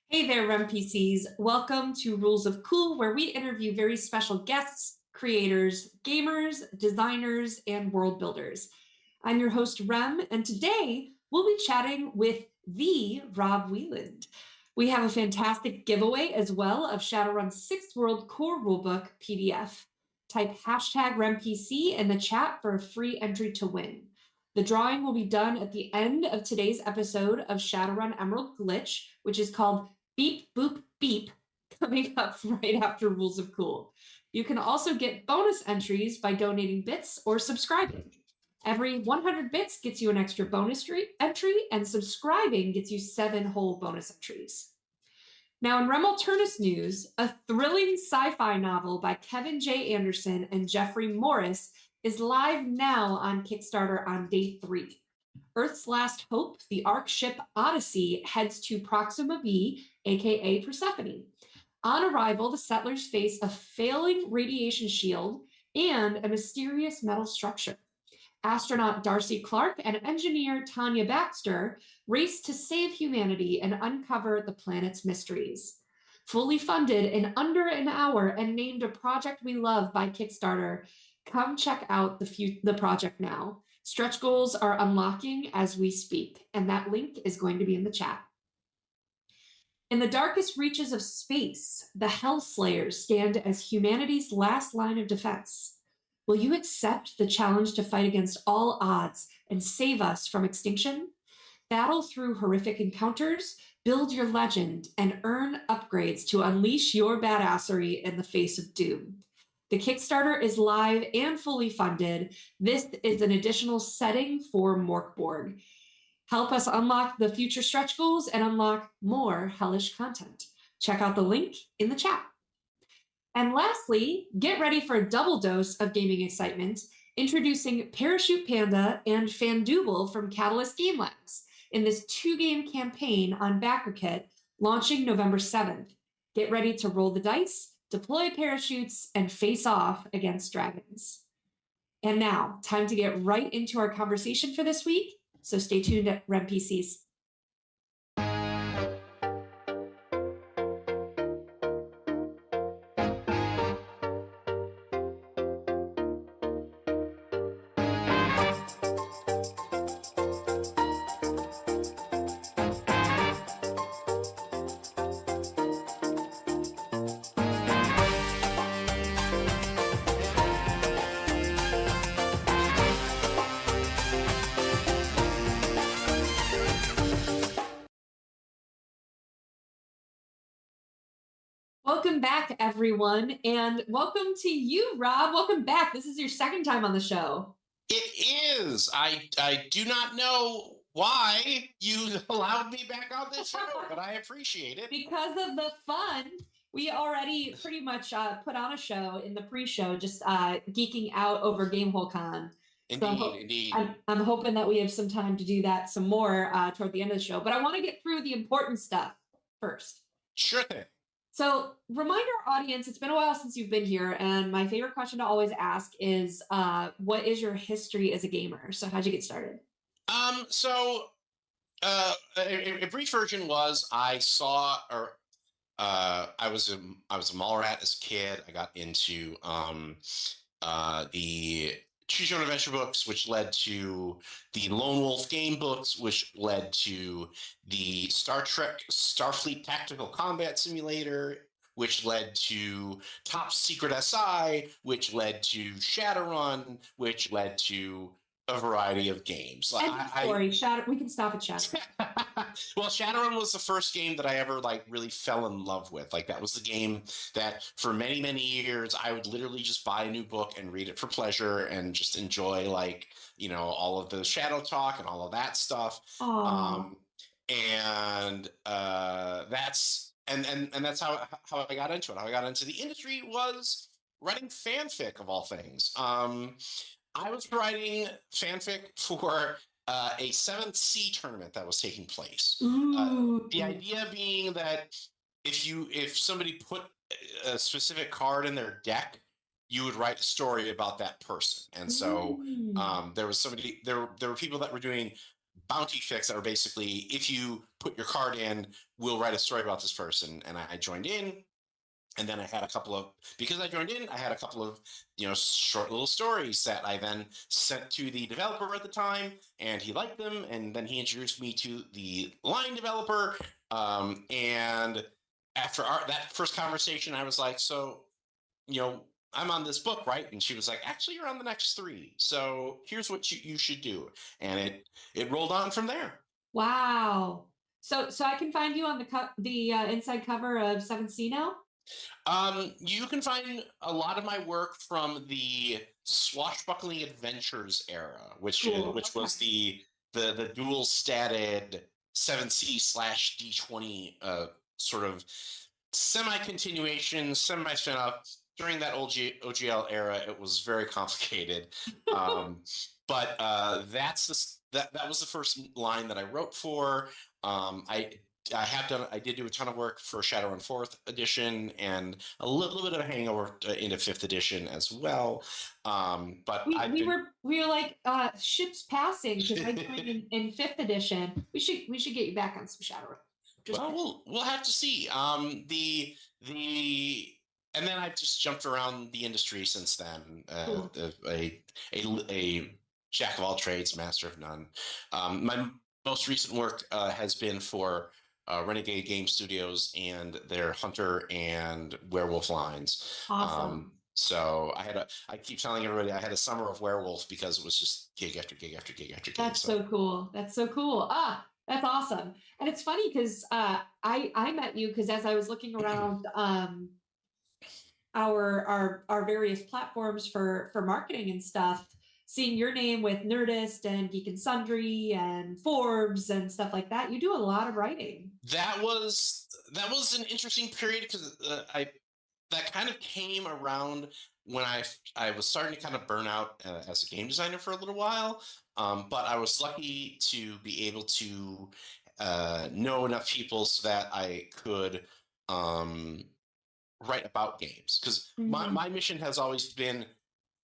Hey there, RemPCs. Welcome to Rules of Cool, where we interview very special guests, creators, gamers, designers, and world builders. I'm your host, Rem, and today we'll be chatting with the Rob Wieland. We have a fantastic giveaway as well of Shadowrun's 6th World Core Rulebook PDF. Type hashtag RemPC in the chat for a free entry to win. The drawing will be done at the end of today's episode of Shadowrun Emerald Glitch, which is called Beep, Boop, Beep, coming up right after Rules of Cool. You can also get bonus entries by donating bits or subscribing. Every 100 bits gets you an extra bonus entry, and subscribing gets you 7 whole bonus entries. Now, in Alternis news, a thrilling sci-fi novel by Kevin J. Anderson and Jeffrey Morris is live now on Kickstarter on day 3. Earth's Last Hope, the Ark ship Odyssey, heads to Proxima b, aka Persephone. On arrival, the settlers face a failing radiation shield and a mysterious metal structure. Astronaut Darcy Clark and engineer Tanya Baxter race to save humanity and uncover the planet's mysteries. Fully funded in under an hour and named a project we love by Kickstarter, come check out the project now. Stretch goals are unlocking as we speak, and that link is going to be in the chat. In the darkest reaches of space, the Hellslayers stand as humanity's last line of defense. Will you accept the challenge to fight against all odds and save us from extinction? Battle through horrific encounters, build your legend, and earn upgrades to unleash your badassery in the face of doom. The Kickstarter is live and fully funded. This is an additional setting for Morkborg. Help us unlock the future stretch goals and unlock more hellish content. Check out the link in the chat. And lastly, get ready for a double dose of gaming excitement, introducing Parachute Panda and Fandooble from Catalyst Game Labs in this 2-game campaign on BackerKit launching November 7th. Get ready to roll the dice, deploy parachutes, and face off against dragons. And now, time to get right into our conversation for this week, so stay tuned at RemPCs. Welcome back, everyone, and welcome to you, Rob. Welcome back. This is your second time on the show. It is. I do not know why you allowed me back on this show, but I appreciate it. Because of the fun. We already pretty much put on a show in the pre-show, just geeking out over GameholeCon. Indeed. I'm hoping that we have some time to do that some more toward the end of the show. But I want to get through the important stuff first. Sure thing. So remind our audience, it's been a while since you've been here, and my favorite question to always ask is, what is your history as a gamer? So how'd you get started? A brief version was I saw, or I was a mall rat as a kid. I got into the Choose Your Own Adventure books, which led to the Lone Wolf game books, which led to the Star Trek Starfleet Tactical Combat Simulator, which led to Top Secret SI, which led to Shadowrun, which led to a variety of games. We can stop at Shadowrun. Well, Shadowrun was the first game that I ever really fell in love with. That was the game that for many, many years I would literally just buy a new book and read it for pleasure and just enjoy all of the shadow talk and all of that stuff. And that's how I got into it. How I got into the industry was writing fanfic, of all things. I was writing fanfic for a 7th Sea tournament that was taking place. The idea being that if somebody put a specific card in their deck, you would write a story about that person. And so there were people that were doing bounty fics that were basically, if you put your card in, we'll write a story about this person. And I joined in, and then I had a couple of, because I joined in, I had a couple of, short little stories that I then sent to the developer at the time, and he liked them. And then he introduced me to the line developer. And after that first conversation, I was like, so, I'm on this book, right? And she was like, actually, you're on the next 3. So here's what you should do. And it rolled on from there. Wow. So I can find you on the inside cover of 7C now? You can find a lot of my work from the Swashbuckling Adventures era, which was the dual statted 7C/D20 sort of semi-continuation, semi-spin-off. During that OGL era, it was very complicated. But that was the first line that I wrote for. I did do a ton of work for Shadowrun 4th edition and a little bit of a hangover into 5th edition as well. But we were like ships passing, because I joined in 5th edition. We should get you back on some Shadowrun. We'll have to see. And then I've just jumped around the industry since then. Cool. A jack of all trades, master of none. My most recent work has been for Renegade Game Studios and their Hunter and Werewolf lines. Awesome. So I keep telling everybody I had a summer of Werewolf because it was just gig after gig after gig after gig. That's so cool. That's so cool. That's awesome. And it's funny because I met you because as I was looking around our various platforms for marketing and stuff, seeing your name with Nerdist and Geek and Sundry and Forbes and stuff like that, you do a lot of writing. That was an interesting period because that kind of came around when I was starting to kind of burn out as a game designer for a little while. But I was lucky to be able to know enough people so that I could write about games, because my mission has always been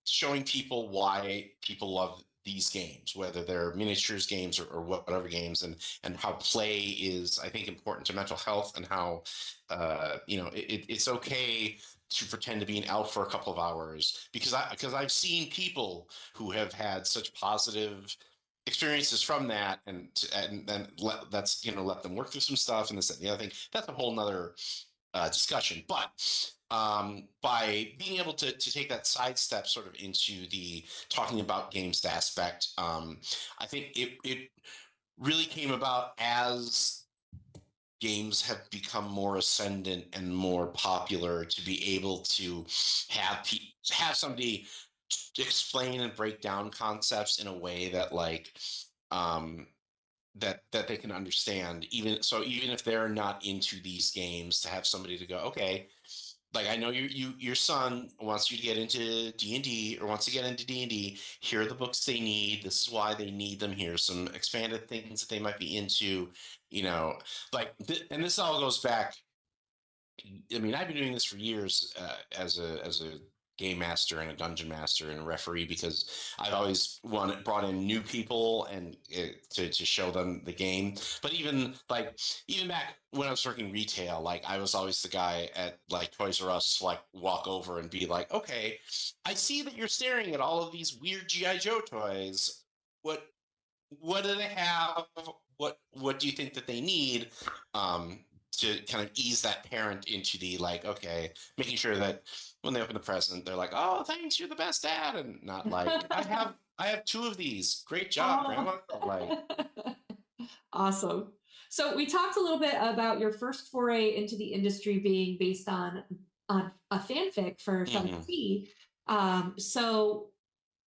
showing people why people love these games, whether they're miniatures games or whatever games, and how play is, I think, important to mental health, and how it's okay to pretend to be an elf for a couple of hours, because I've seen people who have had such positive experiences from that, and then let them work through some stuff and this and the other thing. That's a whole nother discussion. But by being able to take that sidestep sort of into the talking about games aspect, I think it really came about as games have become more ascendant and more popular, to be able to have somebody explain and break down concepts in a way that that they can understand, even if they're not into these games, to have somebody to go, okay, like, I know your son wants you to get into D&D, or wants to get into D&D. Here are the books they need. This is why they need them. Here's some expanded things that they might be into, and this all goes back. I mean, I've been doing this for years as a game master and a dungeon master and a referee, because I've always brought in new people and to show them the game. But even back when I was working retail, I was always the guy at Toys R Us to walk over and be like, okay, I see that you're staring at all of these weird G.I. Joe toys. What do they have? What do you think that they need? To kind of ease that parent into the okay, making sure that when they open the present, they're like, "Oh, thanks, you're the best dad," and not I have 2 of these. Great job, Grandma. Awesome. So we talked a little bit about your first foray into the industry being based on a fanfic for 7C. So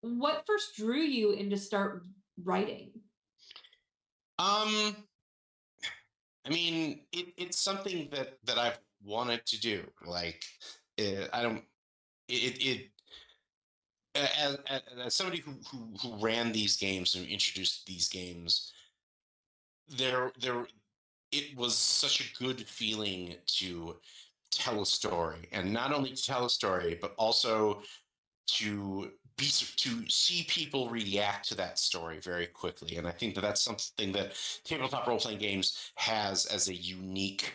what first drew you into start writing? I mean, it's something that I've wanted to do. As somebody who ran these games and introduced these games, it was such a good feeling to tell a story, and not only to tell a story, but also to to see people react to that story very quickly. And I think that that's something that tabletop role-playing games has as a unique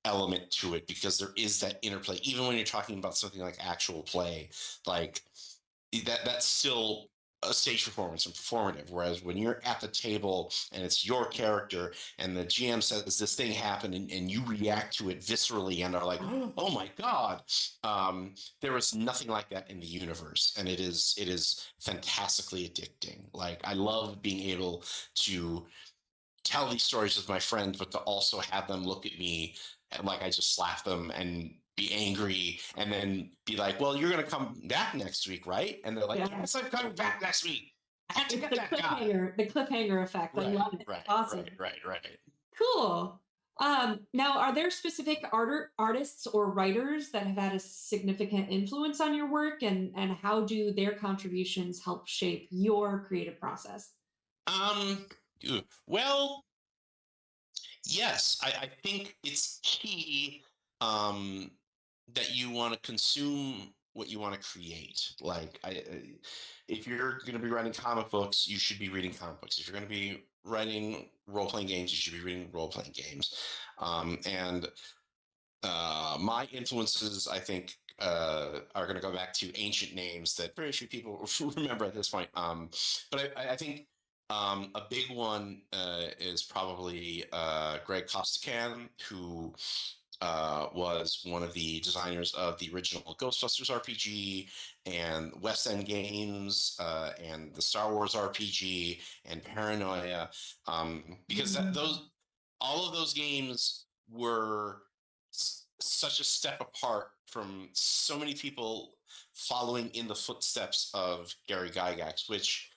element to it, because there is that interplay. Even when you're talking about something like actual play, like that's still a stage performance and performative. Whereas when you're at the table and it's your character and the GM says this thing happened, and you react to it viscerally and are like, oh my God, there is nothing like that in the universe. And it is fantastically addicting. Like, I love being able to tell these stories with my friends, but to also have them look at me and like I just slapped them and be angry, and then be like, well, you're going to come back next week, right? And they're like, yes, I'm coming back next week. I have to get that guy. The cliffhanger effect. I love it. Right, Awesome. Right. Cool. Now, are there specific artists or writers that have had a significant influence on your work, and how do their contributions help shape your creative process? Well, yes, I think it's key that you want to consume what you want to create. Like, if you're going to be writing comic books, you should be reading comic books. If you're going to be writing role-playing games, you should be reading role-playing games. And my influences, I think, are going to go back to ancient names that very few people remember at this point. But I think a big one is probably Greg Costican, who was one of the designers of the original Ghostbusters RPG and West End Games and the Star Wars RPG and Paranoia, because all of those games were such a step apart from so many people following in the footsteps of Gary Gygax, which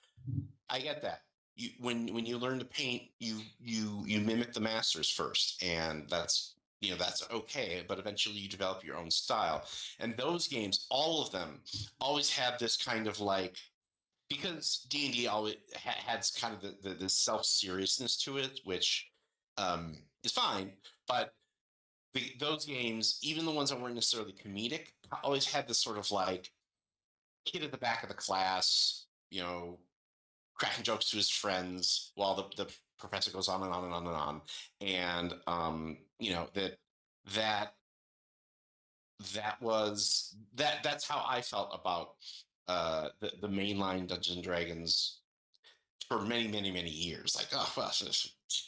I get that. When you learn to paint, you mimic the masters first, and that's okay, but eventually you develop your own style. And those games, all of them, always have this kind of like, because D&D always has kind of the self-seriousness to it, which is fine, but those games, even the ones that weren't necessarily comedic, always had this sort of like kid at the back of the class, cracking jokes to his friends while the professor goes on and on and on and on. And that's how I felt about the mainline Dungeons and Dragons for many, many, many years. Like, oh, well,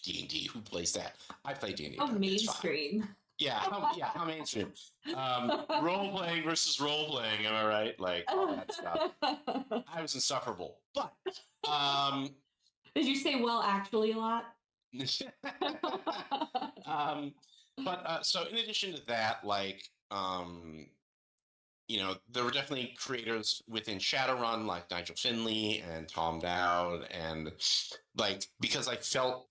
D&D, who plays that? I play D&D. Oh, mainstream. Yeah, how mainstream. Role playing versus role playing, am I right? Like, all that stuff. I was insufferable. But did you say well actually a lot? So in addition to that, like, there were definitely creators within Shadowrun like Nigel Finley and Tom Dowd, and like, because I felt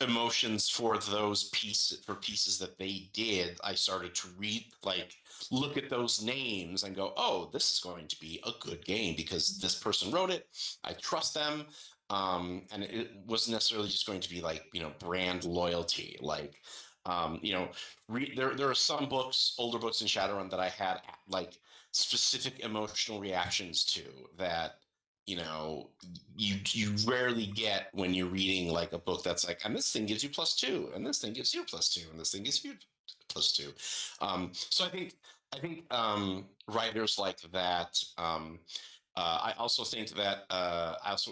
emotions for those pieces that they did, I started to look at those names and go, oh, this is going to be a good game because this person wrote it. I trust them. And it wasn't necessarily just going to be like, brand loyalty. Like, there are some books, older books in Shadowrun, that I had like specific emotional reactions to that, you rarely get when you're reading like a book that's like, and this thing gives you +2, and this thing gives you +2, and this thing gives you +2. So I think writers like that. I also think that as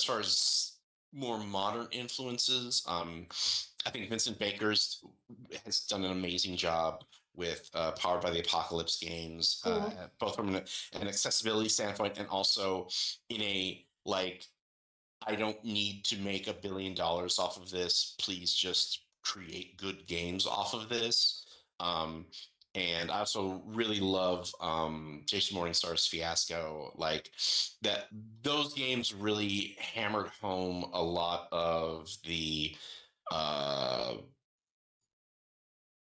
far as more modern influences, I think Vincent Baker's has done an amazing job with Powered by the Apocalypse games, both from an accessibility standpoint and also in a like, I don't need to make $1 billion off of this. Please just create good games off of this. And I also really love Jason Morningstar's Fiasco. Like, that, those games really hammered home a lot of the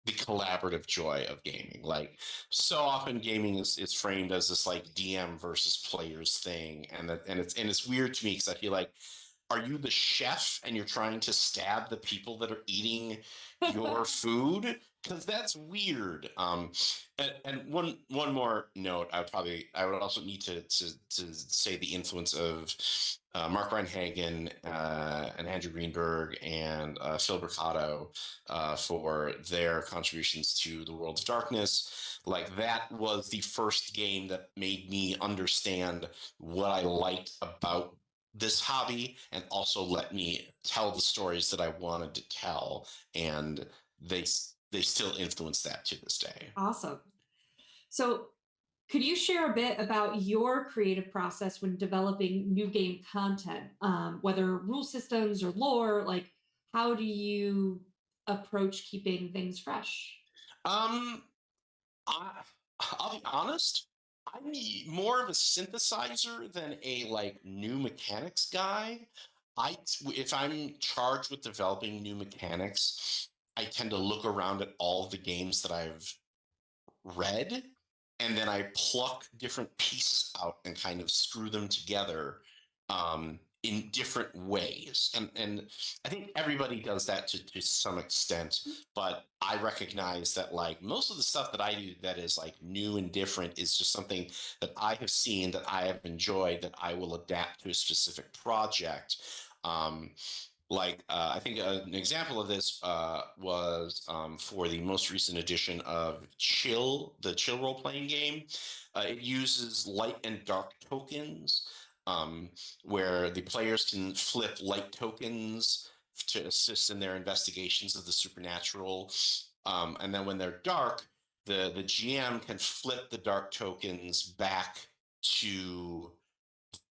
collaborative joy of gaming. Like, so often gaming is framed as this like DM versus players thing, and it's weird to me because I feel like are you the chef and you're trying to stab the people that are eating your food? Because that's weird. And one more note, I would also need to say the influence of Mark Reinhagen and Andrew Greenberg and Phil Bricado for their contributions to the World of Darkness. Like that was the first game that made me understand what I liked about this hobby and also let me tell the stories that I wanted to tell. And they still influence that to this day. Awesome. So, could you share a bit about your creative process when developing new game content, whether rule systems or lore? Like, how do you approach keeping things fresh? Um, I, I'll be honest. I'm more of a synthesizer than a like new mechanics guy. If I'm charged with developing new mechanics, I tend to look around at all the games that I've read, and then I pluck different pieces out and kind of screw them together in different ways. And I think everybody does that to some extent, but I recognize that like most of the stuff that I do that is like new and different is just something that I have seen, that I have enjoyed, that I will adapt to a specific project. Um, I think an example of this was for the most recent edition of the Chill role playing game. It uses light and dark tokens, um, where the players can flip light tokens to assist in their investigations of the supernatural. And then when they're dark, the GM can flip the dark tokens back to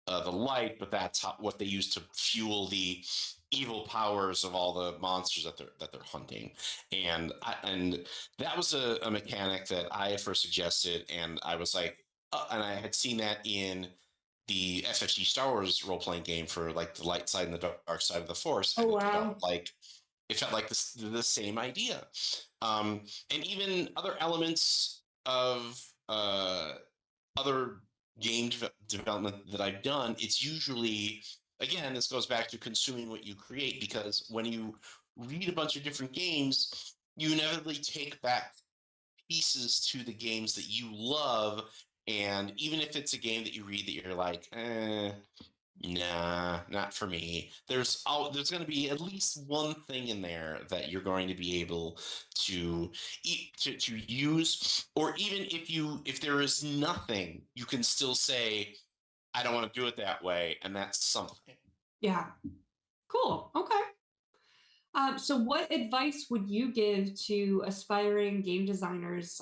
the light, but that's what they use to fuel the evil powers of all the monsters that they're hunting. And that was a mechanic that I first suggested, and I was like, and I had seen that in the FFG Star Wars role playing game for like the light side and the dark side of the Force, Oh, and wow. it felt like the same idea. And even other elements of other game development that I've done, it's usually, again, this goes back to consuming what you create, because when you read a bunch of different games, you inevitably take back pieces to the games that you love. And even if it's a game that you read that you're like, nah, not for me. There's going to be at least one thing in there that you're going to be able to to use, or even if there is nothing, you can still say, I don't want to do it that way, and that's something. Yeah. Cool. Okay. So, what advice would you give to aspiring game designers,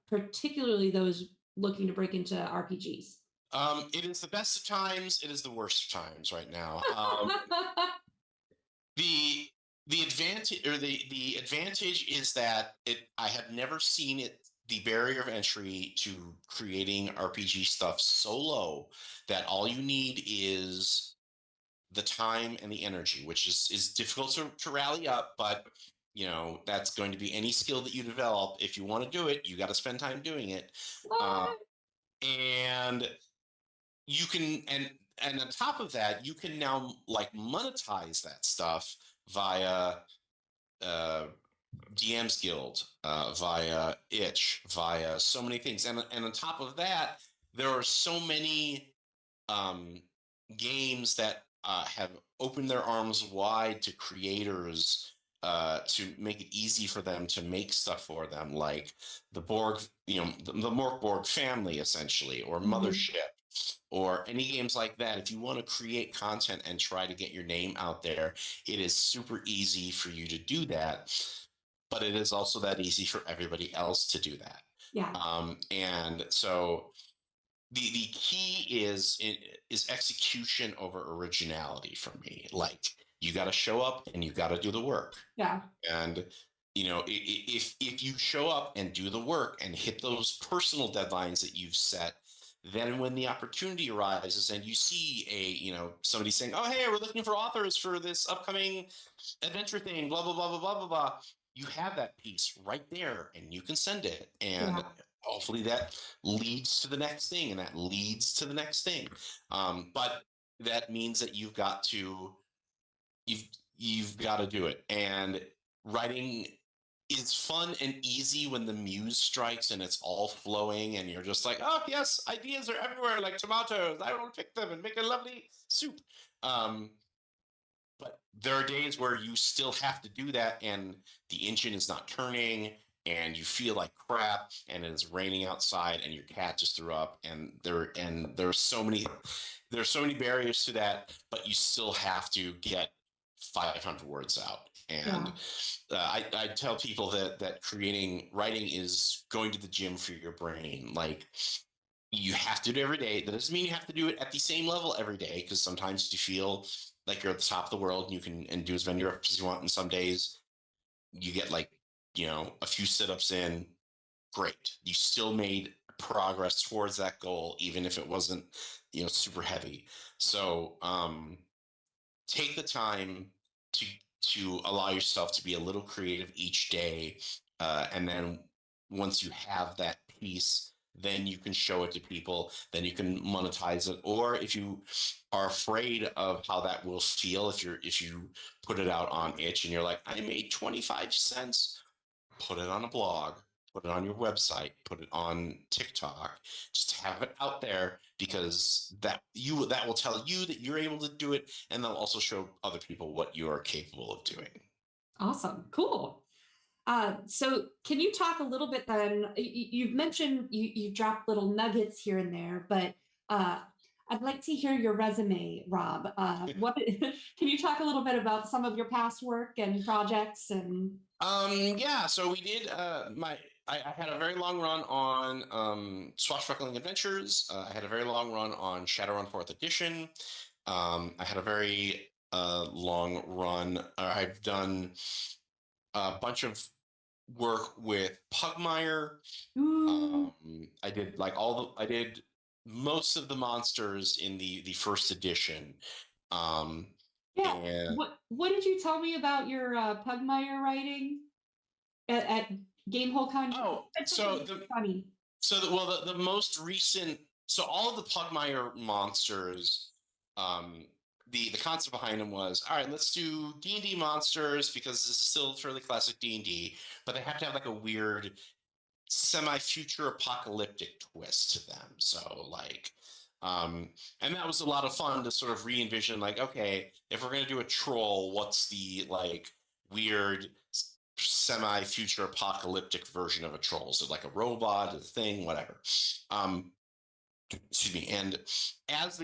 particularly those looking to break into RPGs? It is the best of times. It is the worst of times right now. the the advantage is that I have never seen it, the barrier of entry to creating RPG stuff so low that all you need is the time and the energy, which is difficult to rally up, but that's going to be any skill that you develop. If you want to do it, you got to spend time doing it. uh, What? and you can and on top of that, you can now like monetize that stuff via uh, DM's Guild, via Itch, via so many things. And on top of that, there are so many um, games that have opened their arms wide to creators to make it easy for them to make stuff for them, like the Borg, the Mork Borg family, essentially, or Mhm. Mothership, or any games like that. If you want to create content and try to get your name out there, it is super easy for you to do that. But it is also that easy for everybody else to do that. Yeah. And so the key is execution over originality for me. Like, you got to show up and you got to do the work. Yeah. And if you show up and do the work and hit those personal deadlines that you've set, then when the opportunity arises and you see somebody saying, oh, hey, we're looking for authors for this upcoming adventure thing, blah blah blah blah blah blah blah, you have that piece right there and you can send it, and Yeah. hopefully that leads to the next thing, and that leads to the next thing. But that means that you've got to you've you've got to do it. And writing is fun and easy when the muse strikes and it's all flowing and you're just like, oh yes, ideas are everywhere like tomatoes. I will pick them and make a lovely soup. Um, but there are days where you still have to do that and the engine is not turning and you feel like crap and it's raining outside and your cat just threw up and there's so many barriers to that, but you still have to get 500 words out. And Yeah. I tell people that creating writing is going to the gym for your brain. Like, you have to do it every day. That doesn't mean you have to do it at the same level every day, because sometimes you feel like you're at the top of the world and you can and do as many reps as you want. And some days you get like, a few sit-ups in, great. You still made progress towards that goal, even if it wasn't, super heavy. So take the time to allow yourself to be a little creative each day, and then once you have that piece, then you can show it to people, then you can monetize it. Or if you are afraid of how that will feel, if you put it out on itch and you're like, I made 25 cents, put it on a blog, put it on your website, put it on TikTok, just have it out there, because that will tell you that you're able to do it, and they'll also show other people what you are capable of doing. Awesome. Cool. So can you talk a little bit then? You've mentioned you dropped little nuggets here and there, but I'd like to hear your resume, Rob. What can you talk a little bit about some of your past work and projects and? Yeah, so we did I had a very long run on Swashbuckling Adventures. I had a very long run on Shadowrun 4th Edition. I had a very long run. I've done a bunch of work with Pugmire. Ooh, I did I did most of the monsters in the first edition. Um, yeah. and What did you tell me about your Pugmire writing at Gamehole Con? oh, It's so something the funny. So the most recent, so all of the Pugmire monsters, um, the concept behind them was, all right, let's do D&D monsters, because this is still fairly classic D&D, but they have to have like a weird semi-future apocalyptic twist to them. So like, and that was a lot of fun to sort of re-envision, like, okay, if we're gonna do a troll, what's the like weird semi-future apocalyptic version of a troll? So like a robot, a thing, whatever. Excuse me. And as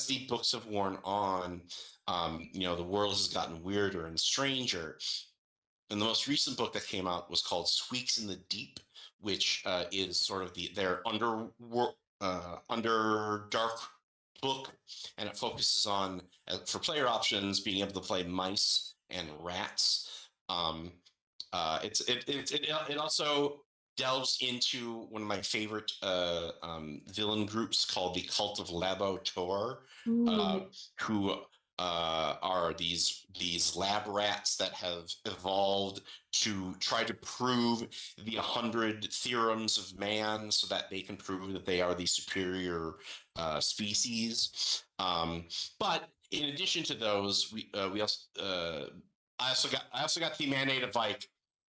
the books have worn on, the world has gotten weirder and stranger. And the most recent book that came out was called Squeaks in the Deep, which is sort of their under dark book, and it focuses on, for player options, being able to play mice and rats. It also delves into one of my favorite villain groups called the Cult of Labo Tor, uh, Ooh, who are these lab rats that have evolved to try to prove the 100 theorems of man, so that they can prove that they are the superior species. But in addition to those, we also I also got the mandate of like,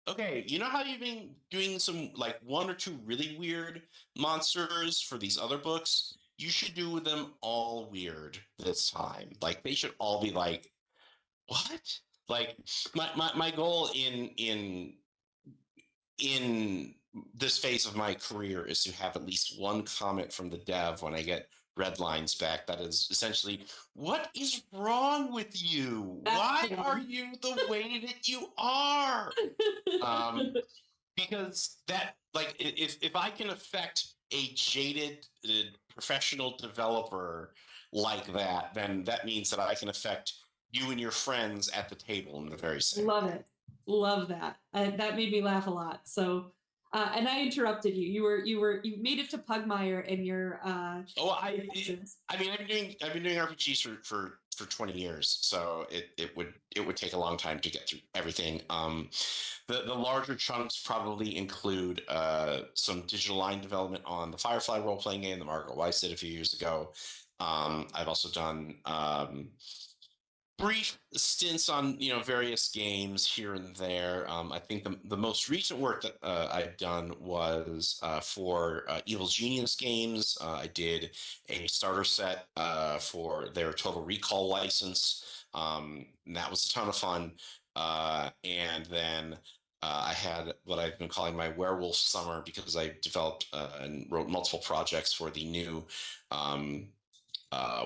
okay, you know how you've been doing some like one or two really weird monsters for these other books? You should do them all weird this time. Like, they should all be like, what? Like, my goal in this phase of my career is to have at least one comment from the dev when I get red lines back that is essentially, what is wrong with you? that's Why the are one. you the way that you are? Um, because that, like, if I can affect a jaded professional developer like that, then that means that I can affect you and your friends at the table in the very same Love way. it. Love that. That made me laugh a lot. So, and I interrupted you. You made it to Pugmire and your Oh, answers. I mean, I've been doing RPGs for 20 years, so it would take a long time to get through everything. The larger chunks probably include some digital line development on the Firefly role playing game that Margaret Weiss did a few years ago. I've also done brief stints on various games here and there. I think the most recent work that I've done was for Evil Genius Games. I did a starter set for their Total Recall license, and that was a ton of fun. And then I had what I've been calling my Werewolf Summer because I developed and wrote multiple projects for the new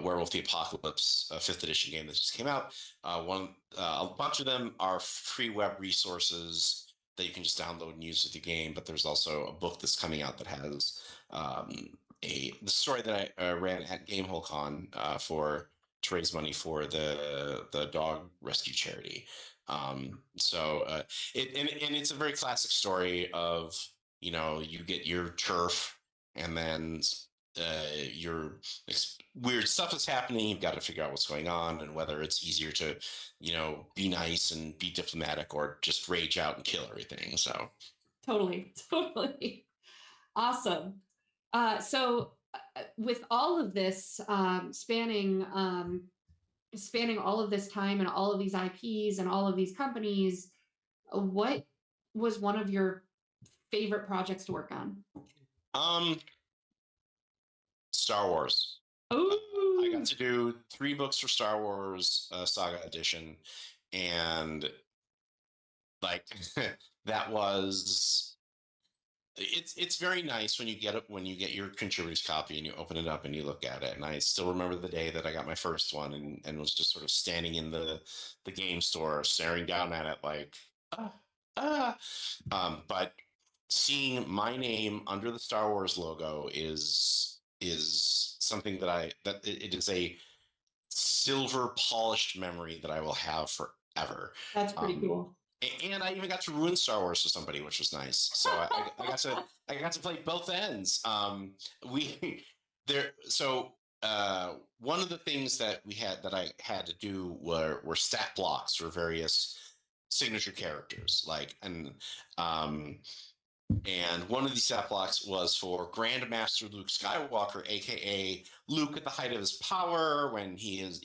Werewolf the Apocalypse 5th edition game that just came out. A bunch of them are free web resources that you can just download and use with your game. But there's also a book that's coming out that has the story that I ran at GameholeCon to raise money for the dog rescue charity. It's a very classic story of you get your turf and then your weird stuff is happening. You've got to figure out what's going on and whether it's easier to, be nice and be diplomatic or just rage out and kill everything. So Totally. Awesome. So with all of this spanning all of this time and all of these IPs and all of these companies, what was one of your favorite projects to work on? Star Wars. Oh, I got to do 3 books for Star Wars Saga Edition, and like that was it's very nice when you get your contributor's copy and you open it up and you look at it. And I still remember the day that I got my first one and was just sort of standing in the game store staring down at it like but seeing my name under the Star Wars logo is something that it is a silver polished memory that I will have forever. That's pretty cool. And I even got to ruin Star Wars for somebody, which was nice. So I got to play both ends. One of the things that I had to do were stat blocks for various signature characters, and one of these stat blocks was for Grandmaster Luke Skywalker, aka Luke at the height of his power, when he is,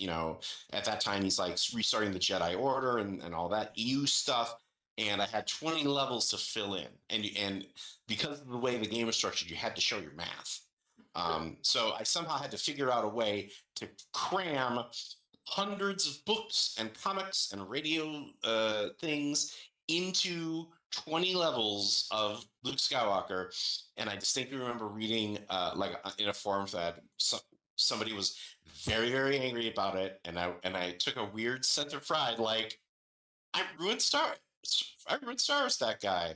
at that time he's like restarting the Jedi Order and all that EU stuff. And I had 20 levels to fill in, and because of the way the game was structured, you had to show your math. So I somehow had to figure out a way to cram hundreds of books and comics and radio things into 20 levels of Luke Skywalker. And I distinctly remember reading in a forum that somebody was very, very angry about it, and I took a weird sense of pride, like I ruined Star Wars, that guy.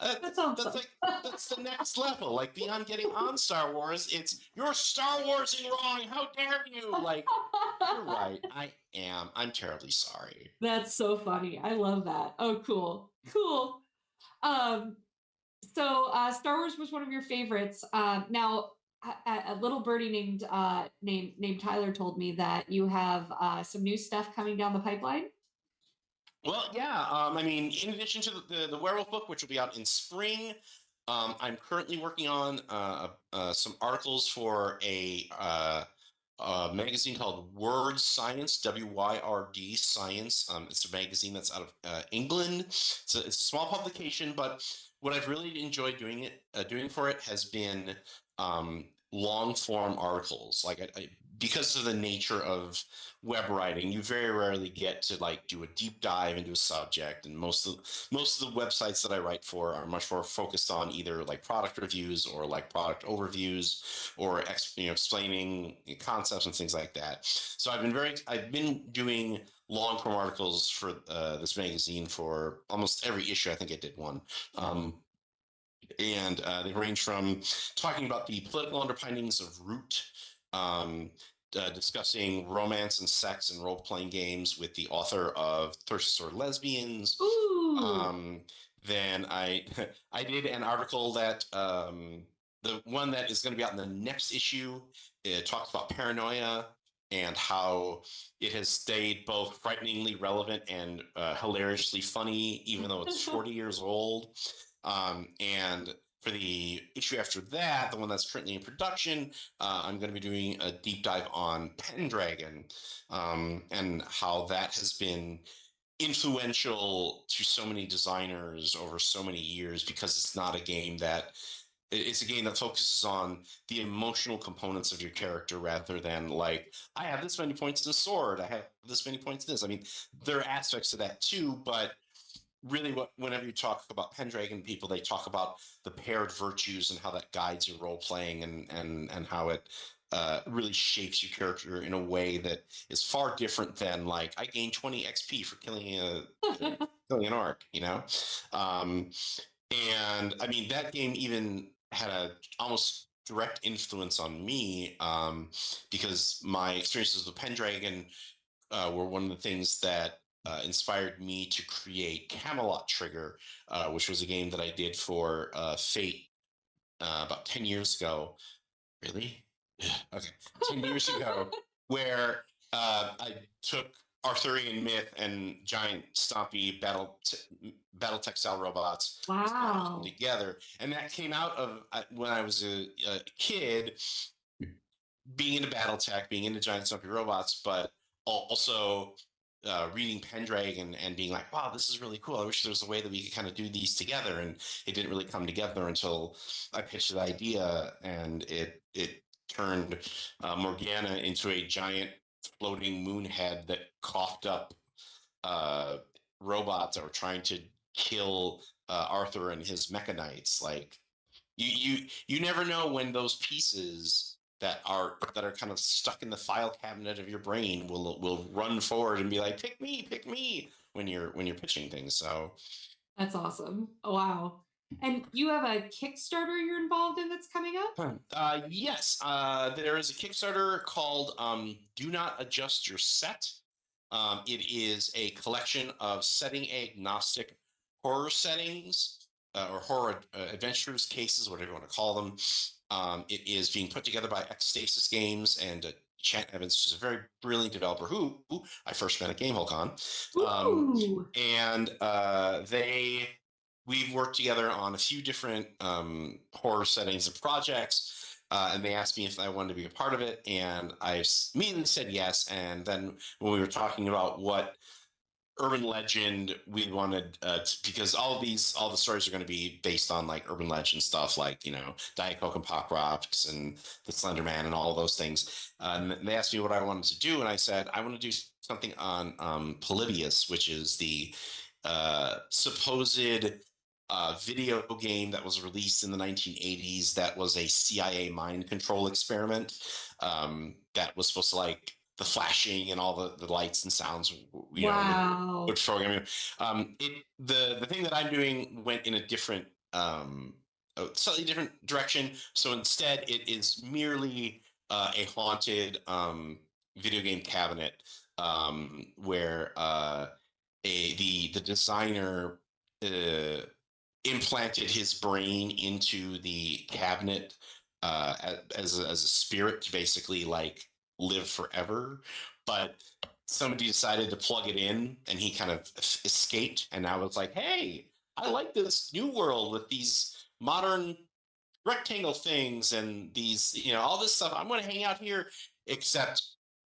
That's awesome. That's the next level. Like beyond getting on Star Wars, it's you're Star Warsing wrong. How dare you? Like you're right. I am. I'm terribly sorry. That's so funny. I love that. Oh, cool. So Star Wars was one of your favorites. Now, a little birdie named Tyler told me that you have some new stuff coming down the pipeline. Well, yeah. I mean, in addition to the werewolf book, which will be out in spring, I'm currently working on some articles for a magazine called Word Science, WYRD Science. It's a magazine that's out of England. It's a small publication, but what I've really enjoyed doing for it has been long form articles. Like because of the nature of web writing, you very rarely get to do a deep dive into a subject, and most of the websites that I write for are much more focused on either product reviews or product overviews or explaining concepts and things like that. So I've been doing long form articles for this magazine for almost every issue. I think I did one. And they range from talking about the political underpinnings of Root, discussing romance and sex and role-playing games with the author of Thirsty Sword Lesbians. Then I did an article that the one that is going to be out in the next issue. It talks about paranoia and how it has stayed both frighteningly relevant and hilariously funny, even though it's 40 years old. And for the issue after that, the one that's currently in production, I'm going to be doing a deep dive on Pendragon, and how that has been influential to so many designers over so many years, because it's a game that focuses on the emotional components of your character rather than like, I have this many points in sword, I have this many points in this. I mean, there are aspects of that too, but really whenever you talk about Pendragon people, they talk about the paired virtues and how that guides your role playing, and how it really shapes your character in a way that is far different than like, I gain 20 XP for killing killing an orc, um, and I mean, that game even had a almost direct influence on me, because my experiences with Pendragon were one of the things that inspired me to create Camelot Trigger, which was a game that I did for Fate about 10 years ago. Really? Okay. 10 years ago, where I took Arthurian myth and giant stompy battle textile robots, Wow. together, and that came out of when I was a kid, being into BattleTech, being into giant stumpy robots, but also reading Pendragon and being like, wow, this is really cool. I wish there was a way that we could kind of do these together. And it didn't really come together until I pitched the idea, and it turned Morgana into a giant floating moon head that coughed up robots that were trying to kill Arthur and his mechanites. Like, you never know when those pieces that are kind of stuck in the file cabinet of your brain will run forward and be like, pick me when you're pitching things. So That's awesome. Wow. And you have a Kickstarter you're involved in that's coming up? yes, there is a Kickstarter called Do Not Adjust Your Set. It is a collection of setting agnostic horror settings, or horror adventures, cases, whatever you want to call them. It is being put together by Ecstasis Games and Chant Evans, who's a very brilliant developer who I first met at GameHoleCon. And we've worked together on a few different horror settings and projects. And they asked me if I wanted to be a part of it, and I immediately said yes. And then when we were talking about what urban legend we wanted, because all the stories are going to be based on like urban legend stuff, like Diet Coke and Pop Rocks and the Slender Man and all of those things. And they asked me what I wanted to do, and I said I want to do something on Polybius, which is the supposed video game that was released in the 1980s that was a CIA mind control experiment, that was supposed to, like, the flashing and all the lights and sounds, Wow. which programming. The thing that I'm doing went in a different, a slightly different direction. So instead, it is merely a haunted video game cabinet, where the designer implanted his brain into the cabinet as a spirit to basically like live forever, but somebody decided to plug it in, and he kind of escaped, and now it's like, hey, I like this new world with these modern rectangle things and these, all this stuff. I'm going to hang out here, except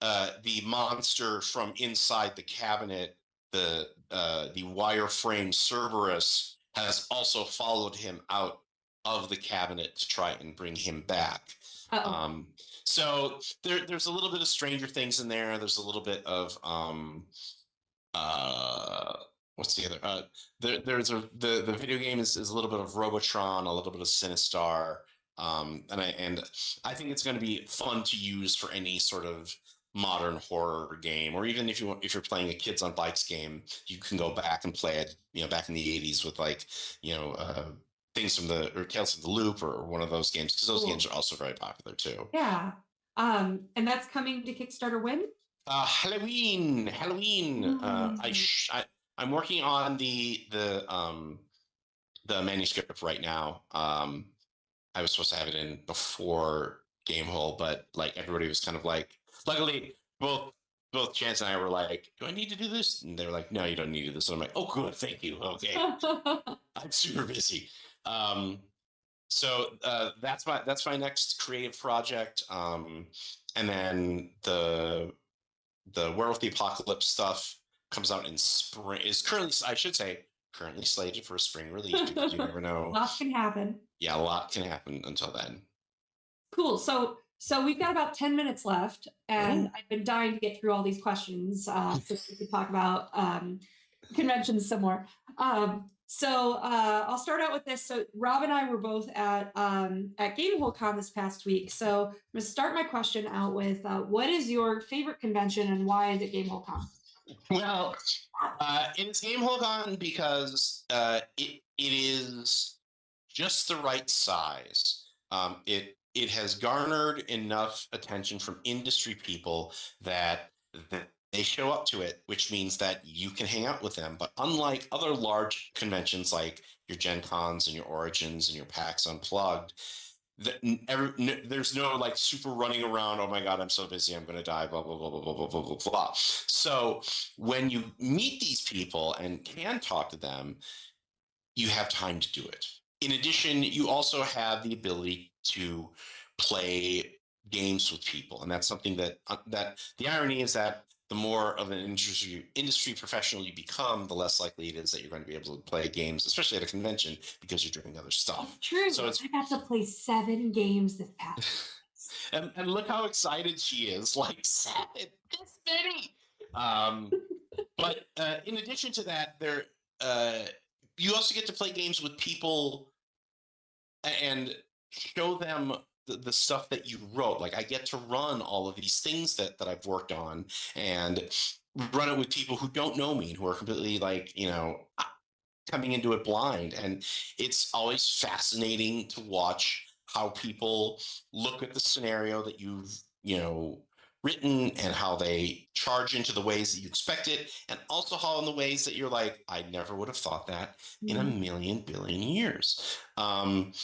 the monster from inside the cabinet, the wireframe Cerberus, has also followed him out of the cabinet to try and bring him back. So there's a little bit of Stranger Things in there. There's a little bit of what's the other? The video game is a little bit of Robotron, a little bit of Sinistar, and I think it's going to be fun to use for any sort of modern horror game, or even if you're playing a Kids on Bikes game, you can go back and play it, back in the 80s with like, things from or Tales from the Loop, or one of those games, because those games are also very popular too. Yeah. And that's coming to Kickstarter when? Halloween. I'm working on the manuscript right now. I was supposed to have it in before Gamehole, but like everybody was kind of like, luckily both Chance and I were like, do I need to do this? And they were like, no, you don't need to do this. And I'm like, oh, good, thank you. Okay. I'm super busy. So that's my next creative project. And then the Werewolf the Apocalypse stuff comes out in spring. Is currently, I should say, currently slated for a spring release because you never know. Lots can happen. Yeah, a lot can happen until then. Cool. So we've got about 10 minutes left, and I've been dying to get through all these questions so we could talk about conventions some more. I'll start out with this. So Rob and I were both at GameholeCon this past week. So I'm going to start my question out with what is your favorite convention and why is it GameholeCon? Well, it's GameholeCon because it is just the right size. It has garnered enough attention from industry people that they show up to it, which means that you can hang out with them. But unlike other large conventions like your Gen Cons and your Origins and your PAX Unplugged, there's no like super running around. Oh my God, I'm so busy. I'm going to die. Blah, blah, blah, blah, blah, blah, blah, blah, blah. So when you meet these people and can talk to them, you have time to do it. In addition, you also have the ability to play games with people. And that's something that the irony is that the more of an industry professional you become, the less likely it is that you're going to be able to play games, especially at a convention, because you're doing other stuff. True. So I got to play 7 games this past. and look how excited she is! Like 7, this many. But in addition to that, you also get to play games with people and show them the stuff that you wrote. Like I get to run all of these things that I've worked on and run it with people who don't know me and who are completely like, coming into it blind. And it's always fascinating to watch how people look at the scenario that you've, written and how they charge into the ways that you expect it, and also how in the ways that you're like, I never would have thought that in a million billion years. And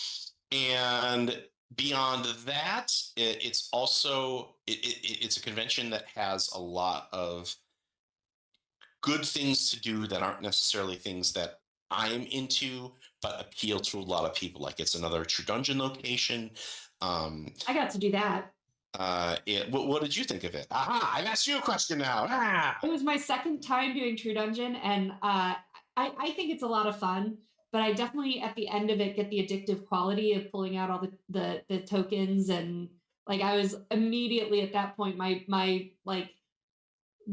beyond that, it's also it's a convention that has a lot of good things to do that aren't necessarily things that I'm into, but appeal to a lot of people. Like it's another True Dungeon location. I got to do that. What did you think of it? Aha! I've asked you a question now. Ah! It was my second time doing True Dungeon, and I think it's a lot of fun. But I definitely, at the end of it, get the addictive quality of pulling out all the tokens, and like I was immediately at that point, my like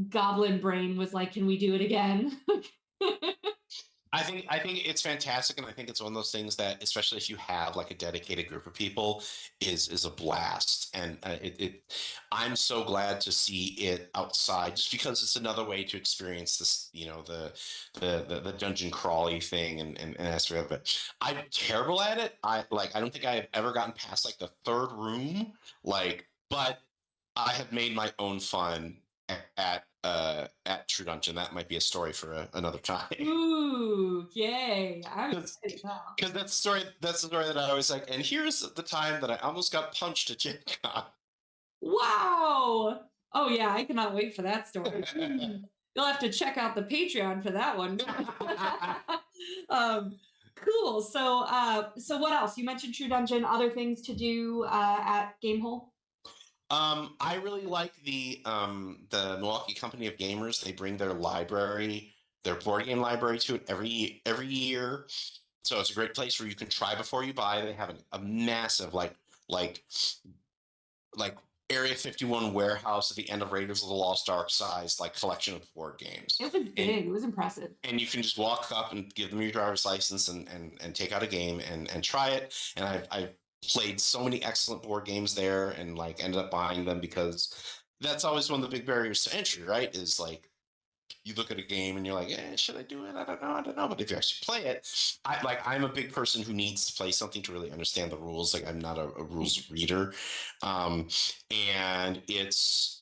goblin brain was like, "Can we do it again?" I think it's fantastic, and I think it's one of those things that, especially if you have like a dedicated group of people, is a blast. And I'm so glad to see it outside, just because it's another way to experience this, the dungeon crawly thing and ask for it. But I'm terrible at it. I don't think I've ever gotten past like the 3rd room. But I have made my own fun at True Dungeon. That might be a story for another time. Ooh, yay! Because that's the story that I always like. And here's the time that I almost got punched at Gen Con. Wow! Oh yeah, I cannot wait for that story. You'll have to check out the Patreon for that one. Cool. So what else? You mentioned True Dungeon. Other things to do at Gamehole? I really like the Milwaukee Company of Gamers. They bring their library, their board game library, to it every year. So it's a great place where you can try before you buy. They have a massive like Area 51 warehouse at the end of Raiders of the Lost Ark size collection of board games. It was big. It was impressive. And you can just walk up and give them your driver's license and take out a game and try it. And I've played so many excellent board games there and ended up buying them, because that's always one of the big barriers to entry, right? Is you look at a game and you're like, should I do it? I don't know. But if you actually play it, I'm a big person who needs to play something to really understand the rules. I'm not a rules reader. And it's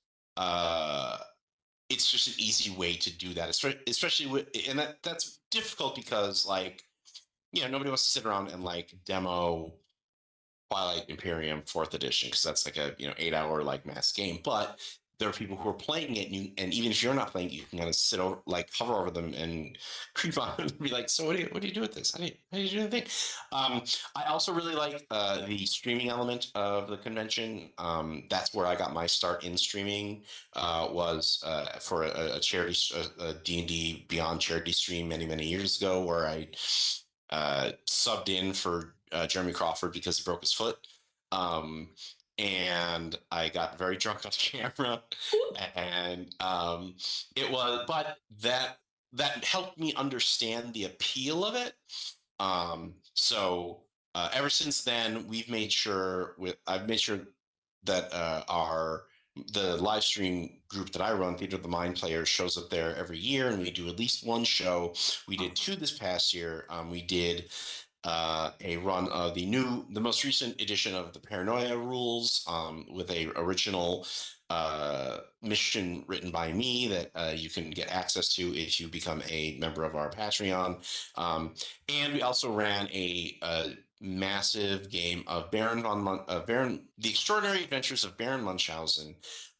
just an easy way to do that, especially and that's difficult because nobody wants to sit around and demo Twilight Imperium 4th edition, because that's a 8-hour mass game. But there are people who are playing it, and even if you're not playing, you can kind of sit over, like hover over them and creep on them and be like, "So what do you do with this? How do you do the thing?" I also really like the streaming element of the convention. That's where I got my start in streaming. Was for a charity, a D&D Beyond charity stream many years ago, where I subbed in for Jeremy Crawford because he broke his foot. And I got very drunk on camera, and it was, but that helped me understand the appeal of it. So ever since then, I've made sure that the live stream group that I run, Theater of the Mind Players, shows up there every year, and we do at least one show. We did two this past year. We did a run of the most recent edition of the Paranoia rules, with a original mission written by me that you can get access to if you become a member of our Patreon. And we also ran a massive game of The Extraordinary Adventures of Baron Munchausen,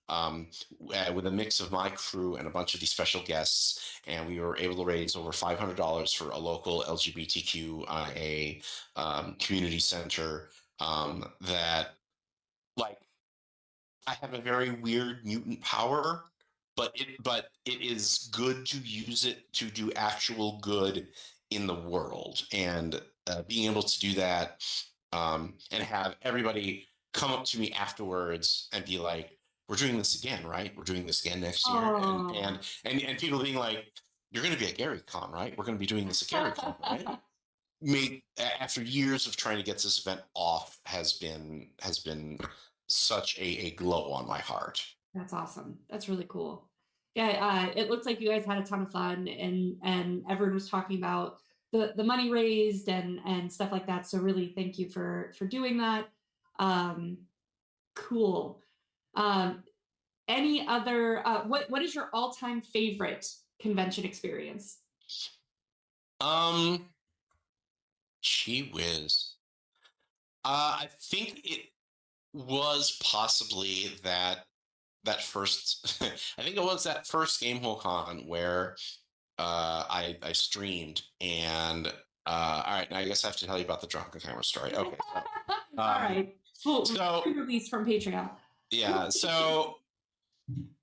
with a mix of my crew and a bunch of these special guests, and we were able to raise over $500 for a local LGBTQIA community center. That, like, I have a very weird mutant power, but it is good to use it to do actual good in the world, and being able to do that, and have everybody come up to me afterwards and be like, "We're doing this again, right? We're doing this again next year," and people being like, "You're going to be at Gary Con, right? We're going to be doing this at Gary Con, right?" After years of trying to get this event off, has been such a glow on my heart. That's awesome. That's really cool. Yeah, it looks like you guys had a ton of fun, and everyone was talking about the money raised and stuff like that. So really, thank you for doing that. Cool. Any other? What is your all-time favorite convention experience? Gee whiz. I think it was possibly that first. I think it was that first Gamehole Con where I streamed, and all right, now I guess I have to tell you about the drunken camera story. Okay. All right. Well, so release from Patreon. Yeah. So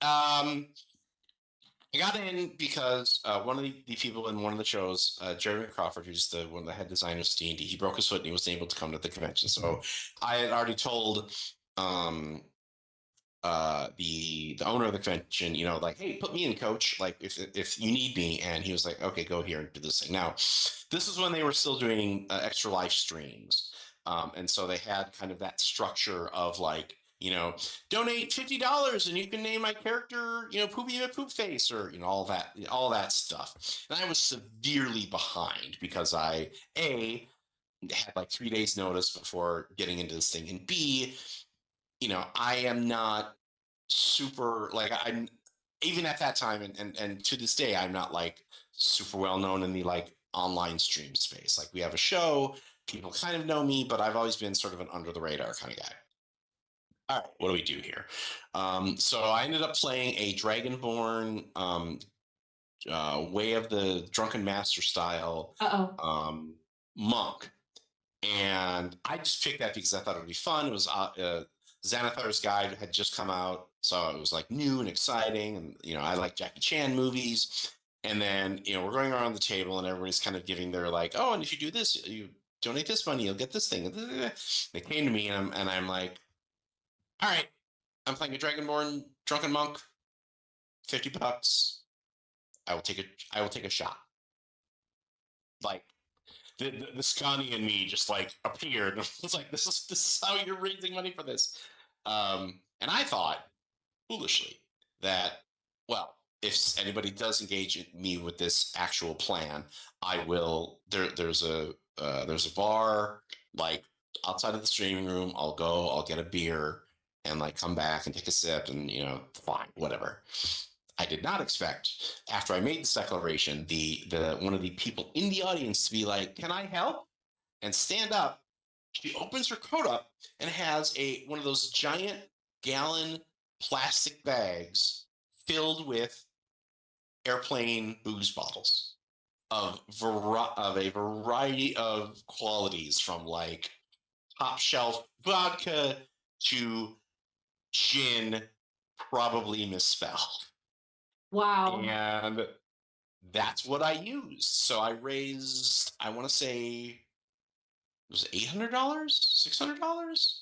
I got in because one of the people in one of the shows, Jeremy Crawford, who's one of the head designers of D&D, he broke his foot and he wasn't able to come to the convention. So I had already told the owner of the convention, like, "Hey, put me in, coach, like if you need me." And he was like, "Okay, go here and do this thing." Now, this is when they were still doing extra live streams. And so they had kind of that structure of, like, donate $50 and you can name my character, Poopy Poop Face, or all that stuff. And I was severely behind because I had like 3 days notice before getting into this thing, and B, I am not super, like, I'm, even at that time, and to this day, I'm not like super well known in the like online stream space. Like, we have a show, people kind of know me, but I've always been sort of an under the radar kind of guy. All right, what do we do here? So I ended up playing a Dragonborn, Way of the Drunken Master style monk. And I just picked that because I thought it would be fun. It was Xanathar's Guide had just come out, so it was like new and exciting. And I like Jackie Chan movies. And then we're going around the table, and everybody's kind of giving their, like, "Oh, and if you do this, you donate this money, you'll get this thing." They came to me, and I'm like, "All right, I'm playing a Dragonborn drunken monk, $50. I will take a shot." Like, the Scotty in me just like appeared. It's like, this is how you're raising money for this. And I thought, foolishly, that, well, if anybody does engage me with this actual plan, I will. There's a bar like outside of the streaming room. I'll get a beer and like come back and take a sip, and fine, whatever. I did not expect, after I made this declaration, the one of the people in the audience to be like, "Can I help?" and stand up. She opens her coat up and has one of those giant gallon plastic bags filled with airplane booze bottles of a variety of qualities, from like top shelf vodka to gin, probably misspelled. Wow. And that's what I used. So I raised, I want to say, it was $800, $600.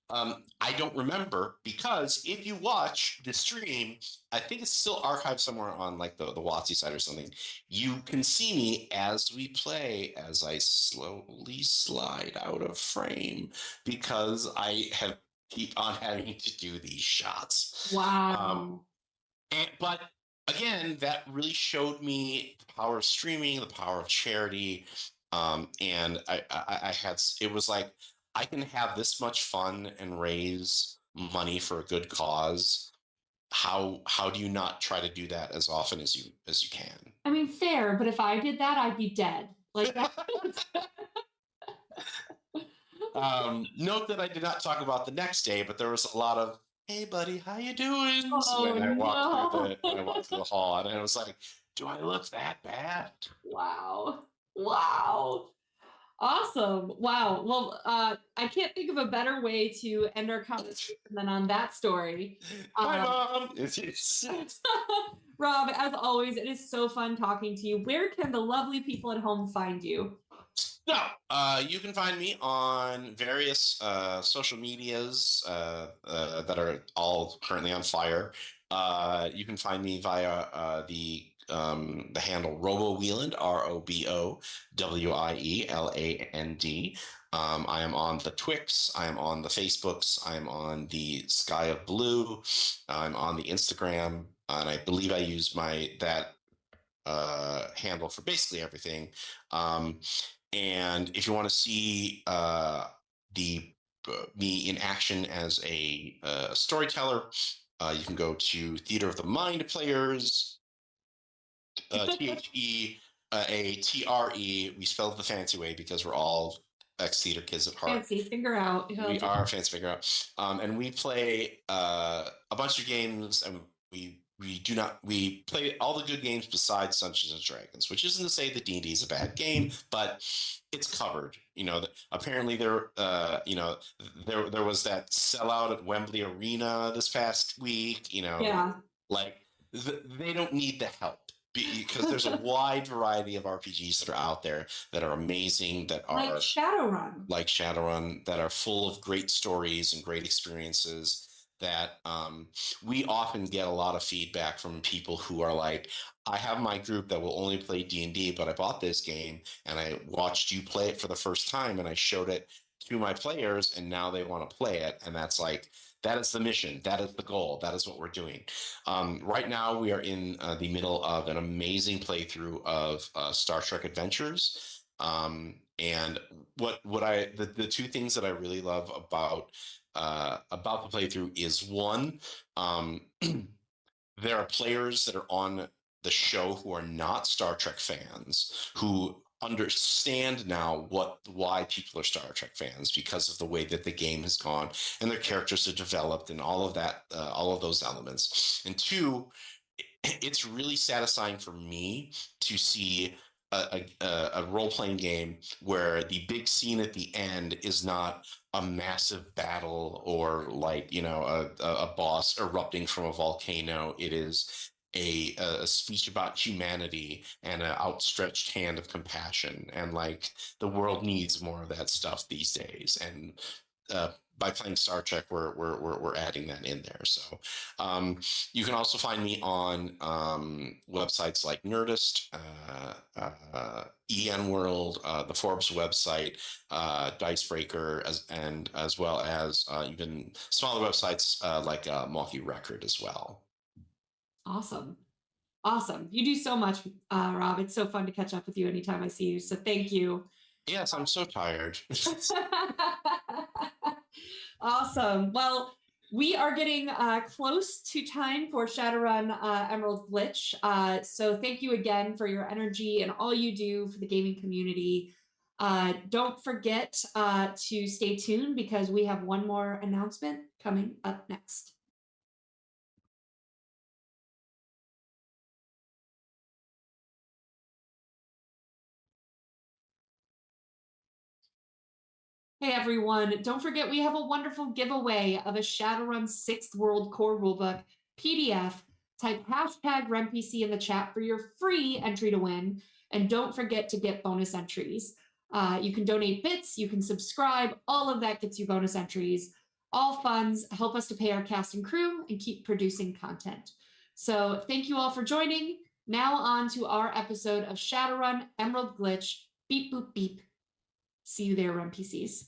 I don't remember, because if you watch the stream, I think it's still archived somewhere on like the WotC site or something. You can see me as we play, as I slowly slide out of frame because I have keep on having to do these shots. Wow. But again, that really showed me the power of streaming, the power of charity, and I had, it was like, I can have this much fun and raise money for a good cause. How do you not try to do that as often as you can? I mean, fair, but if I did that, I'd be dead. Like that. Note that I did not talk about the next day, but there was a lot of "Hey, buddy, how you doing?" Oh when I no. walked through the hall, and I was like, "Do I look that bad?" Wow. Wow. Awesome. Wow. Well, I can't think of a better way to end our conversation than on that story. Bye, Um, Mom. Rob, as always, it is so fun talking to you. Where can the lovely people at home find you? So, you can find me on various social medias that are all currently on fire. You can find me via the handle Robo Wieland, ROBOWIELAND. I am on the Twix. I am on the Facebooks. I am on the Sky of Blue. I'm on the Instagram, and I believe I use that handle for basically everything. And if you want to see the me in action as a storyteller, you can go to Theater of the Mind Players, THEATRE. We spelled it the fancy way because we're all ex-theater kids at heart. Fancy, finger out. We are fancy figure out, and we play a bunch of games, and we play all the good games besides Dungeons and Dragons, which isn't to say that D&D is a bad game, but it's covered. Apparently there was that sellout at Wembley Arena this past week. Yeah. Like they don't need the help, because there's a wide variety of RPGs that are out there that are amazing, that are like Shadowrun, that are full of great stories and great experiences. That we often get a lot of feedback from people who are like, I have my group that will only play D&D, but I bought this game and I watched you play it for the first time and I showed it to my players and now they want to play it. And that's like, that is the mission. That is the goal. That is what we're doing. Right now, we are in the middle of an amazing playthrough of Star Trek Adventures. And the two things that I really love about the playthrough is, one, there are players that are on the show who are not Star Trek fans who understand now why people are Star Trek fans, because of the way that the game has gone and their characters are developed and all of that, all of those elements. And two, it's really satisfying for me to see a role-playing game where the big scene at the end is not a massive battle or like a boss erupting from a volcano. It is a speech about humanity and an outstretched hand of compassion, and like the world needs more of that stuff these days. And by playing Star Trek, we're adding that in there. So you can also find me on websites like Nerdist, EN World, the Forbes website, Dicebreaker, as well as even smaller websites like Multi Record as well. Awesome. Awesome. You do so much, Rob. It's so fun to catch up with you anytime I see you. So thank you. Yes, I'm so tired. Awesome. Well, we are getting close to time for Shadowrun Emerald Glitch. So thank you again for your energy and all you do for the gaming community. Don't forget to stay tuned because we have one more announcement coming up next. Hey everyone, don't forget we have a wonderful giveaway of a Shadowrun 6th World Core Rulebook PDF. Type hashtag RemPC in the chat for your free entry to win. And don't forget to get bonus entries. You can donate bits, you can subscribe, all of that gets you bonus entries. All funds help us to pay our cast and crew and keep producing content. So thank you all for joining. Now on to our episode of Shadowrun Emerald Glitch. Beep, boop, beep. See you there, RemPCs.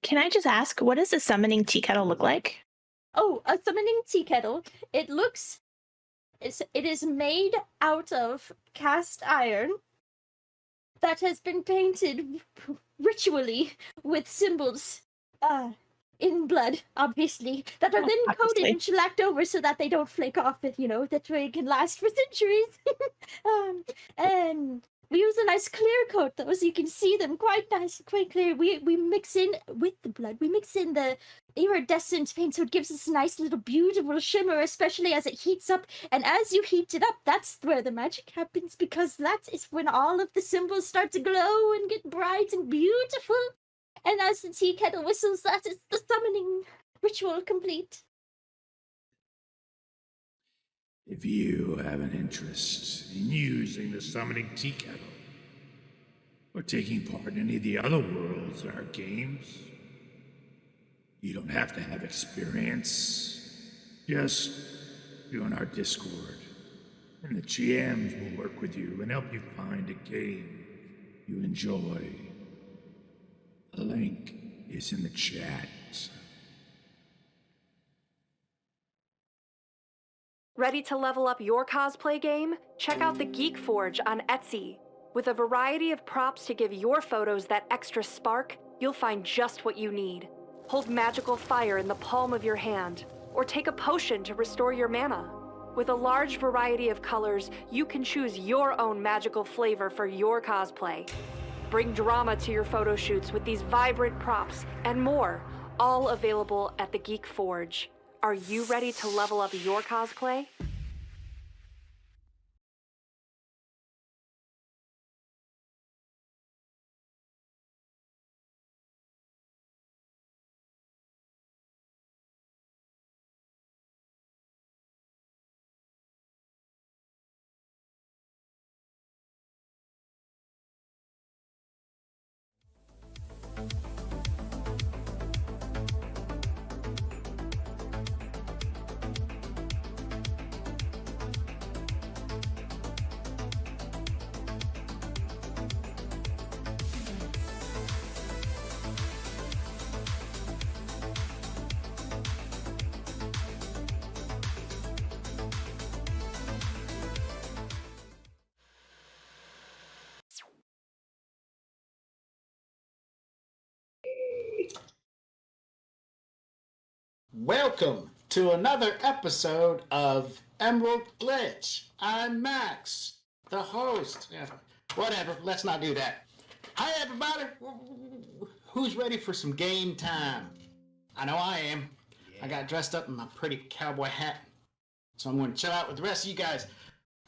Can I just ask, what does a summoning tea kettle look like? Oh, a summoning tea kettle. It is made out of cast iron that has been painted ritually with symbols in blood, obviously, that are then coated and shellacked over so that they don't flake off, that way it can last for centuries. And we use a nice clear coat, though, so you can see them quite nice, quite clear. We mix in, with the blood, we mix in the iridescent paint, so it gives us a nice little beautiful shimmer, especially as it heats up. And as you heat it up, that's where the magic happens, because that is when all of the symbols start to glow and get bright and beautiful. And as the tea kettle whistles, that is the summoning ritual complete. If you have an interest in using the summoning tea kettle, or taking part in any of the other worlds in our games, you don't have to have experience. Just join our Discord, and the GMs will work with you and help you find a game you enjoy. The link is in the chat. Ready to level up your cosplay game? Check out the Geek Forge on Etsy. With a variety of props to give your photos that extra spark, you'll find just what you need. Hold magical fire in the palm of your hand, or take a potion to restore your mana. With a large variety of colors, you can choose your own magical flavor for your cosplay. Bring drama to your photo shoots with these vibrant props and more, all available at the Geek Forge. Are you ready to level up your cosplay? Welcome to another episode of Emerald Glitch. I'm Max, the host. Whatever, let's not do that. Hi everybody, who's ready for some game time? I know I am. Yeah. I got dressed up in my pretty cowboy hat, so I'm going to chill out with the rest of you guys.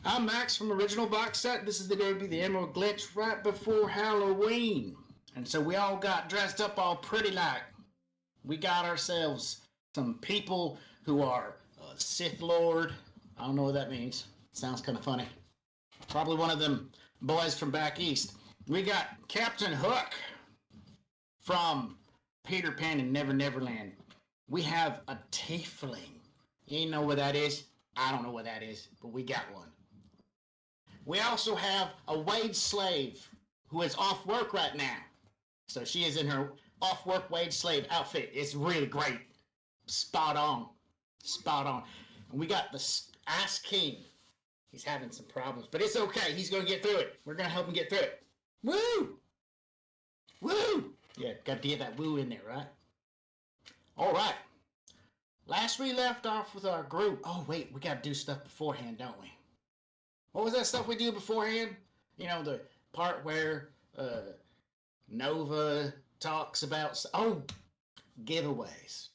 I'm Max from Original Box Set. This is going to be the Emerald Glitch right before Halloween. And so we all got dressed up all pretty like. We got ourselves some people who are Sith Lord. I don't know what that means. Sounds kind of funny. Probably one of them boys from back east. We got Captain Hook from Peter Pan and Never Neverland. We have a tiefling. You know what that is? I don't know what that is, but we got one. We also have a wage slave who is off work right now. So she is in her off work wage slave outfit. It's really great. Spot on. Spot on. And we got the Ass King. He's having some problems, but it's okay. He's going to get through it. We're going to help him get through it. Woo! Woo! Yeah, got to get that woo in there, right? All right. Last we left off with our group. Oh, wait, we got to do stuff beforehand, don't we? What was that stuff we do beforehand? You know, the part where Nova talks about... Oh, giveaways.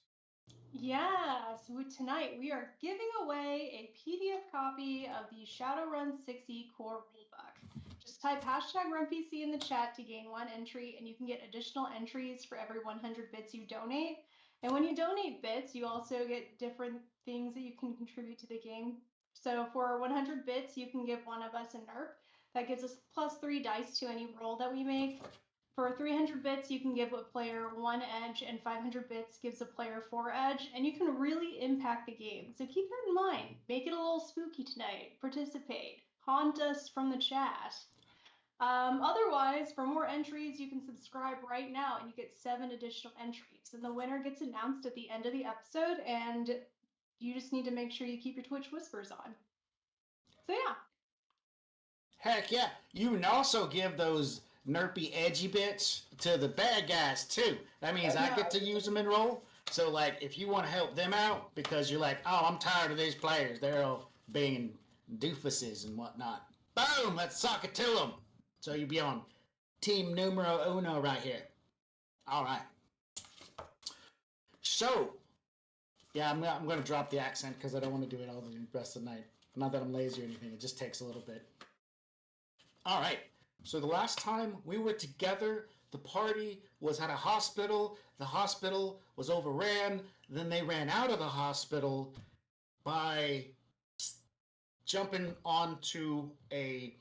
Yeah, so tonight we are giving away a PDF copy of the Shadowrun 6e core rulebook. Just type #RunPC in the chat to gain one entry, and you can get additional entries for every 100 bits you donate. And when you donate bits, you also get different things that you can contribute to the game. So for 100 bits, you can give one of us a NERP. That gives us +3 dice to any roll that we make. For 300 bits, you can give a player 1 edge, and 500 bits gives a player 4 edge, and you can really impact the game. So keep that in mind. Make it a little spooky tonight. Participate. Haunt us from the chat. Otherwise, for more entries, you can subscribe right now, and you get 7 additional entries. And the winner gets announced at the end of the episode, and you just need to make sure you keep your Twitch whispers on. So yeah. Heck yeah. You can also give those nerpy edgy bits to the bad guys too. That means I get to use them in roll. So like if you want to help them out because you're like, oh, I'm tired of these players, they're all being doofuses and whatnot, boom, let's sock it to them. So you'll be on team numero uno right here. All right. So yeah, I'm going to drop the accent because I don't want to do it all the rest of the night. Not that I'm lazy or anything, it just takes a little bit. All right. So the last time we were together, the party was at a hospital. The hospital was overran. Then they ran out of the hospital by jumping onto a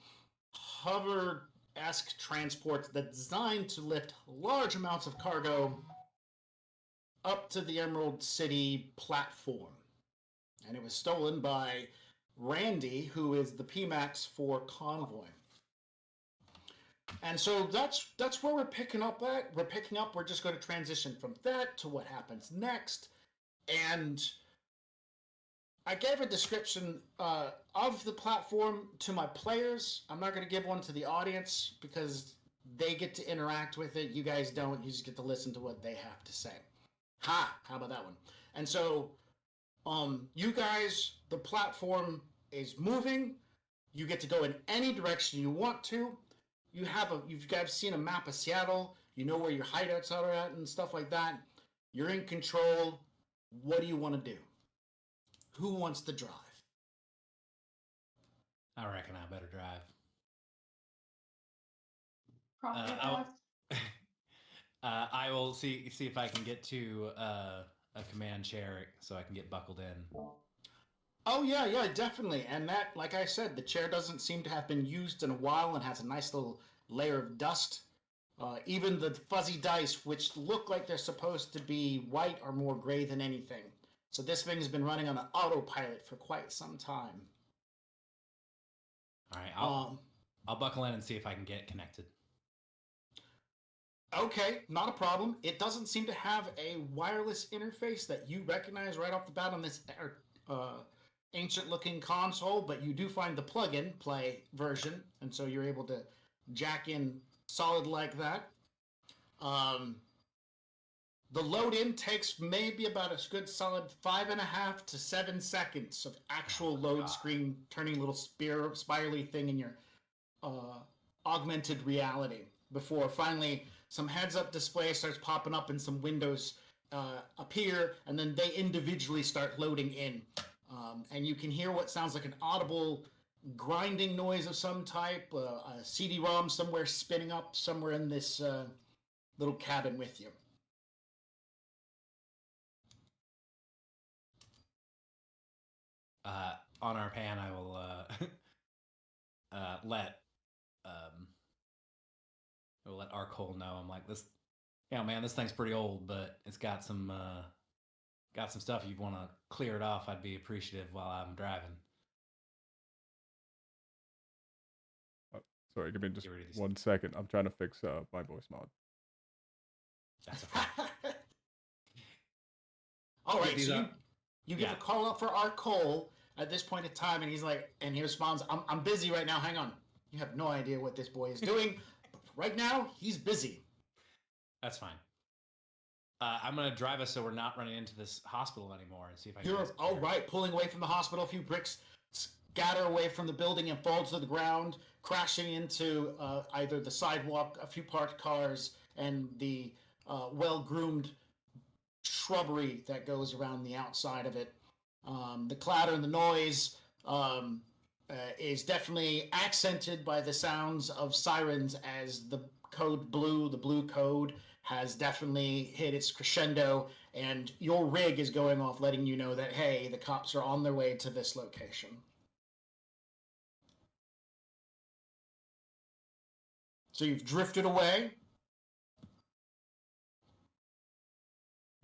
hover-esque transport that's designed to lift large amounts of cargo up to the Emerald City platform. And it was stolen by Randy, who is the PMAX for Convoy. And so that's where we're picking up at. We're just going to transition from that to what happens next. And I gave a description of the platform to my players. I'm not going to give one to the audience because they get to interact with it. You guys don't. You just get to listen to what they have to say. Ha! How about that one? And so, you guys, the platform is moving. You get to go in any direction you want to. You've guys seen a map of Seattle. You know where your hideouts are at and stuff like that. You're in control. What do you want to do? Who wants to drive? I reckon I better drive. Probably I'll- best. I will see if I can get to a command chair so I can get buckled in. Oh yeah, definitely. And that, like I said, the chair doesn't seem to have been used in a while and has a nice little layer of dust. Even the fuzzy dice, which look like they're supposed to be white, are more gray than anything. So this thing's been running on an autopilot for quite some time. All right, I'll buckle in and see if I can get connected. Okay, not a problem. It doesn't seem to have a wireless interface that you recognize right off the bat on this ancient-looking console, but you do find the plug-in play version, and so you're able to jack in solid like that. The load-in takes maybe about a good solid 5.5 to 7 seconds of actual load screen turning a little spirally thing in your augmented reality before finally some heads-up display starts popping up and some windows appear, and then they individually start loading in. And you can hear what sounds like an audible grinding noise of some type, a CD-ROM somewhere spinning up somewhere in this little cabin with you. On our pan, I will let Arcole know. I'm like, this, man, this thing's pretty old, but it's got some stuff. If you want to clear it off, I'd be appreciative while I'm driving. Sorry, give me just 1 second. I'm trying to fix my voice mod. That's okay. All right, so you give a call up for Arcole at this point in time, and he's like, and he responds, I'm busy right now, hang on. You have no idea what this boy is doing, but right now, he's busy. That's fine. I'm going to drive us so we're not running into this hospital anymore and see if I can... You're, all right, pulling away from the hospital, a few bricks scatter away from the building and fall to the ground, crashing into either the sidewalk, a few parked cars, and the well-groomed shrubbery that goes around the outside of it. The clatter and the noise is definitely accented by the sounds of sirens as the blue code has definitely hit its crescendo, and your rig is going off letting you know that, hey, the cops are on their way to this location. So you've drifted away.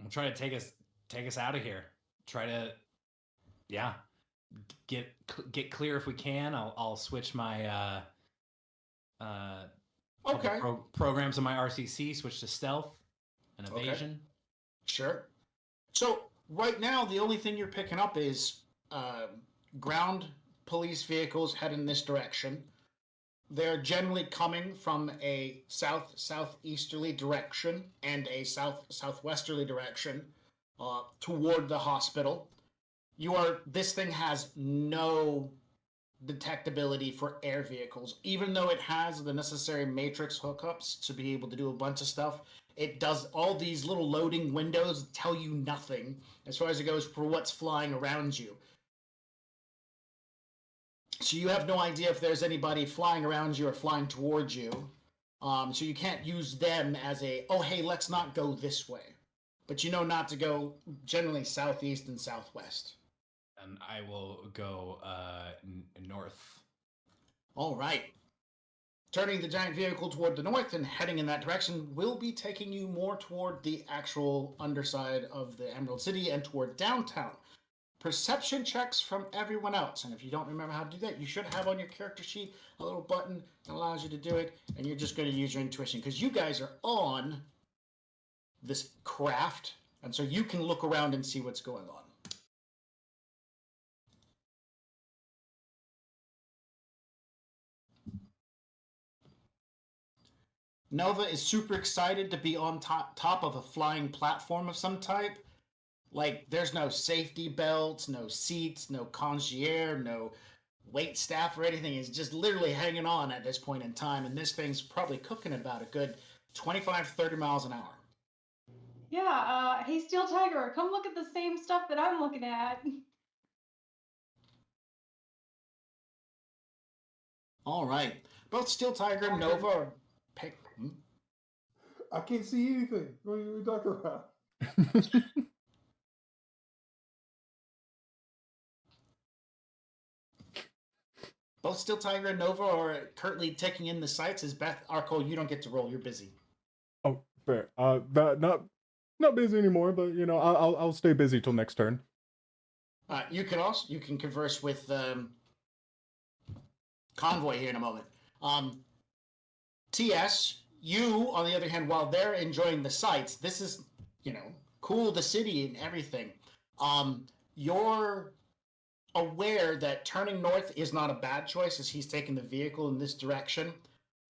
I'm trying to take us out of here. Try to, get clear if we can. I'll switch my programs on my RCC. Switch to stealth and evasion. Okay. Sure. So right now, the only thing you're picking up is ground police vehicles heading this direction. They're generally coming from a southeasterly direction and a southwesterly direction toward the hospital. This thing has no detectability for air vehicles. Even though it has the necessary matrix hookups to be able to do a bunch of stuff, it does all these little loading windows tell you nothing as far as it goes for what's flying around you. So you have no idea if there's anybody flying around you or flying towards you. So you can't use them as oh, hey, let's not go this way. But you know not to go generally southeast and southwest. And I will go north. All right. Turning the giant vehicle toward the north and heading in that direction will be taking you more toward the actual underside of the Emerald City and toward downtown. Perception checks from everyone else. And if you don't remember how to do that, you should have on your character sheet a little button that allows you to do it. And you're just going to use your intuition because you guys are on this craft. And so you can look around and see what's going on. Nova is super excited to be on top of a flying platform of some type. Like, there's no safety belts, no seats, no concierge, no wait staff or anything. It's just literally hanging on at this point in time. And this thing's probably cooking about a good 25, 30 miles an hour. Yeah, hey, Steel Tiger, come look at the same stuff that I'm looking at. All right. Both Steel Tiger and Nova are I can't see anything. What are you talking about? Both Steel Tiger and Nova are currently taking in the sights. As Beth Arco, you don't get to roll. You're busy. Oh, fair. Not busy anymore, but you know, I'll stay busy till next turn. You can converse with Convoy here in a moment. TS, you on the other hand, while they're enjoying the sights, this is cool, the city and everything. You're aware that turning north is not a bad choice as he's taking the vehicle in this direction.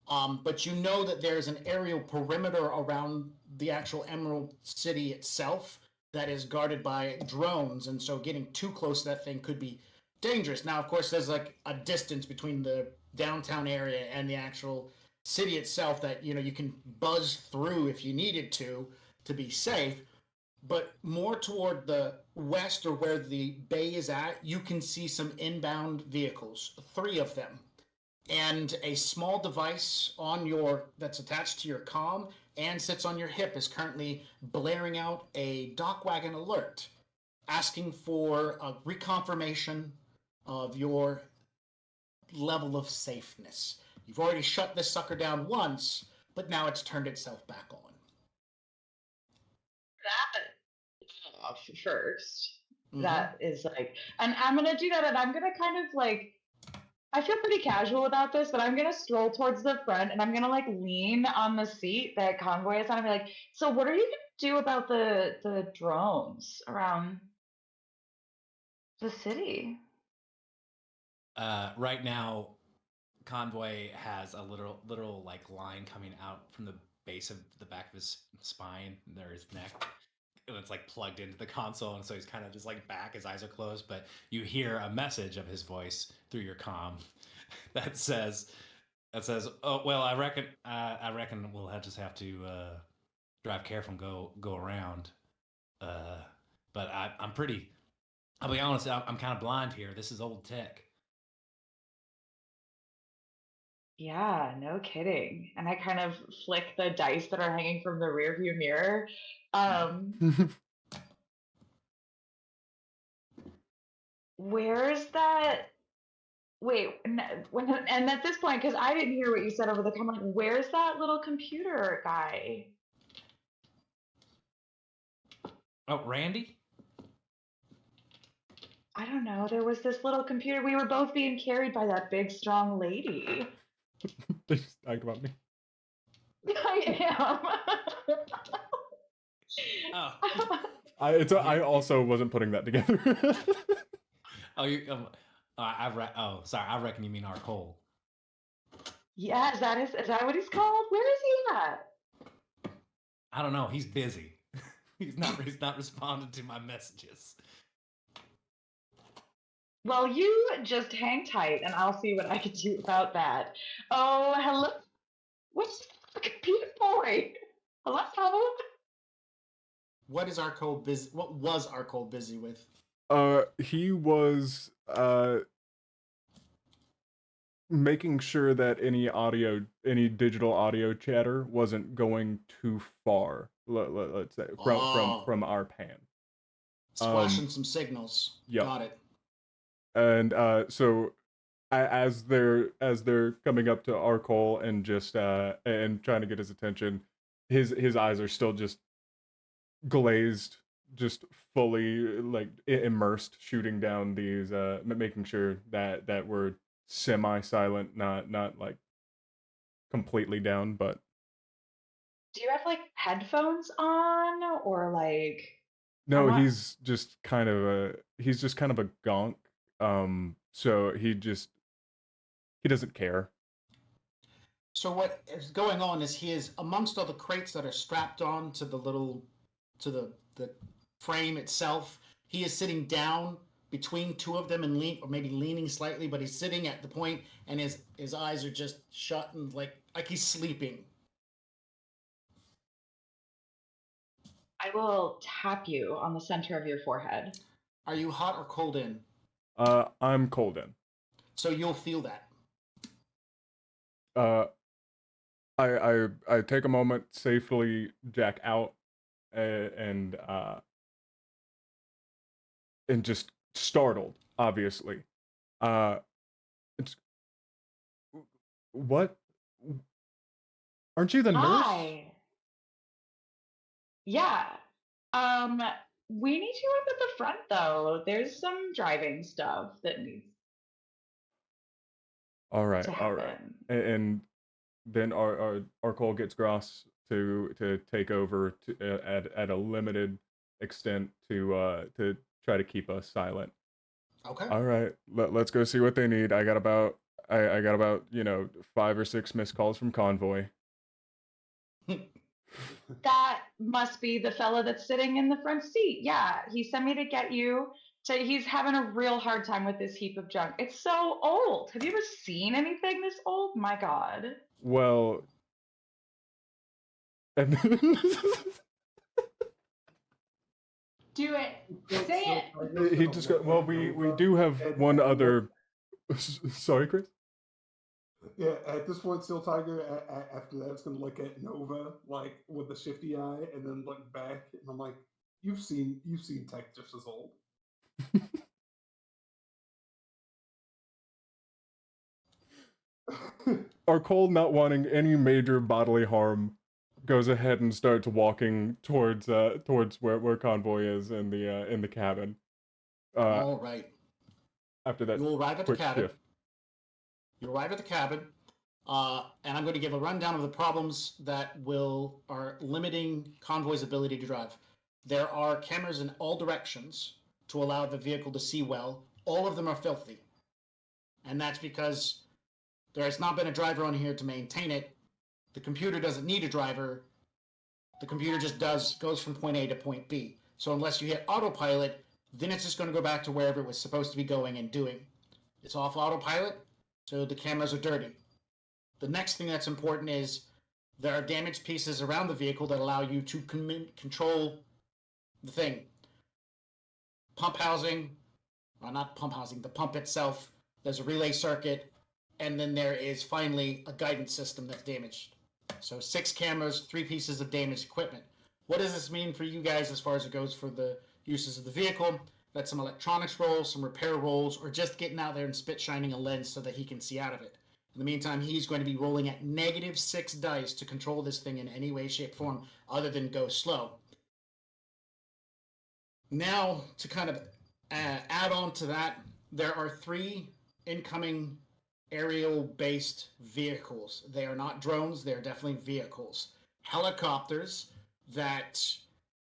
But you know that there's an aerial perimeter around the actual Emerald City itself that is guarded by drones, and so getting too close to that thing could be dangerous. Now, of course, there's like a distance between the downtown area and the actual city itself that you can buzz through if you needed to be safe. But more toward the west or where the bay is at, you can see some inbound vehicles, 3 of them. And a small device that's attached to your comm and sits on your hip is currently blaring out a dock wagon alert, asking for a reconfirmation of your level of safeness. You've already shut this sucker down once, but now it's turned itself back on. That off first. Mhm. That is like, and I'm gonna do that, and I'm gonna kind of like, I feel pretty casual about this, but I'm gonna stroll towards the front, and I'm gonna like lean on the seat that Convoy is on, and be like, so what are you gonna do about the drones around the city? Right now, Convoy has a literal like line coming out from the base of the back of his spine, there his neck, and it's like plugged into the console, and so he's kind of just like back, his eyes are closed, but you hear a message of his voice through your comm that says, "Oh well, I reckon we'll just have to drive careful and go around." But I'm pretty. I'll be honest, I'm kind of blind here. This is old tech. Yeah, no kidding. And I kind of flick the dice that are hanging from the rearview mirror. Where's that? Wait, and at this point, because I didn't hear what you said over the comment, where's that little computer guy? Oh, Randy? I don't know. There was this little computer. We were both being carried by that big, strong lady. They just talked about me. I am. Oh. I also wasn't putting that together. Oh, sorry. I reckon you mean our Cole. Yeah, is that what he's called? Where is he at? I don't know. He's busy. He's not responding to my messages. Well, you just hang tight, and I'll see what I can do about that. Oh, hello. What's the computer boy? Hello? What was Arcole busy with? He was making sure that any digital audio chatter wasn't going too far. Let's say from our pan. Squashing some signals. Yep. Got it. And so as they're coming up to Arcole and just and trying to get his attention, his eyes are still just glazed, just fully like immersed, shooting down these, making sure that we're semi-silent, not like completely down, but. Do you have like headphones on or like? No, he's just kind of a gonk. So he doesn't care. So what is going on is he is amongst all the crates that are strapped on to the frame itself. He is sitting down between two of them and or maybe leaning slightly, but he's sitting at the point, and his eyes are just shut and like he's sleeping. I will tap you on the center of your forehead. Are you hot or cold in? I'm cold in. So you'll feel that. I take a moment, safely jack out, and just startled, obviously. It's what? Aren't you the nurse? Hi. Yeah. We need you up at the front though. There's some driving stuff that needs All right, to all right. happen. And then our Cole gets Gross to take over at a limited extent to try to keep us silent. Okay. All right, let's go see what they need. I got about 5 or 6 missed calls from Convoy. That must be the fella that's sitting in the front seat. Yeah, he sent me to get you. He's having a real hard time with this heap of junk. It's so old. Have you ever seen anything this old? My God. Well, and Do it. Say it. he just got. Well, we do have one other. Sorry, Chris. Yeah, at this point, Steel Tiger, after that, it's going to look at Nova, like, with a shifty eye, and then look back, and I'm like, you've seen tech just as old. Our Cole, not wanting any major bodily harm, goes ahead and starts walking towards where Convoy is in the cabin. All right. After that, you arrive at the quick cabin. shift. You arrive at the cabin, and I'm going to give a rundown of the problems that are limiting Convoy's ability to drive. There are cameras in all directions to allow the vehicle to see well. All of them are filthy, and that's because there has not been a driver on here to maintain it. The computer doesn't need a driver. The computer just goes from point A to point B. So unless you hit autopilot, then it's just going to go back to wherever it was supposed to be going and doing. It's off autopilot, so the cameras are dirty. The next thing that's important is there are damaged pieces around the vehicle that allow you to control the thing. Pump housing, well, not pump housing, the pump itself. There's a relay circuit, and then there is finally a guidance system that's damaged. So 6 cameras, 3 pieces of damaged equipment. What does this mean for you guys as far as it goes for the uses of the vehicle? That's some electronics rolls, some repair rolls, or just getting out there and spit shining a lens so that he can see out of it. In the meantime, he's going to be rolling at -6 dice to control this thing in any way, shape, form, other than go slow. Now, to kind of add on to that, there are 3 incoming aerial-based vehicles. They are not drones, they are definitely vehicles. Helicopters that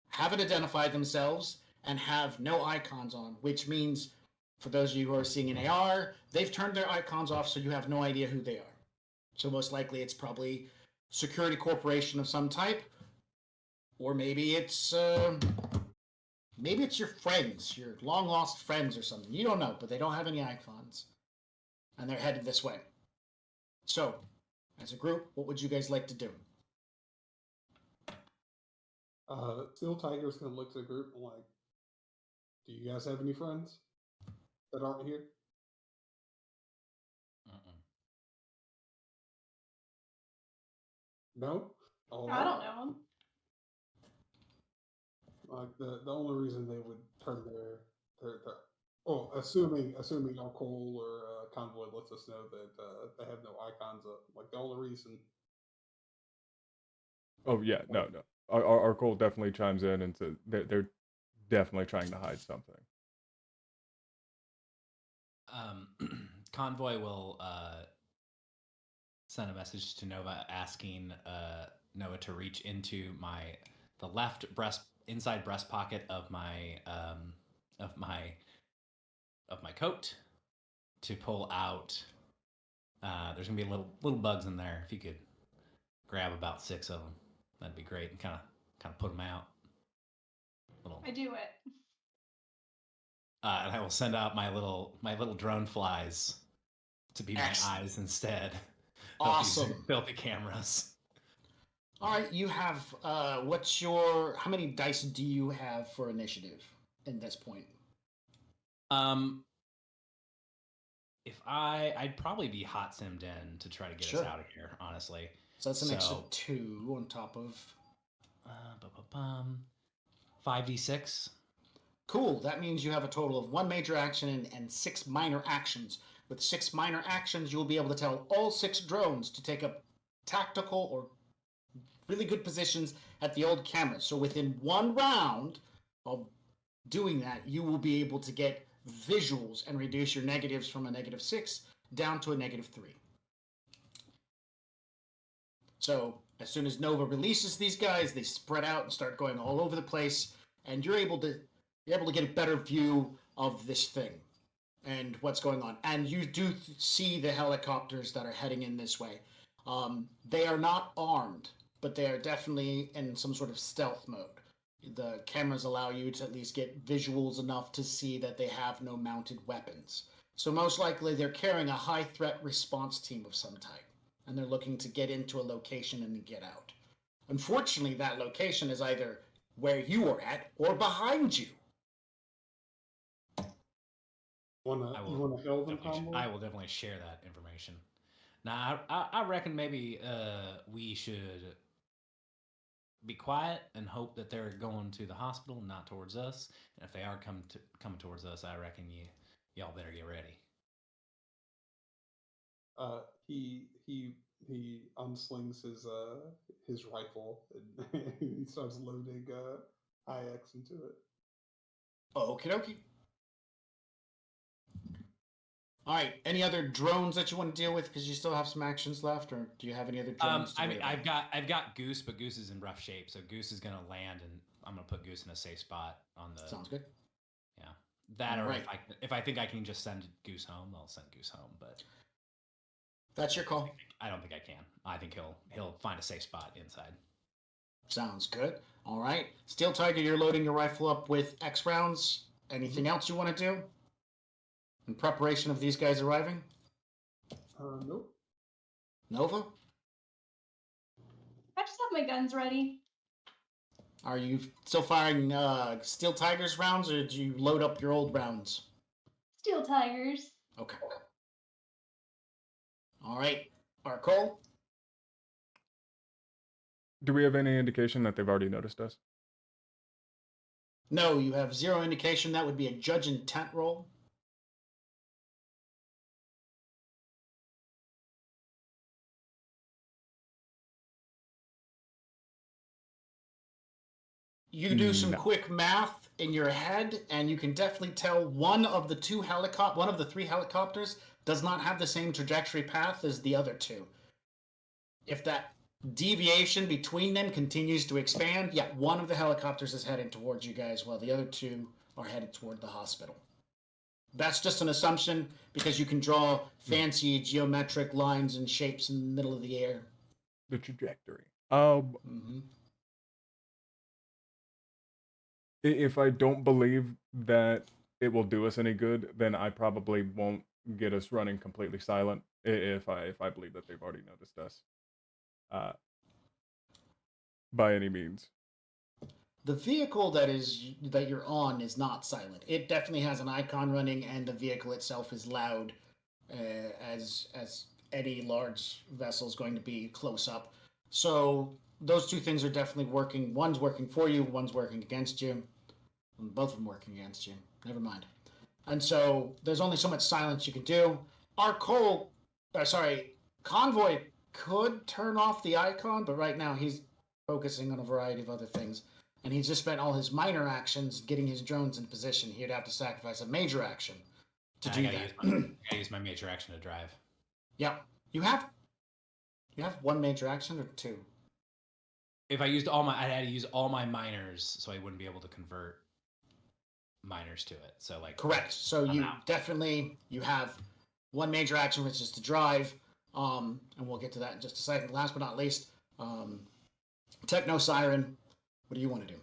haven't identified themselves and have no icons on, which means, for those of you who are seeing an AR, they've turned their icons off so you have no idea who they are. So most likely it's probably security corporation of some type, or maybe it's your friends, your long-lost friends or something. You don't know, but they don't have any icons. And they're headed this way. So, as a group, what would you guys like to do? Steel Tiger's going to look to the group and like, do you guys have any friends that aren't here? No? All I right. don't know him. Like the only reason they would turn their assuming our Cole or Convoy lets us know that they have no icons up. Like the only reason. Oh yeah, no. Our Cole definitely chimes in and says they're definitely trying to hide something. Convoy will send a message to Nova asking Nova to reach into the left inside breast pocket of my coat to pull out There's gonna be little bugs in there. If you could grab about 6 of them, that'd be great, and kind of put them out. I do it. And I will send out my little drone flies to be Excellent. my eyes instead. Awesome. Filthy cameras. All right, you have how many dice do you have for initiative in this point? If I'd probably be hot simmed in to try to get us out of here, honestly. So that's an extra 2 on top of 5d6. Cool. That means you have a total of 1 major action and 6 minor actions. With 6 minor actions, you'll be able to tell all 6 drones to take up tactical or really good positions at the old cameras. So within 1 round of doing that, you will be able to get visuals and reduce your negatives from a -6 down to a -3. So as soon as Nova releases these guys, they spread out and start going all over the place, and you're able to get a better view of this thing and what's going on. And you do see the helicopters that are heading in this way. They are not armed, but they are definitely in some sort of stealth mode. The cameras allow you to at least get visuals enough to see that they have no mounted weapons. So most likely they're carrying a high threat response team of some type, and they're looking to get into a location and get out. Unfortunately, that location is either where you are at or behind you. You want to hail them, Convoy? I will definitely share that information. Now, I reckon maybe we should be quiet and hope that they're going to the hospital, not towards us. And if they are coming towards us, I reckon y'all better get ready. He unslings his rifle and he starts loading IX into it. Okie dokie. All right. Any other drones that you want to deal with? Because you still have some actions left, or do you have any other drones? I've got Goose, but Goose is in rough shape, so Goose is gonna land, and I'm gonna put Goose in a safe spot on the. Sounds good. Yeah, that or right. if I think I can just send Goose home, I'll send Goose home. But that's your call. I don't think I can. I think he'll find a safe spot inside. Sounds good. All right, Steel Tiger, you're loading your rifle up with X rounds. Anything else you want to do in preparation of these guys arriving? Nope. Nova? I just have my guns ready. Are you still firing Steel Tigers rounds, or did you load up your old rounds? Steel Tigers. Okay. All right. Arcole? Do we have any indication that they've already noticed us? No, you have 0 indication. That would be a judge intent roll. You do some quick math in your head, and you can definitely tell one of the 3 helicopters does not have the same trajectory path as the other 2. If that deviation between them continues to expand, yeah, one of the helicopters is heading towards you guys, while the other 2 are headed toward the hospital. That's just an assumption, because you can draw fancy geometric lines and shapes in the middle of the air. The trajectory. If I don't believe that it will do us any good, then I probably won't get us running completely silent if I believe that they've already noticed us. By any means. The vehicle that you're on is not silent. It definitely has an icon running, and the vehicle itself is loud, as any large vessel is going to be close up. So those 2 things are definitely working. One's working for you, one's working against you. Both of them working against you. Never mind. And so there's only so much silence you can do. Convoy could turn off the icon, but right now he's focusing on a variety of other things. And he's just spent all his minor actions getting his drones in position. He'd have to sacrifice a major action to do that. I gotta use my major action to drive. Yep. You have 1 major action or 2? If I had to use all my minors, so I wouldn't be able to convert minors to it. So correct. So you have 1 major action, which is to drive. And we'll get to that in just a second. Last but not least, Techno Siren, what do you want to do?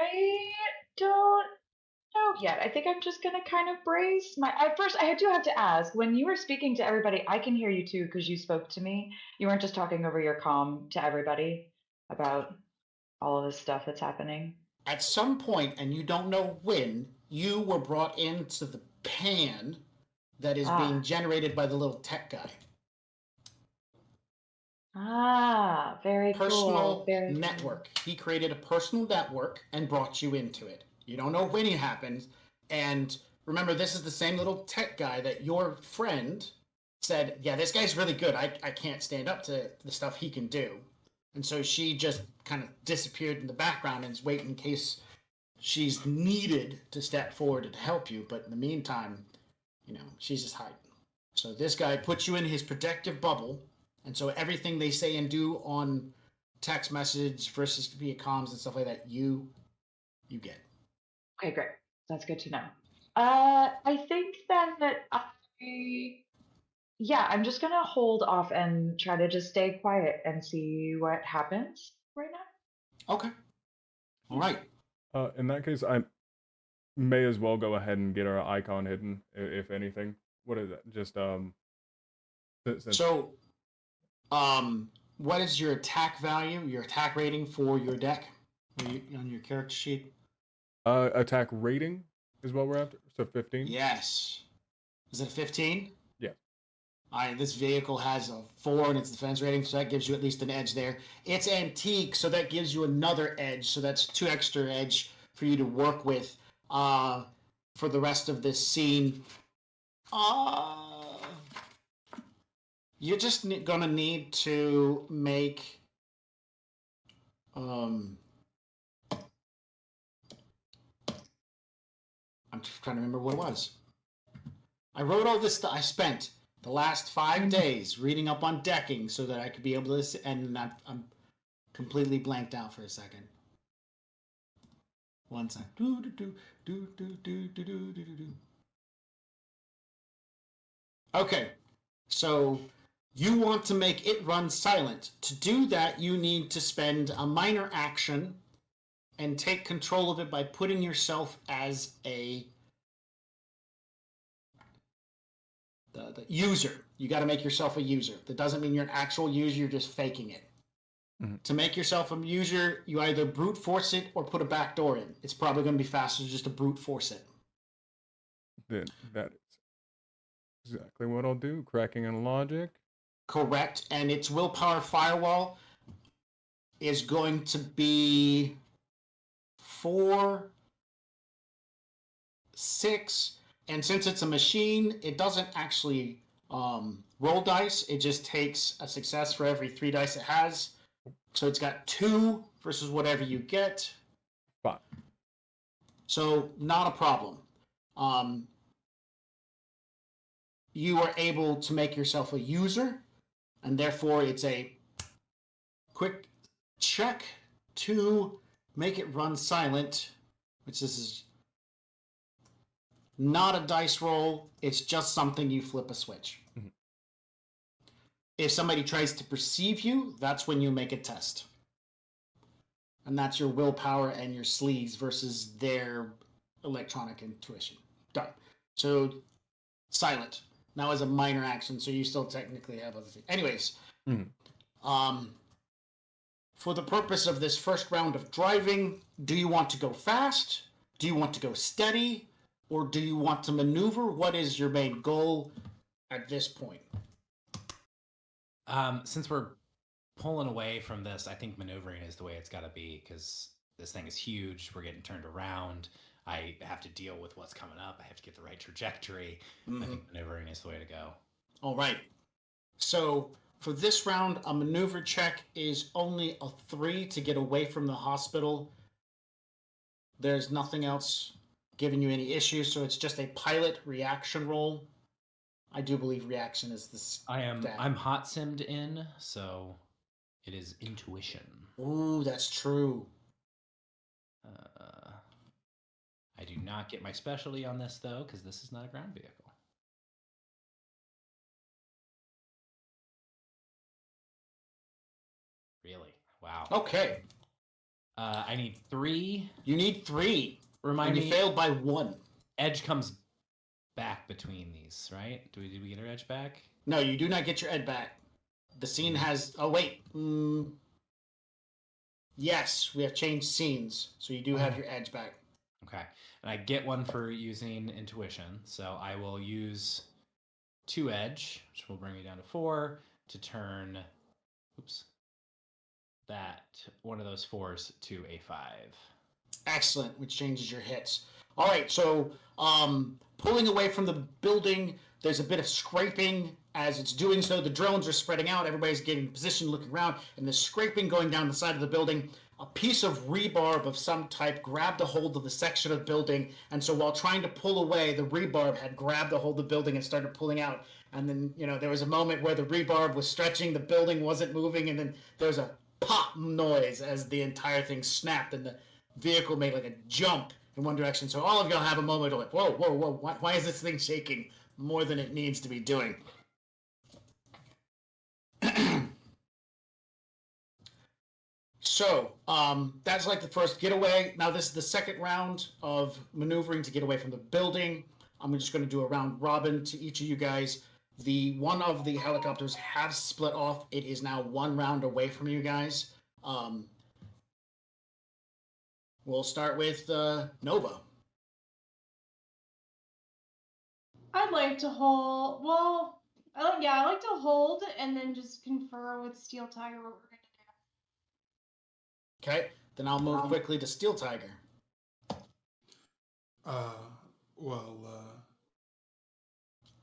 I don't know yet. I think I'm just gonna kind of brace my. At first, I do have to ask. When you were speaking to everybody, I can hear you too because you spoke to me. You weren't just talking over your comm to everybody about all of this stuff that's happening. At some point, and you don't know when, you were brought into the pan that is being generated by the little tech guy. Ah, very Personal cool. Very network. He created a personal network and brought you into it. You don't know when it happened. And remember, this is the same little tech guy that your friend said, yeah, this guy's really good. I can't stand up to the stuff he can do. And so she just kind of disappeared in the background and is waiting in case she's needed to step forward to help you. But in the meantime, you know, she's just hiding. So this guy puts you in his protective bubble. And so everything they say and do on text message versus via comms and stuff like that, you get. Okay, great. That's good to know. I think then that I'm just gonna hold off and try to just stay quiet and see what happens right now. Okay. All right. In that case, I may as well go ahead and get our icon hidden, if anything. What is that? Just So, what is your attack value, your attack rating for your deck on your character sheet? Attack rating is what we're after. So 15. Yes. Is it 15? Yeah. This vehicle has a 4 in its defense rating, so that gives you at least an edge there. It's antique, so that gives you another edge. So that's 2 extra edge for you to work with for the rest of this scene. You're just gonna need to make I'm just trying to remember what it was. I wrote all this stuff. I spent the last 5 days reading up on decking so that I could be able to, and I'm completely blanked out for a second. One second. Okay, so you want to make it run silent. To do that, you need to spend a minor action and take control of it by putting yourself as the user. You got to make yourself a user. That doesn't mean you're an actual user, you're just faking it. Mm-hmm. To make yourself a user, you either brute force it or put a backdoor in. It's probably going to be faster just to brute force it. Then that is exactly what I'll do. Cracking in logic. Correct. And its willpower firewall is going to be 4, 6, and since it's a machine, it doesn't actually roll dice. It just takes a success for every 3 dice it has. So it's got 2 versus whatever you get. 5. So not a problem. You are able to make yourself a user, and therefore it's a quick check to make it run silent, which this is not a dice roll. It's just something you flip a switch. Mm-hmm. If somebody tries to perceive you, that's when you make a test. And that's your willpower and your sleeves versus their electronic intuition. Done. So, silent. Now as a minor action, so you still technically have other things. Anyways, for the purpose of this first round of driving, do you want to go fast? Do you want to go steady? Or do you want to maneuver? What is your main goal at this point? Since we're pulling away from this, I think maneuvering is the way it's got to be because this thing is huge. We're getting turned around. I have to deal with what's coming up. I have to get the right trajectory. Mm-hmm. I think maneuvering is the way to go. All right. So for this round, a maneuver check is only a 3 to get away from the hospital. There's nothing else giving you any issues, so it's just a pilot reaction roll. I do believe reaction is this. I'm hot simmed in, so it is intuition. Ooh, that's true. I do not get my specialty on this though, because this is not a ground vehicle. Really? Wow. Okay. I need 3. You need 3. Remind and me. You failed by 1. Edge comes back between these, right? Did we get our edge back? No, you do not get your ed back. The scene has... Oh, wait. Yes, we have changed scenes, so you do have your edge back. Okay. And I get 1 for using intuition, so I will use 2 edge, which will bring me down to 4, to turn... Oops. That one of those 4s to a 5. Excellent, which changes your hits. All right, so pulling away from the building, there's a bit of scraping. As it's doing so, the drones are spreading out. Everybody's getting in position, looking around, and there's scraping going down the side of the building. A piece of rebarb of some type grabbed a hold of the section of the building, and so while trying to pull away, the rebarb had grabbed a hold of the building and started pulling out. And then, there was a moment where the rebarb was stretching, the building wasn't moving, and then there was a pop noise as the entire thing snapped, and the vehicle made like a jump in one direction. So all of y'all have a moment of like, whoa, why is this thing shaking more than it needs to be doing? So, that's like the first getaway. Now this is the second round of maneuvering to get away from the building. I'm just going to do a round robin to each of you guys. The one of the helicopters have split off. It is now 1 round away from you guys. We'll start with Nova. I'd like to hold. Well, I like to hold and then just confer with Steel Tiger what we're gonna do. Okay, then I'll move quickly to Steel Tiger.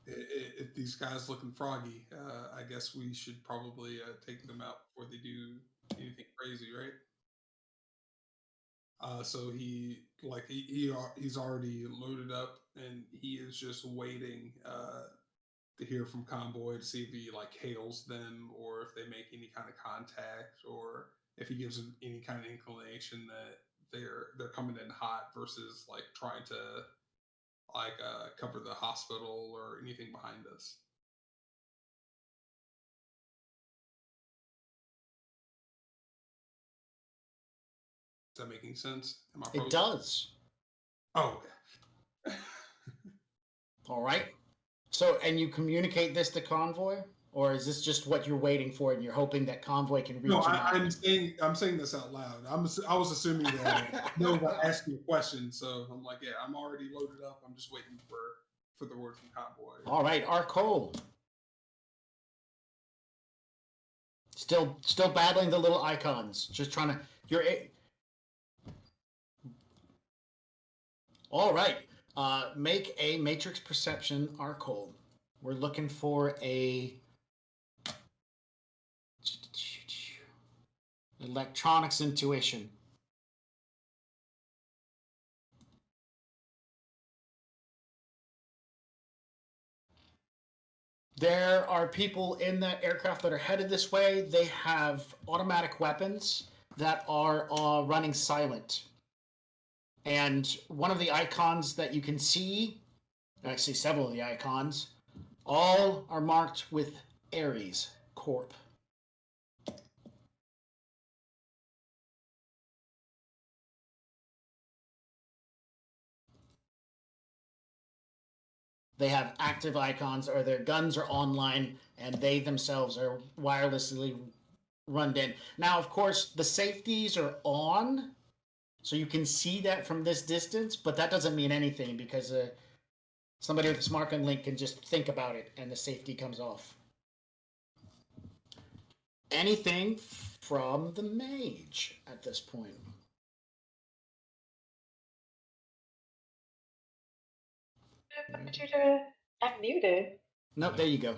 If these guys looking froggy, I guess we should probably take them out before they do anything crazy, right? So he's already loaded up, and he is just waiting to hear from Convoy to see if he hails them, or if they make any kind of contact, or if he gives them any kind of inclination that they're coming in hot versus trying to cover the hospital or anything behind us. Is that making sense? It does. Oh, okay. All right. So, and you communicate this to Convoy, or is this just what you're waiting for, and you're hoping that Convoy can reach? No, I'm saying this out loud. I was assuming that Nova asked me a question, so I'm like, yeah, I'm already loaded up. I'm just waiting for the word from Convoy. All right, Arcole. Still battling the little icons. Just trying to. All right. Make a matrix perception, Arcole. We're looking for a electronics intuition. There are people in that aircraft that are headed this way. They have automatic weapons that are running silent. And one of the icons that you can see, actually several of the icons, all are marked with Ares Corp. They have active icons, or their guns are online, and they themselves are wirelessly run in. Now, of course, the safeties are on, so you can see that from this distance, but that doesn't mean anything because somebody with a smart gun link can just think about it, and the safety comes off. Anything from the mage at this point? I'm muted. Nope, there you go.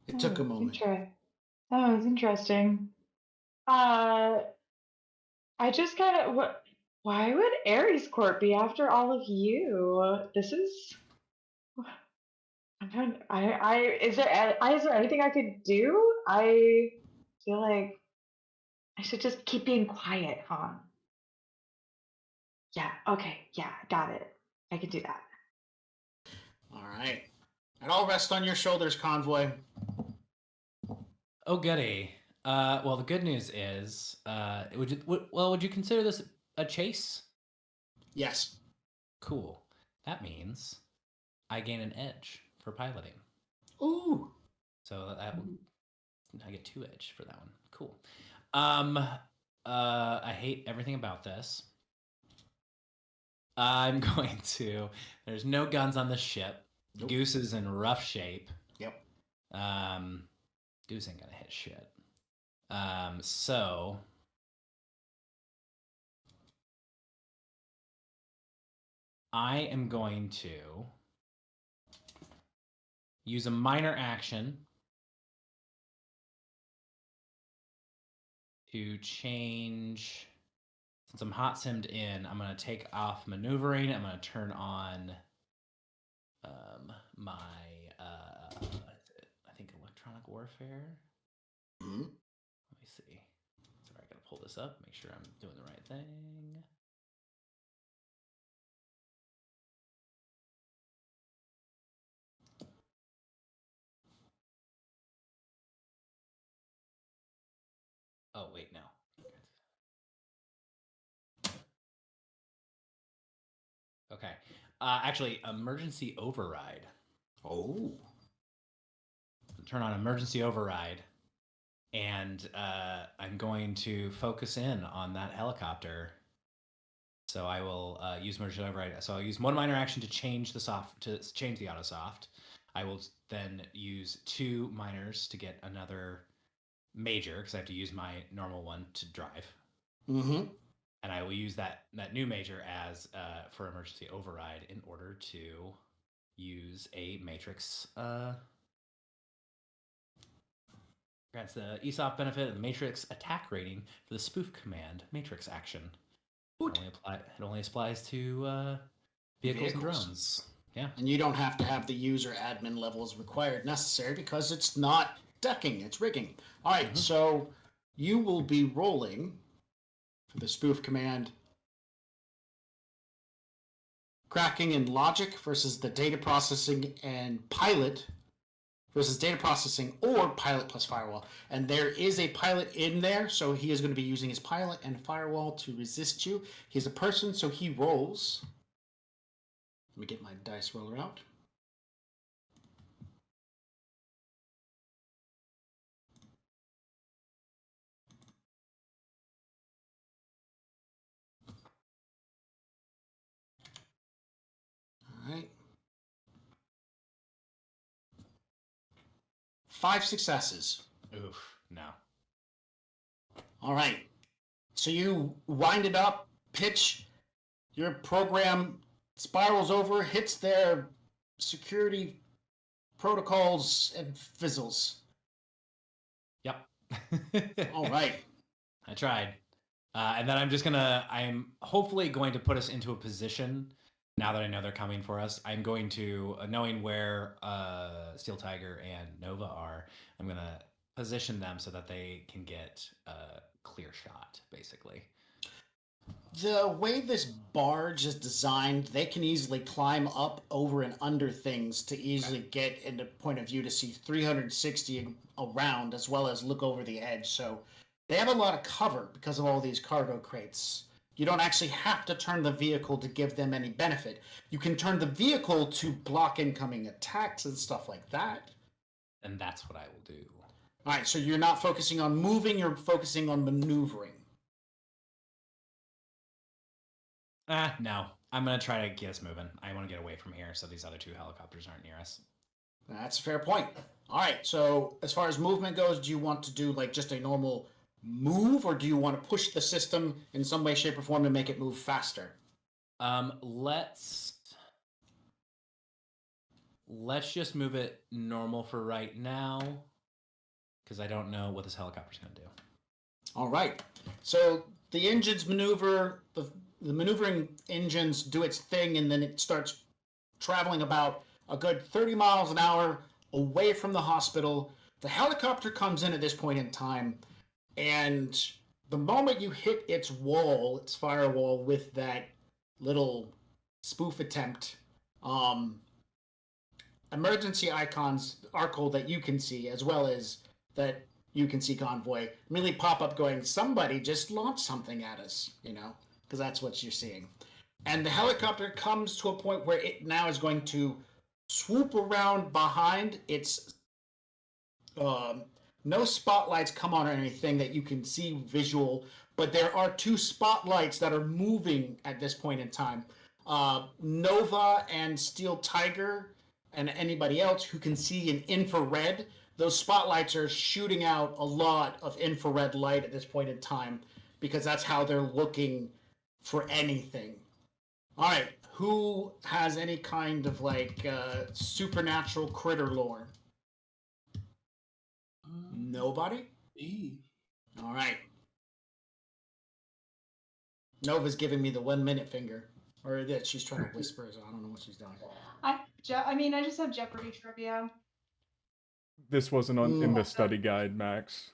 It took a moment. That was interesting. I just kind of why would Ares Corp be after all of you? This is. I'm trying. Is there anything I could do? I feel like I should just keep being quiet, huh? Yeah. Okay. Yeah. Got it. I can do that. All right. And I'll rest on your shoulders, Convoy. Oh, goody. Well, the good news is, would you consider this a chase? Yes. Cool. That means I gain an edge for piloting. Ooh. So I get 2 edge for that one. Cool. I hate everything about this. I'm going to. There's no guns on the ship. Nope. Goose is in rough shape. Yep. Goose ain't gonna hit shit. So I am going to use a minor action to change. Since I'm hot simmed in, I'm going to take off maneuvering. I'm going to turn on my, I think, electronic warfare. Mm-hmm. Let me see. Sorry, I got to pull this up, make sure I'm doing the right thing. Oh, wait, no. Okay. Actually, emergency override. Oh. Turn on emergency override, and I'm going to focus in on that helicopter. So I will use emergency override. So I'll use one minor action to change the auto soft. I will then use 2 minors to get another major because I have to use my normal one to drive. Mm-hmm. And I will use that new major as for emergency override in order to use a matrix. Grants the ESOP benefit of the matrix attack rating for the spoof command matrix action. It only applies to vehicles and drones. Yeah. And you don't have to have the user admin levels required necessary because it's not decking, it's rigging. All right, so you will be rolling for the spoof command cracking and logic versus the data processing and pilot versus data processing or pilot plus firewall. And there is a pilot in there, so he is going to be using his pilot and firewall to resist you. He's a person, so he rolls. Let me get my dice roller out. All right. 5 successes. Oof, no. All right. So you wind it up, pitch, your program spirals over, hits their security protocols, and fizzles. Yep. All right. I tried. And then I'm hopefully going to put us into a position, now that I know they're coming for us, I'm going to, knowing where Steel Tiger and Nova are, I'm going to position them so that they can get a clear shot, basically. The way this barge is designed, they can easily climb up, over, and under things to easily get into point of view to see 360 around, as well as look over the edge. So they have a lot of cover because of all these cargo crates. You don't actually have to turn the vehicle to give them any benefit. You can turn the vehicle to block incoming attacks and stuff like that. And that's what I will do. All right, so you're not focusing on moving, you're focusing on maneuvering. No. I'm going to try to get us moving. I want to get away from here so these other 2 helicopters aren't near us. That's a fair point. All right, so as far as movement goes, do you want to do like just a normal move, or do you want to push the system in some way, shape, or form to make it move faster? Let's just move it normal for right now, because I don't know what this helicopter's going to do. All right. So the engines maneuver, the maneuvering engines do its thing, and then it starts traveling about a good 30 miles an hour away from the hospital. The helicopter comes in at this point in time, and the moment you hit its wall, its firewall, with that little spoof attempt, emergency icons, Arkle, that you can see, as well as that you can see Convoy, immediately pop up going, somebody just launched something at us, because that's what you're seeing. And the helicopter comes to a point where it now is going to swoop around behind its... no spotlights come on or anything that you can see visual, but there are 2 spotlights that are moving at this point in time. Nova and Steel Tiger and anybody else who can see in infrared, those spotlights are shooting out a lot of infrared light at this point in time, because that's how they're looking for anything. All right, who has any kind of supernatural critter lore? Nobody? All right. Nova's giving me the 1 minute finger. Or that she's trying to whisper, so I don't know what she's doing. I just have Jeopardy trivia. This wasn't in the study guide, Max.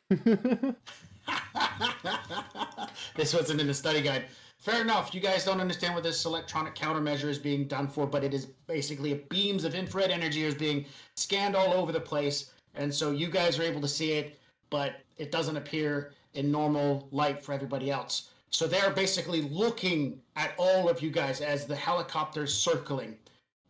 This wasn't in the study guide. Fair enough. You guys don't understand what this electronic countermeasure is being done for, but it is basically beams of infrared energy is being scanned all over the place, and so you guys are able to see it, but it doesn't appear in normal light for everybody else. So they're basically looking at all of you guys as the helicopter's circling.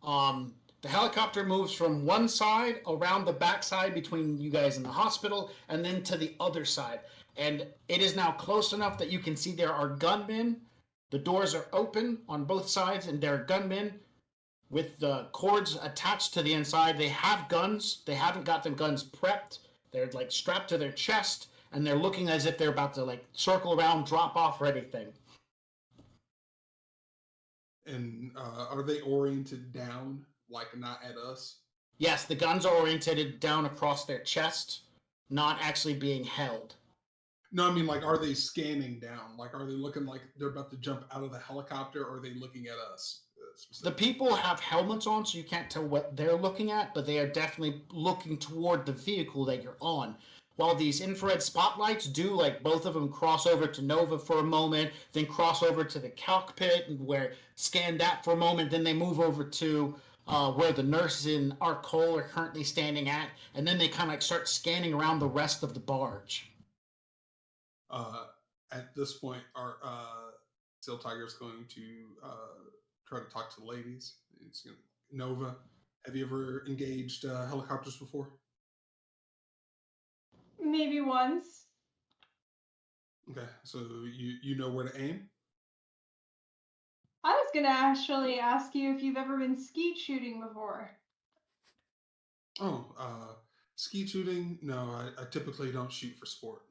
The helicopter moves from one side around the backside between you guys and the hospital, and then to the other side. And it is now close enough that you can see there are gunmen. The doors are open on both sides, and there are gunmen with the cords attached to the inside. They have guns. They haven't got the guns prepped. They're strapped to their chest, and they're looking as if they're about to circle around, drop off, or anything. And are they oriented down, not at us? Yes, the guns are oriented down across their chest, not actually being held. No, I mean, are they scanning down? Are they looking like they're about to jump out of the helicopter, or are they looking at us? The people have helmets on, so you can't tell what they're looking at, but they are definitely looking toward the vehicle that you're on. While these infrared spotlights do, both of them cross over to Nova for a moment, then cross over to the cockpit and scan that for a moment, then they move over to where the nurses in Arkle are currently standing at, and then they kind of start scanning around the rest of the barge. At this point, our Steel Tiger is going to try to talk to the ladies. Nova, have you ever engaged helicopters before? Maybe once. Okay, so you know where to aim? I was gonna actually ask you if you've ever been skeet shooting before. Oh, skeet shooting? No, I typically don't shoot for sport.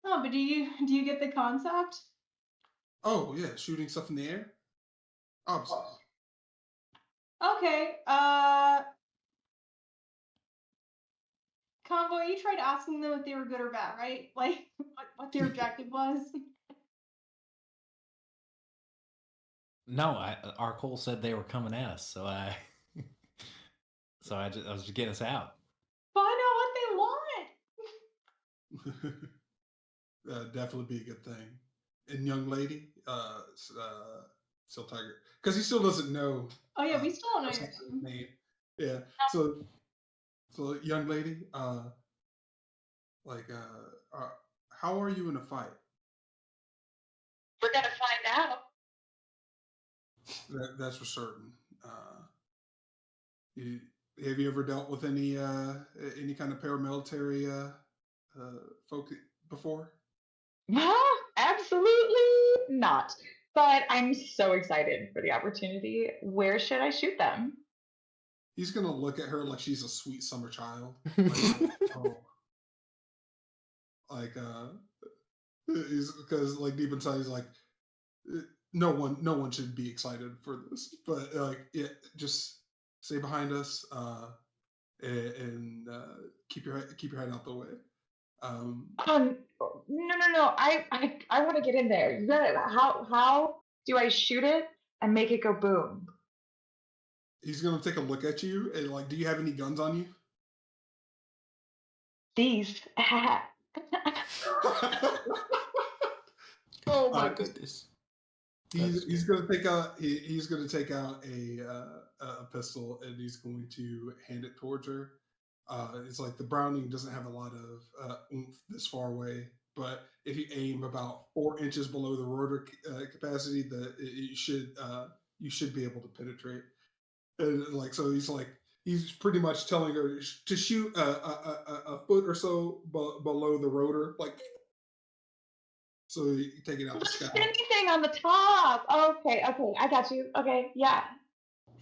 Oh, but do you get the concept? Oh yeah, shooting stuff in the air? Obviously. Okay, Convoy, you tried asking them if they were good or bad, right? What their objective was? No, our Cole said they were coming at us, so I was just getting us out. Find out what they want. That'd definitely be a good thing. And young lady, Steel Tiger, because he still doesn't know. Oh yeah, we still don't know his your name. Yeah. So young lady, how are you in a fight? We're gonna find out. That's for certain. Have you ever dealt with any kind of paramilitary folk before? Absolutely not. But I'm so excited for the opportunity. Where should I shoot them? He's gonna look at her like she's a sweet summer child. Because deep inside he's like, no one should be excited for this, but just stay behind us and keep your head out the way. No. I want to get in there. You gotta, how do I shoot it and make it go boom? He's gonna take a look at you and do you have any guns on you? These. Oh my goodness. He's going to take out he's going to take out a pistol and he's going to hand it towards her. It's like the Browning doesn't have a lot of oomph this far away, but if you aim about 4 inches below the rotor capacity, you should be able to penetrate. And so he's pretty much telling her to shoot a foot or so below the rotor, so you take it out the sky. Anything on the top. Okay, I got you. Okay, yeah.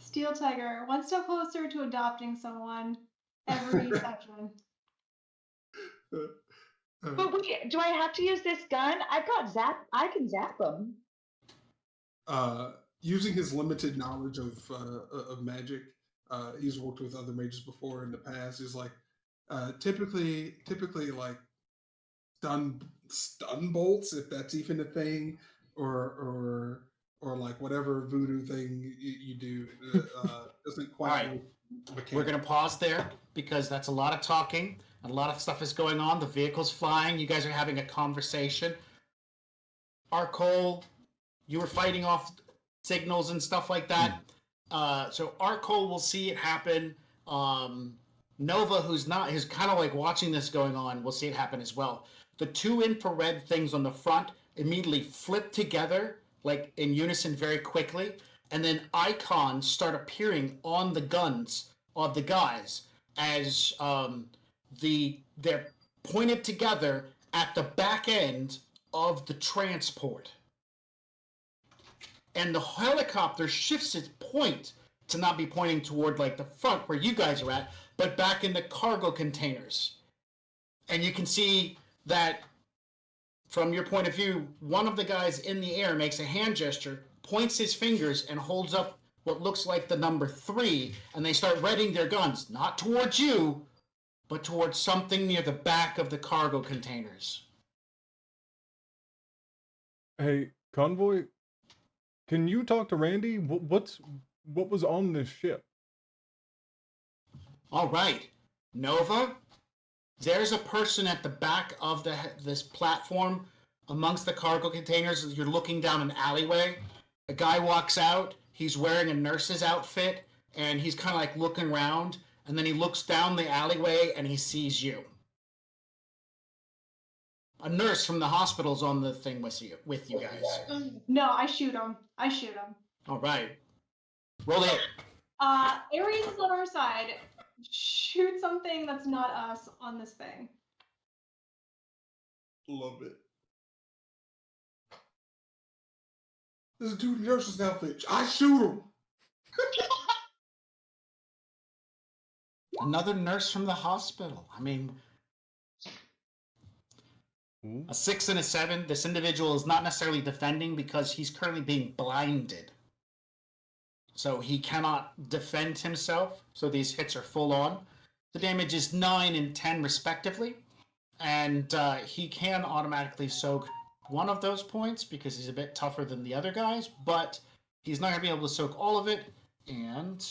Steel Tiger, one step closer to adopting someone every session. But wait, do I have to use this gun? I've got zap. I can zap them. Using his limited knowledge of magic, he's worked with other mages before in the past. Is typically like stun bolts, if that's even a thing, or like whatever voodoo thing you do doesn't quite. All right, we're gonna pause there because that's a lot of talking. A lot of stuff is going on. The vehicle's flying. You guys are having a conversation. Arcole, you were fighting off signals and stuff like that. So Arcole will see it happen. Nova, who's kind of like watching this going on, will see it happen as well. The two infrared things on the front immediately flip together, like in unison very quickly, and then icons start appearing on the guns of the guys as they're pointed together at the back end of the transport. And the helicopter shifts its point to not be pointing toward like the front where you guys are at, but back in the cargo containers. And you can see that from your point of view, one of the guys in the air makes a hand gesture, points his fingers, and holds up what looks like the number 3, and they start readying their guns, not towards you, but towards something near the back of the cargo containers. Hey, Convoy, can you talk to Randy? What was on this ship? All right, Nova, there's a person at the back of this platform amongst the cargo containers. You're looking down an alleyway. A guy walks out. He's wearing a nurse's outfit, and he's kind of like looking around, and then he looks down the alleyway, and he sees you. A nurse from the hospital's on the thing with you guys. No, I shoot him. All right. Roll it. Ares is on our side. Shoot something that's not us on this thing. Love it. There's a dude in nurse's outfit. I shoot him. Another nurse from the hospital. I mean, a 6 and a 7. This individual is not necessarily defending because he's currently being blinded. So he cannot defend himself. So these hits are full on. The damage is 9 and 10 respectively. And he can automatically soak one of those points because he's a bit tougher than the other guys. But he's not going to be able to soak all of it. And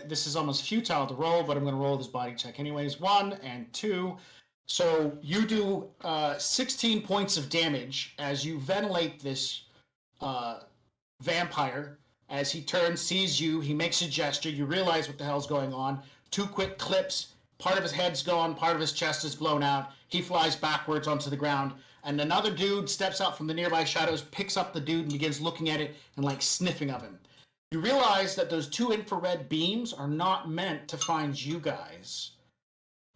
this is almost futile to roll, but I'm going to roll this body check anyways. 1 and 2. So you do 16 points of damage as you ventilate this vampire. As he turns, sees you, he makes a gesture. You realize what the hell's going on. 2 quick clips. Part of his head's gone. Part of his chest is blown out. He flies backwards onto the ground. And another dude steps out from the nearby shadows, picks up the dude, and begins looking at it and like sniffing of him. You realize that those 2 infrared beams are not meant to find you guys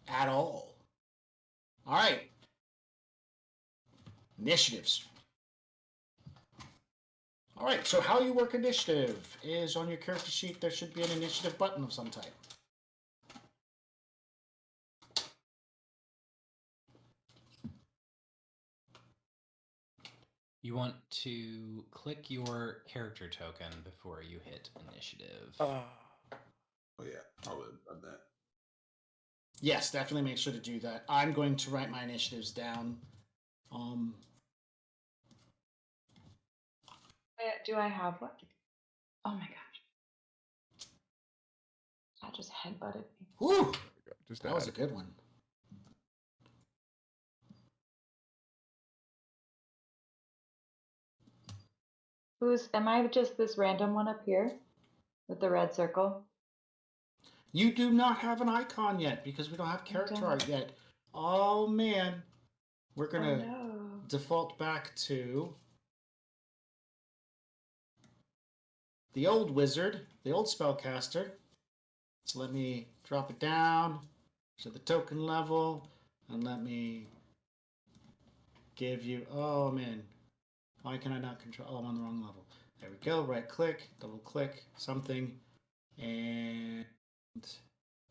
at all. All right. Initiatives. All right, so how you work initiative is on your character sheet. There should be an initiative button of some type. You want to click your character token before you hit initiative. Oh yeah, probably done that. Yes, definitely make sure to do that. I'm going to write my initiatives down. Do I have one? Oh my gosh. I just headbutted me. Whew! Just That was a good one. Am I just this random one up here with the red circle? You do not have an icon yet because we don't have I character don't. art yet. Oh man. We're Oh gonna no. default back to the old wizard, the old spellcaster. So let me drop it down to the token level and let me give you, oh man, why can I not control, oh, I'm on the wrong level. There we go, right click, double click, something, and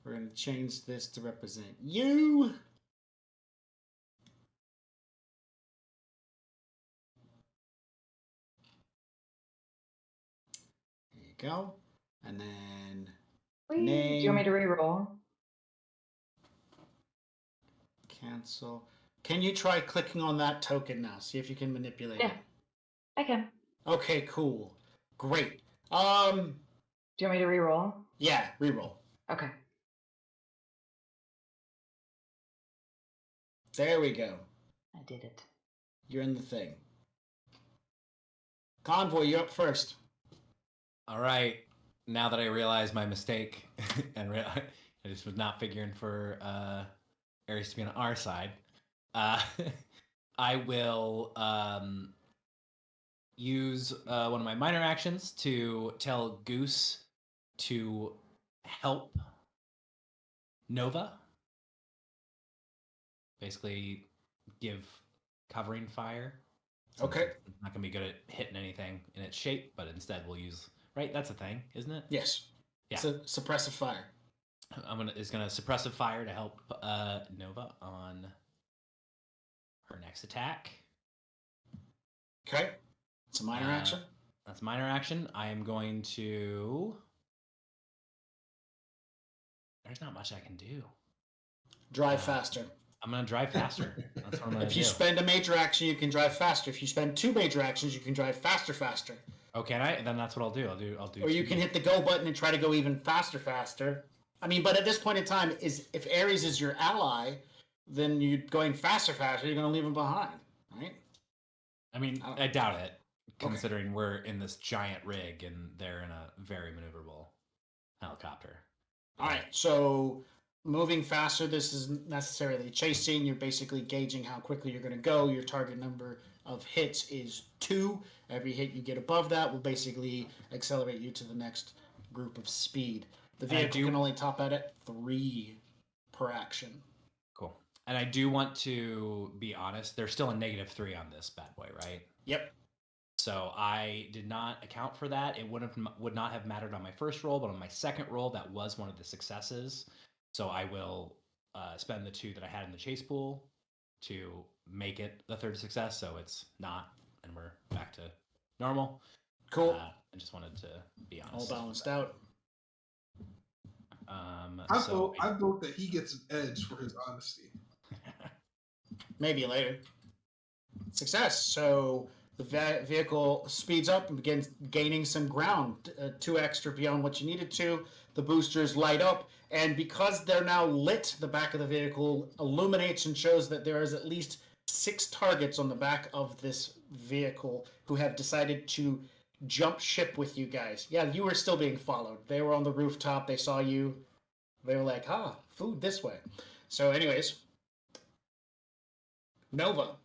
we're going to change this to represent you. There you go. And then Whee! name. Do you want me to re-roll? Cancel. Can you try clicking on that token now? See if you can manipulate Yeah, it. I can. Okay, cool. Great. Do you want me to re-roll? Yeah, reroll. Okay. There we go. I did it. You're in the thing. Convoy, you're up first. All right. Now that I realize my mistake and I just was not figuring for Ares to be on our side, I will use one of my minor actions to tell Goose to help Nova. Basically, give covering fire. Okay. It's not going to be good at hitting anything in its shape, but instead we'll use... Right? That's a thing, isn't it? Yes. Yeah. It's a suppressive fire. It's gonna suppressive fire to help Nova on her next attack. Okay. It's a minor action. That's minor action. I am going to... There's not much I can do. Drive faster. I'm gonna drive faster. That's what I'm gonna do. If you spend a major action, you can drive faster. If you spend 2 major actions, you can drive faster. Oh, can I? Then that's what I'll do. I'll do. Or you can hit the go button and try to go even faster. I mean, but at this point in time, if Ares is your ally, then you're going faster. You're going to leave him behind, right? I mean, I doubt it, considering we're in this giant rig and they're in a very maneuverable helicopter. All right, so moving faster, this isn't necessarily chasing. You're basically gauging how quickly you're going to go. Your target number of hits is 2. Every hit you get above that will basically accelerate you to the next group of speed. The vehicle can only top out at 3 per action. Cool. And I do want to be honest, there's still a -3 on this bad boy, right? Yep. So I did not account for that. It would not have mattered on my first roll, but on my second roll, that was one of the successes. So I will spend the 2 that I had in the chase pool to make it the third success. So it's not, and we're back to normal. Cool. I just wanted to be honest. All balanced out. I vote that he gets an edge for his honesty. Maybe later. Success. So the vehicle speeds up and begins gaining some ground, 2 extra beyond what you needed to. The boosters light up, and because they're now lit, the back of the vehicle illuminates and shows that there is at least 6 targets on the back of this vehicle who have decided to jump ship with you guys. Yeah, you were still being followed. They were on the rooftop. They saw you. They were like, food this way. So anyways, Nova,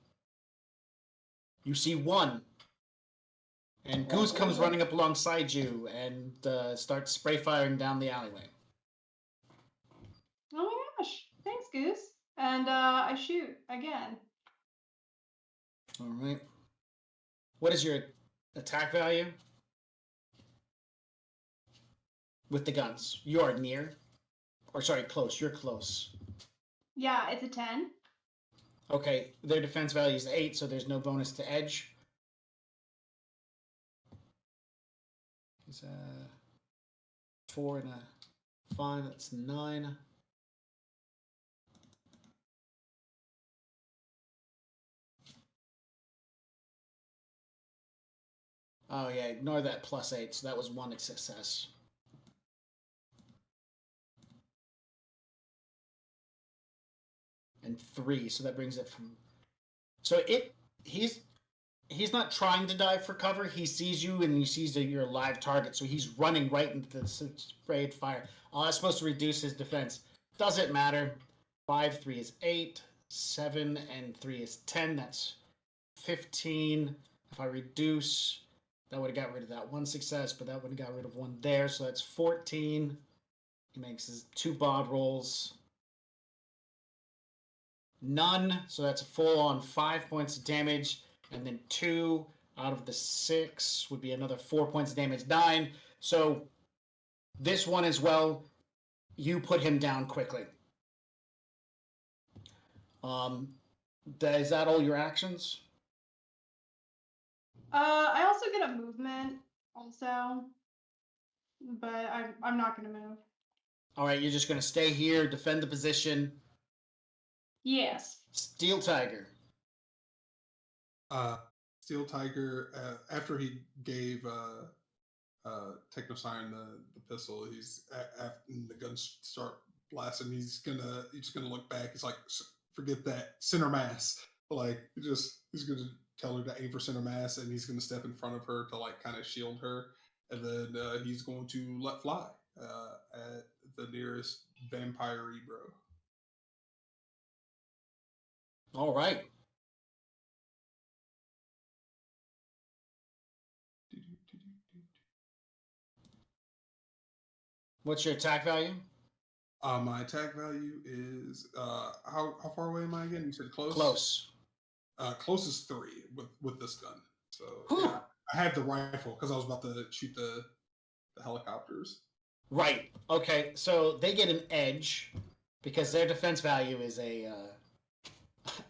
you see one. And Goose comes running up alongside you and starts spray firing down the alleyway. Oh my gosh. Thanks, Goose. And I shoot again. All right. What is your attack value? With the guns. You are near. Or sorry, close. You're close. Yeah, it's a 10. Okay, their defense value is 8, so there's no bonus to edge. It's 4 and a 5, that's 9. Oh yeah, ignore that +8, so that was 1 success. And 3, so that brings it from... So he's he's not trying to dive for cover. He sees you and he sees that you're a live target, so he's running right into the sprayed fire. That's supposed to reduce his defense. Doesn't matter. 5, 3 is 8. 7 and 3 is 10. That's 15. If I reduce, that would have got rid of that one success, but that would have got rid of one there, so that's 14. He makes his 2 bod rolls. None, so that's a full-on 5 points of damage, and then 2 out of the 6 would be another 4 points of damage, 9. So this one as well, you put him down quickly. Is that all your actions? I also get a movement, also, but I'm not gonna move. All right, you're just going to stay here, defend the position. Yes. Steel Tiger. Steel Tiger, after he gave Technosiren the pistol, he's after the guns start blasting. He's gonna look back. He's like, forget that, center mass. Like he's gonna tell her to aim for center mass, and he's gonna step in front of her to like kind of shield her, and then he's going to let fly at the nearest vampire bro. All right. What's your attack value? My attack value is how far away am I again? You said close. Close. Close is 3 with this gun. So yeah, I have the rifle because I was about to shoot the helicopters. Right. Okay. So they get an edge because their defense value is an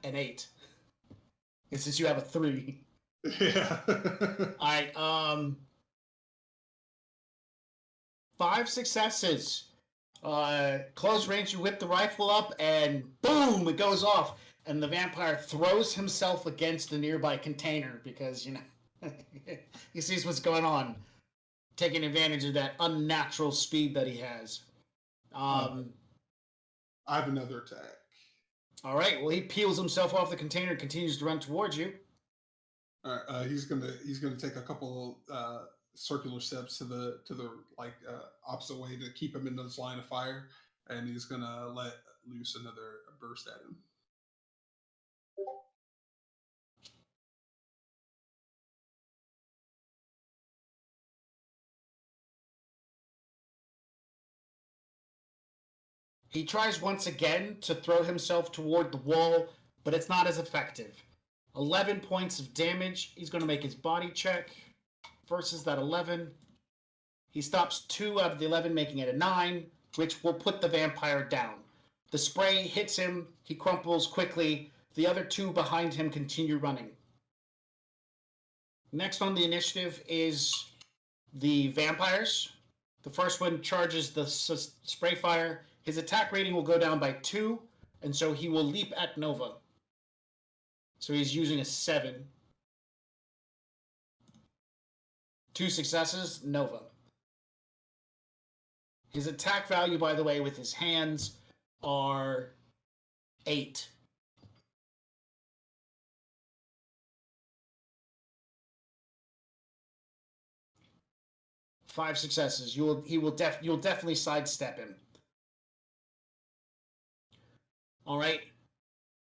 8. And since you have a 3. Yeah. All right. 5 successes. Close range, you whip the rifle up, and boom, it goes off. And the vampire throws himself against a nearby container because, he sees what's going on, taking advantage of that unnatural speed that he has. I have another attack. All right, well, he peels himself off the container and continues to run towards you. All right, he's gonna take a couple circular steps to the opposite way to keep him in this line of fire, and he's gonna let loose another burst at him. He tries once again to throw himself toward the wall, but it's not as effective. 11 points of damage. He's going to make his body check versus that 11. He stops 2 out of the 11, making it a 9, which will put the vampire down. The spray hits him. He crumples quickly. The other 2 behind him continue running. Next on the initiative is the vampires. The first one charges the spray fire. His attack rating will go down by 2, and so he will leap at Nova. So he's using a 7. 2 successes, Nova. His attack value, by the way, with his hands are 8. Five successes. You'll definitely sidestep him. All right.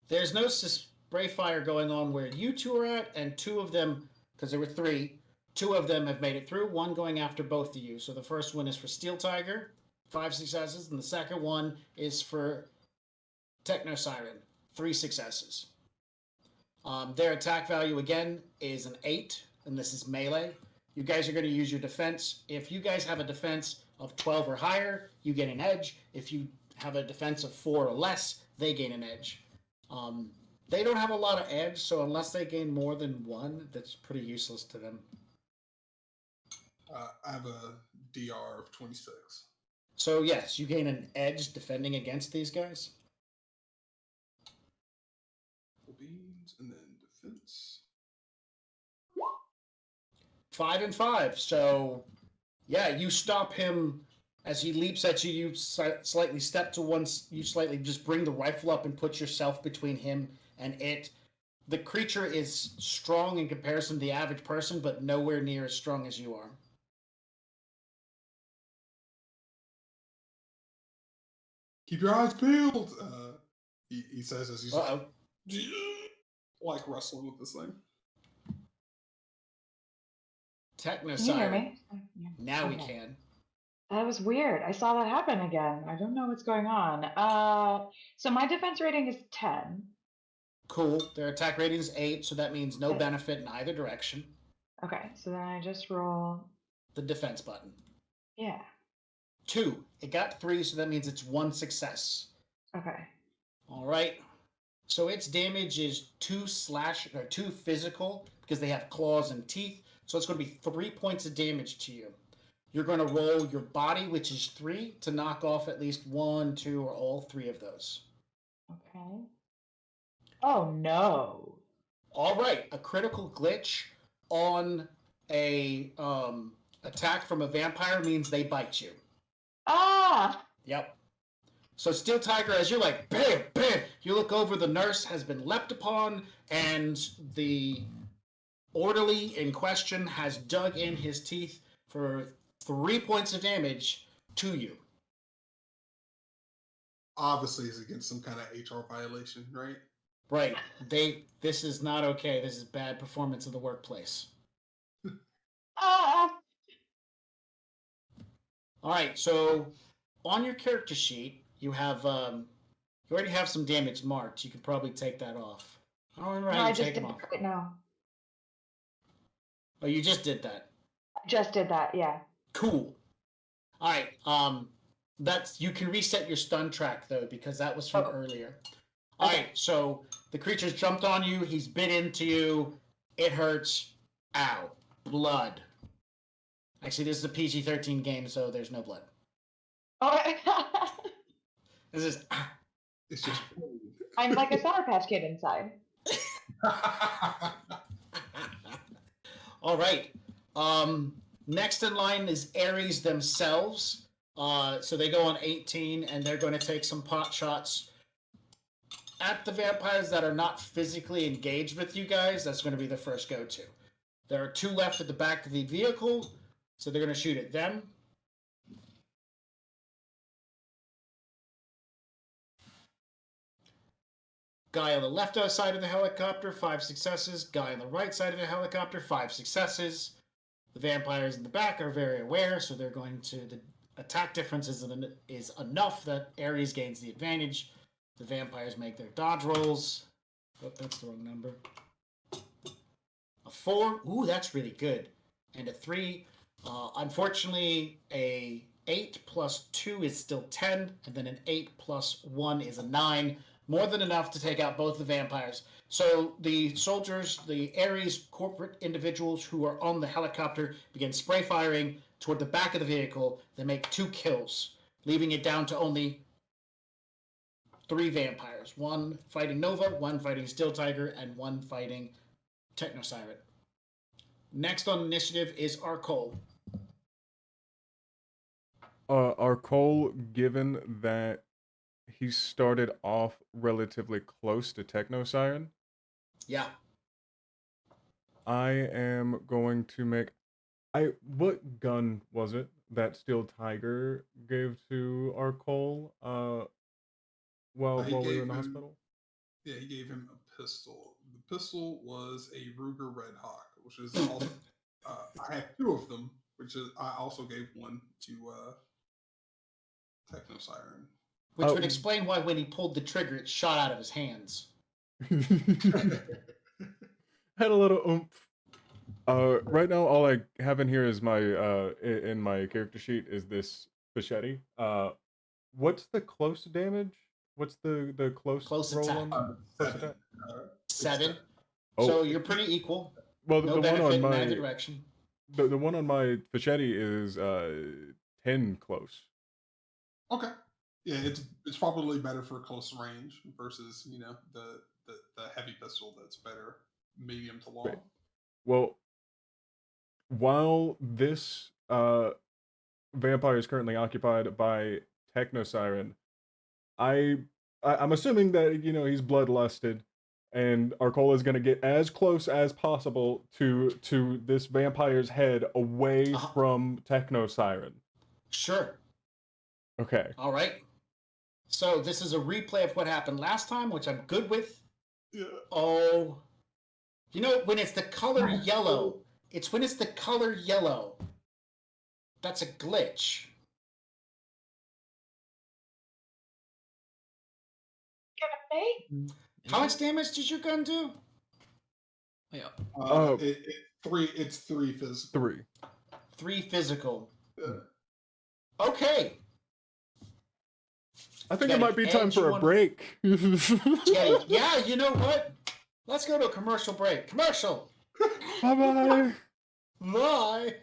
There's no spray fire going on where you 2 are at, and 2 of them, because there were 3, 2 of them have made it through. 1 going after both of you. So the first one is for Steel Tiger, 5 successes, and the second one is for Technosiren, 3 successes. Their attack value again is an 8, and this is melee. You guys are going to use your defense. If you guys have a defense of 12 or higher, you get an edge. If you have a defense of 4 or less, they gain an edge. They don't have a lot of edge, so unless they gain more than 1, that's pretty useless to them. I have a DR of 26. So yes, you gain an edge defending against these guys. Beans and then defense. 5 and 5. So yeah, you stop him as he leaps at you. You slightly step to one. You slightly just bring the rifle up and put yourself between him and it. The creature is strong in comparison to the average person, but nowhere near as strong as you are. Keep your eyes peeled. He says as he's Uh-oh. like wrestling with this thing. Techno Can you hear Siren. me? Now we Okay. can. That was weird. I saw that happen again. I don't know what's going on. So my defense rating is 10. Cool. Their attack rating is 8, so that means no Okay. benefit in either direction. Okay, so then I just roll. The defense button. Yeah. 2. It got 3, so that means it's 1 success. Okay. All right. So its damage is 2 physical because they have claws and teeth. So it's going to be 3 points of damage to you. You're going to roll your body, which is 3, to knock off at least 1, 2, or all 3 of those. Okay. Oh no. All right. A critical glitch on a attack from a vampire means they bite you. Ah! Yep. So Steel Tiger, as you're like, bam, bam, you look over, the nurse has been leapt upon, and the orderly in question has dug in his teeth for 3 points of damage to you. Obviously, it's against some kind of HR violation, right? Right. This is not okay. This is bad performance of the workplace. Ah! All right, so on your character sheet, you have you already have some damage marked. You can probably take that off. I don't remember No, how I you just take did them it off. right now. Oh, you just did that. I just did that, yeah. Cool. All right. That's you can reset your stun track though because that was from earlier. All right. So the creature's jumped on you. He's bit into you. It hurts. Ow. Blood. Actually, this is a PG-13 game, so there's no blood. Oh, This is. It's just. I'm like a Sour Patch Kid inside. All right. Next in line is Ares themselves. So they go on 18, and they're going to take some pot shots at the vampires that are not physically engaged with you guys. That's going to be the first go-to. There are 2 left at the back of the vehicle, so they're going to shoot at them. Guy on the left side of the helicopter, 5 successes. Guy on the right side of the helicopter, 5 successes. The vampires in the back are very aware, so they're going to... The attack difference is enough that Ares gains the advantage. The vampires make their dodge rolls. Oh, that's the wrong number. A 4. Ooh, that's really good. And a 3. Unfortunately, a 8 plus 2 is still 10, and then an 8 plus 1 is a 9. More than enough to take out both the vampires. So the soldiers, the Ares corporate individuals who are on the helicopter begin spray firing toward the back of the vehicle. They make 2 kills, leaving it down to only 3 vampires. 1 fighting Nova, 1 fighting Steel Tiger, and 1 fighting Techno Siren. Next on initiative is Arcole. Arcole, given that he started off relatively close to Techno Siren, Yeah. I am going to make... What gun was it that Steel Tiger gave to Arcole while we were in the hospital? Yeah, he gave him a pistol. The pistol was a Ruger Red Hawk, which is also, I have 2 of them, which is I also gave one to Techno Siren. Which would explain why when he pulled the trigger, it shot out of his hands. Had a little oomph. Right now, all I have in here is my in my character sheet is this machete. What's the close damage? What's the close roll attack? on? Close attack? 7. Oh. So you're pretty equal. Well, no the benefit one on in my either direction. the one on my machete is 10 close. Okay. Yeah, it's probably better for close range versus the heavy pistol that's better medium to long. Right. Well, while this vampire is currently occupied by Techno Siren, I'm assuming that he's bloodlusted, and Arcola is going to get as close as possible to this vampire's head away from Techno Siren. Sure. Okay. All right. So this is a replay of what happened last time, which I'm good with. Yeah. Oh, you know, when it's the color yellow, that's a glitch. How much damage did your gun do? Yeah. It's 3 physical. 3. 3 physical. Yeah. Okay. I think it might be time for a break. Yeah, you know what? Let's go to a commercial break. Commercial! Bye-bye. Bye!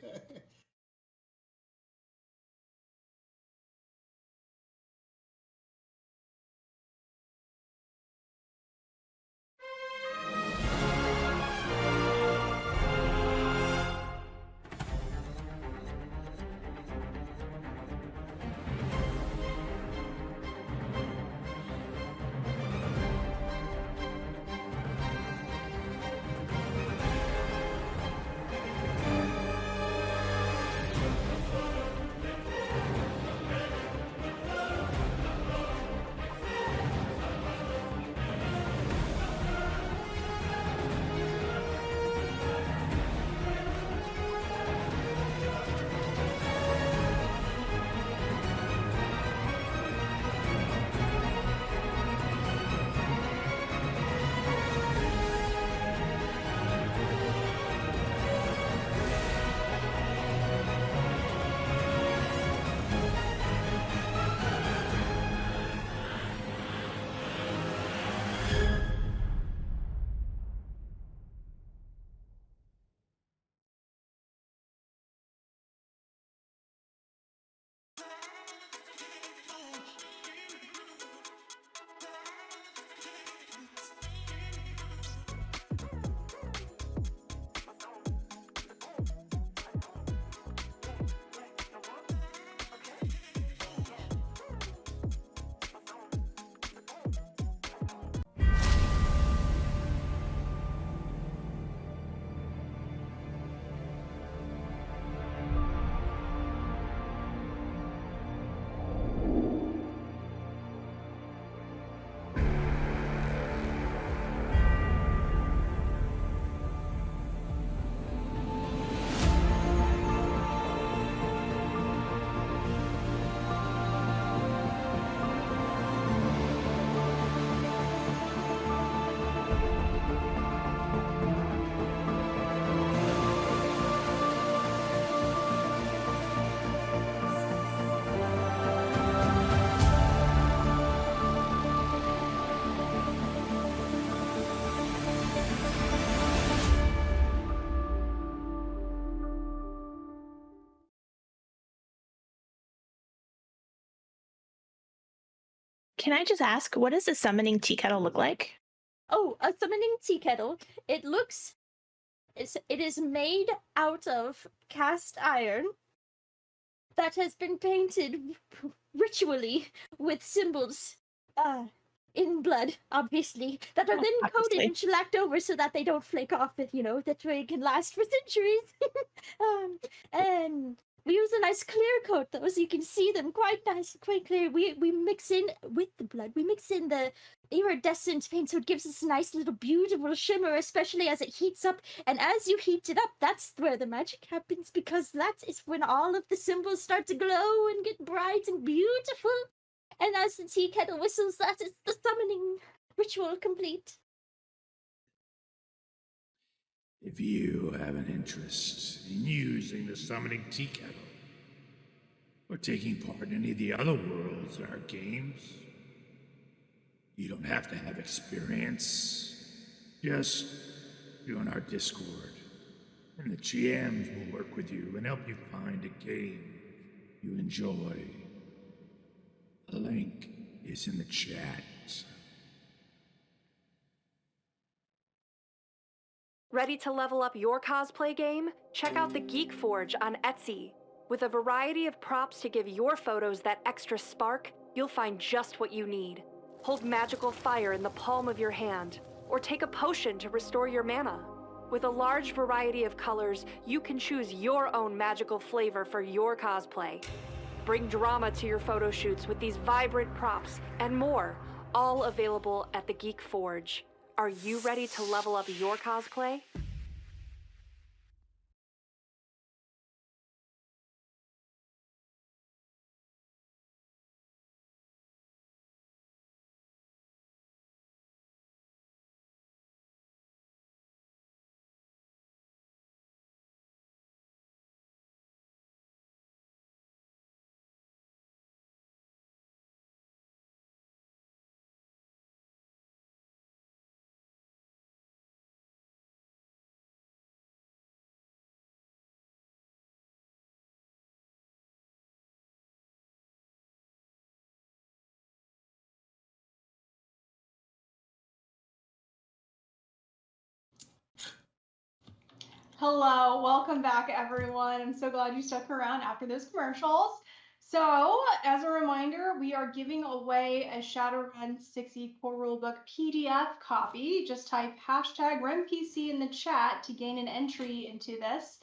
Can I just ask, what does a summoning tea kettle look like? Oh, a summoning tea kettle. It is made out of cast iron that has been painted ritually with symbols in blood, obviously, that are then coated and shellacked over so that they don't flake off, that way it can last for centuries. And we use a nice clear coat, though, so you can see them quite nice, quite clear. We mix in, with the blood, we mix in the iridescent paint, so it gives us a nice little beautiful shimmer, especially as it heats up. And as you heat it up, that's where the magic happens, because that is when all of the symbols start to glow and get bright and beautiful. And as the tea kettle whistles, that is the summoning ritual complete. If you have an interest in using the summoning tea kettle, or taking part in any of the other worlds in our games, you don't have to have experience. Just join our Discord, and the GMs will work with you and help you find a game you enjoy. The link is in the chat. Ready to level up your cosplay game? Check out the Geek Forge on Etsy. With a variety of props to give your photos that extra spark, you'll find just what you need. Hold magical fire in the palm of your hand. or take a potion to restore your mana. With a large variety of colors, you can choose your own magical flavor for your cosplay. Bring drama to your photo shoots with these vibrant props and more, all available at the Geek Forge. Are you ready to level up your cosplay? Hello, welcome back everyone. I'm so glad you stuck around after those commercials. So, as a reminder, we are giving away a Shadowrun 6e core rulebook PDF copy. Just type hashtag RunPC in the chat to gain an entry into this.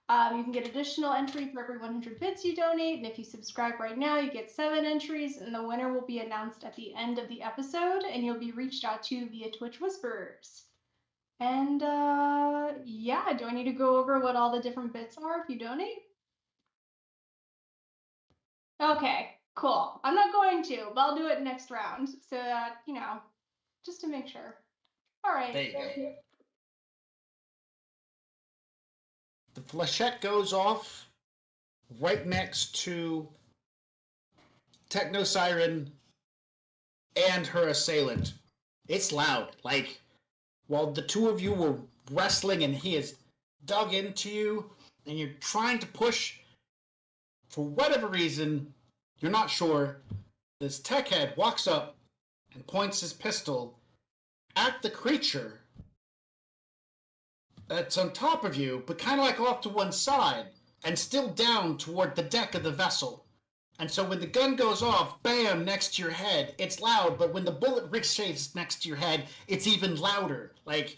You can get additional entry for every 100 bits you donate, and if you subscribe right now, you get 7 entries, and the winner will be announced at the end of the episode, and you'll be reached out to via Twitch Whispers. And yeah, do I need to go over what all the different bits are if you donate? Okay, cool. I'm not going to, but I'll do it next round so that, you know, just to make sure. All right. There you go. The flechette goes off right next to Techno Siren and her assailant. It's loud. Like, while the two of you were wrestling and he has dug into you and you're trying to push, for whatever reason, you're not sure, this tech head walks up and points his pistol at the creature that's on top of you, but kind of like off to one side and still down toward the deck of the vessel. And so when the gun goes off, bam, next to your head, it's loud, but when the bullet ricochets next to your head, it's even louder. Like,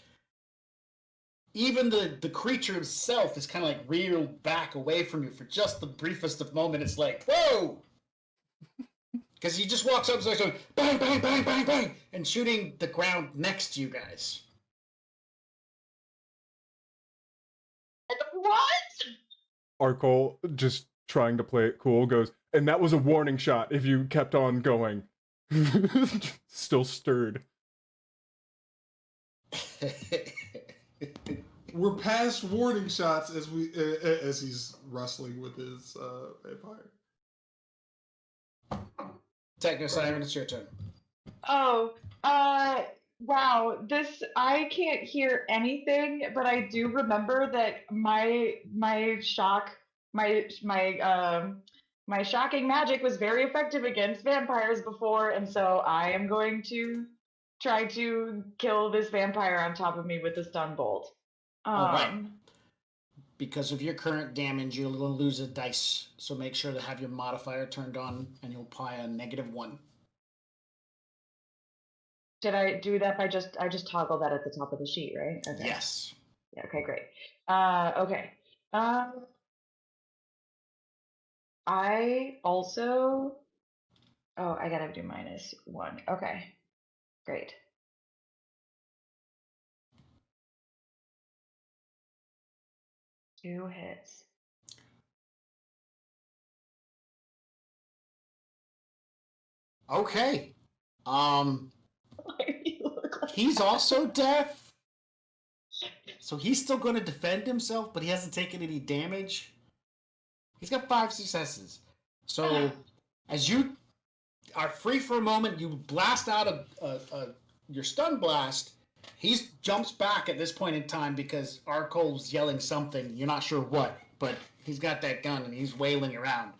even the creature himself is kind of like reeled back away from you for just the briefest of moment. It's like, whoa! Because he just walks up and starts going, bang, bang, bang, bang, bang, and shooting the ground next to you guys. What? Arkol, just trying to play it cool, goes, and that was a warning shot if you kept on going. Still stirred. We're past warning shots as he's wrestling with his vampire. Techno Siren, it's your turn. Oh, wow. I can't hear anything, but I do remember that my shocking magic was very effective against vampires before, and so I am going to try to kill this vampire on top of me with a stun bolt. All right. Because of your current damage, you'll lose a dice. So make sure to have your modifier turned on, and you'll apply a -1. Did I do that by I just toggle that at the top of the sheet, right? Okay. Yes. Yeah, okay, great. Okay. I also... Oh, I gotta do -1. Okay. Great. Two hits. Okay. He's also deaf. So he's still going to defend himself, but he hasn't taken any damage. He's got 5 successes. So as you are free for a moment, you blast out your stun blast. He jumps back at this point in time because Arkol's yelling something. You're not sure what, but he's got that gun and he's wailing around.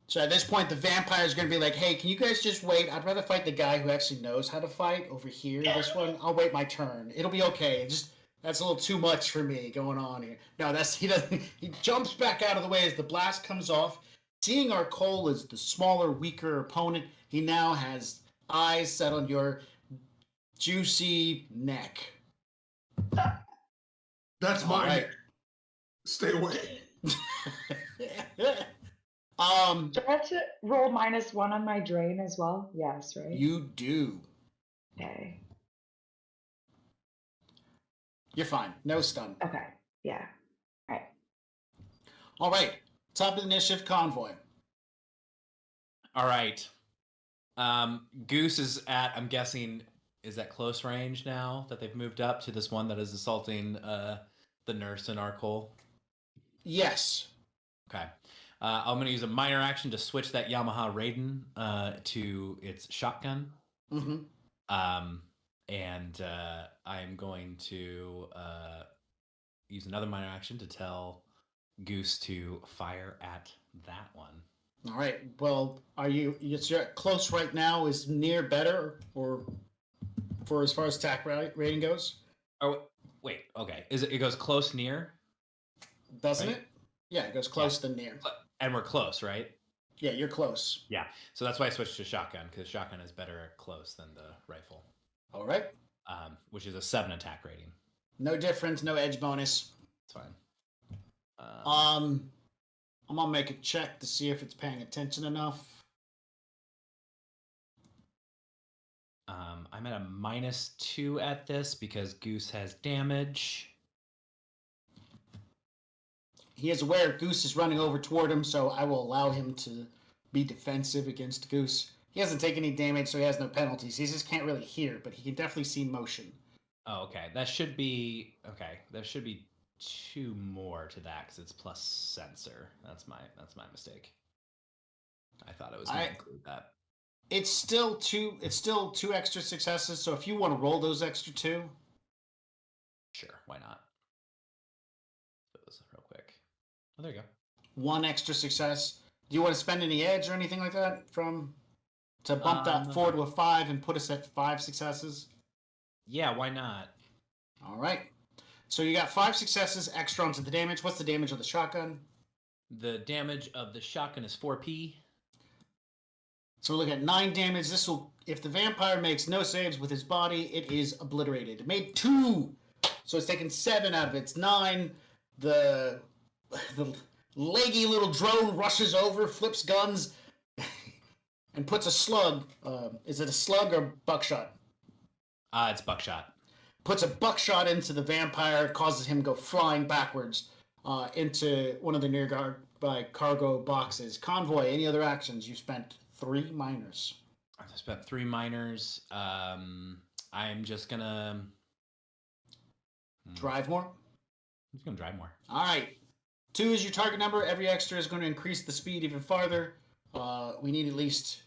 So at this point, the vampire is going to be like, hey, can you guys just wait? I'd rather fight the guy who actually knows how to fight over here. This one, I'll wait my turn. It'll be okay. That's a little too much for me going on here. No, he jumps back out of the way as the blast comes off. Seeing Arkol as the smaller, weaker opponent, he now has eyes set on your juicy neck. That's All my right. neck. Stay away. Do I have to roll -1 on my drain as well? Yes, right? You do. Okay. You're fine. No stun. Okay. Yeah. All right. All right. Top of the initiative, Convoy. All right. Goose is at, I'm guessing, is at close range now that they've moved up to this one that is assaulting the nurse in Arcole? Yes. Okay. I'm going to use a minor action to switch that Yamaha Raiden to its shotgun. Mm-hmm. And I'm going to use another minor action to tell Goose to fire at that one. All right. Well, you're at close right now. Is near better, or for as far as attack rating goes? Oh, wait. Okay. It goes close near? Doesn't right? it? Yeah, it goes close to near. And we're close, right? Yeah, you're close. Yeah. So that's why I switched to shotgun, because shotgun is better at close than the rifle. All right. Which is a 7 attack rating. No difference. No edge bonus. It's fine. I'm gonna make a check to see if it's paying attention enough. I'm at a -2 at this because Goose has damage. He is aware Goose is running over toward him, so I will allow him to be defensive against Goose. He hasn't taken any damage, so he has no penalties. He just can't really hear, but he can definitely see motion. Oh, okay. That should be okay. There should be 2 more to that because it's plus sensor. That's my mistake. I thought it was going to include that. It's still two extra successes, so if you want to roll those extra 2. Sure, why not? Those real quick. Oh, there you go. 1 extra success. Do you want to spend any edge or anything like that to bump that 4 to a 5 and put us at 5 successes? Yeah, why not? All right. So you got 5 successes extra onto the damage. What's the damage of the shotgun? The damage of the shotgun is 4p. So we're looking at 9 damage. This will, if the vampire makes no saves with his body, it is obliterated. It made 2, so it's taken 7 out of it. It's 9. The leggy little drone rushes over, flips guns, and puts a slug. Is it a slug or buckshot? It's buckshot. Puts a buckshot into the vampire, causes him to go flying backwards into one of the nearby cargo boxes. Convoy, any other actions? You spent 3 minors. I've spent 3 minors. I'm just gonna drive more. I'm just gonna drive more. All right. 2 is your target number. Every extra is going to increase the speed even farther. We need at least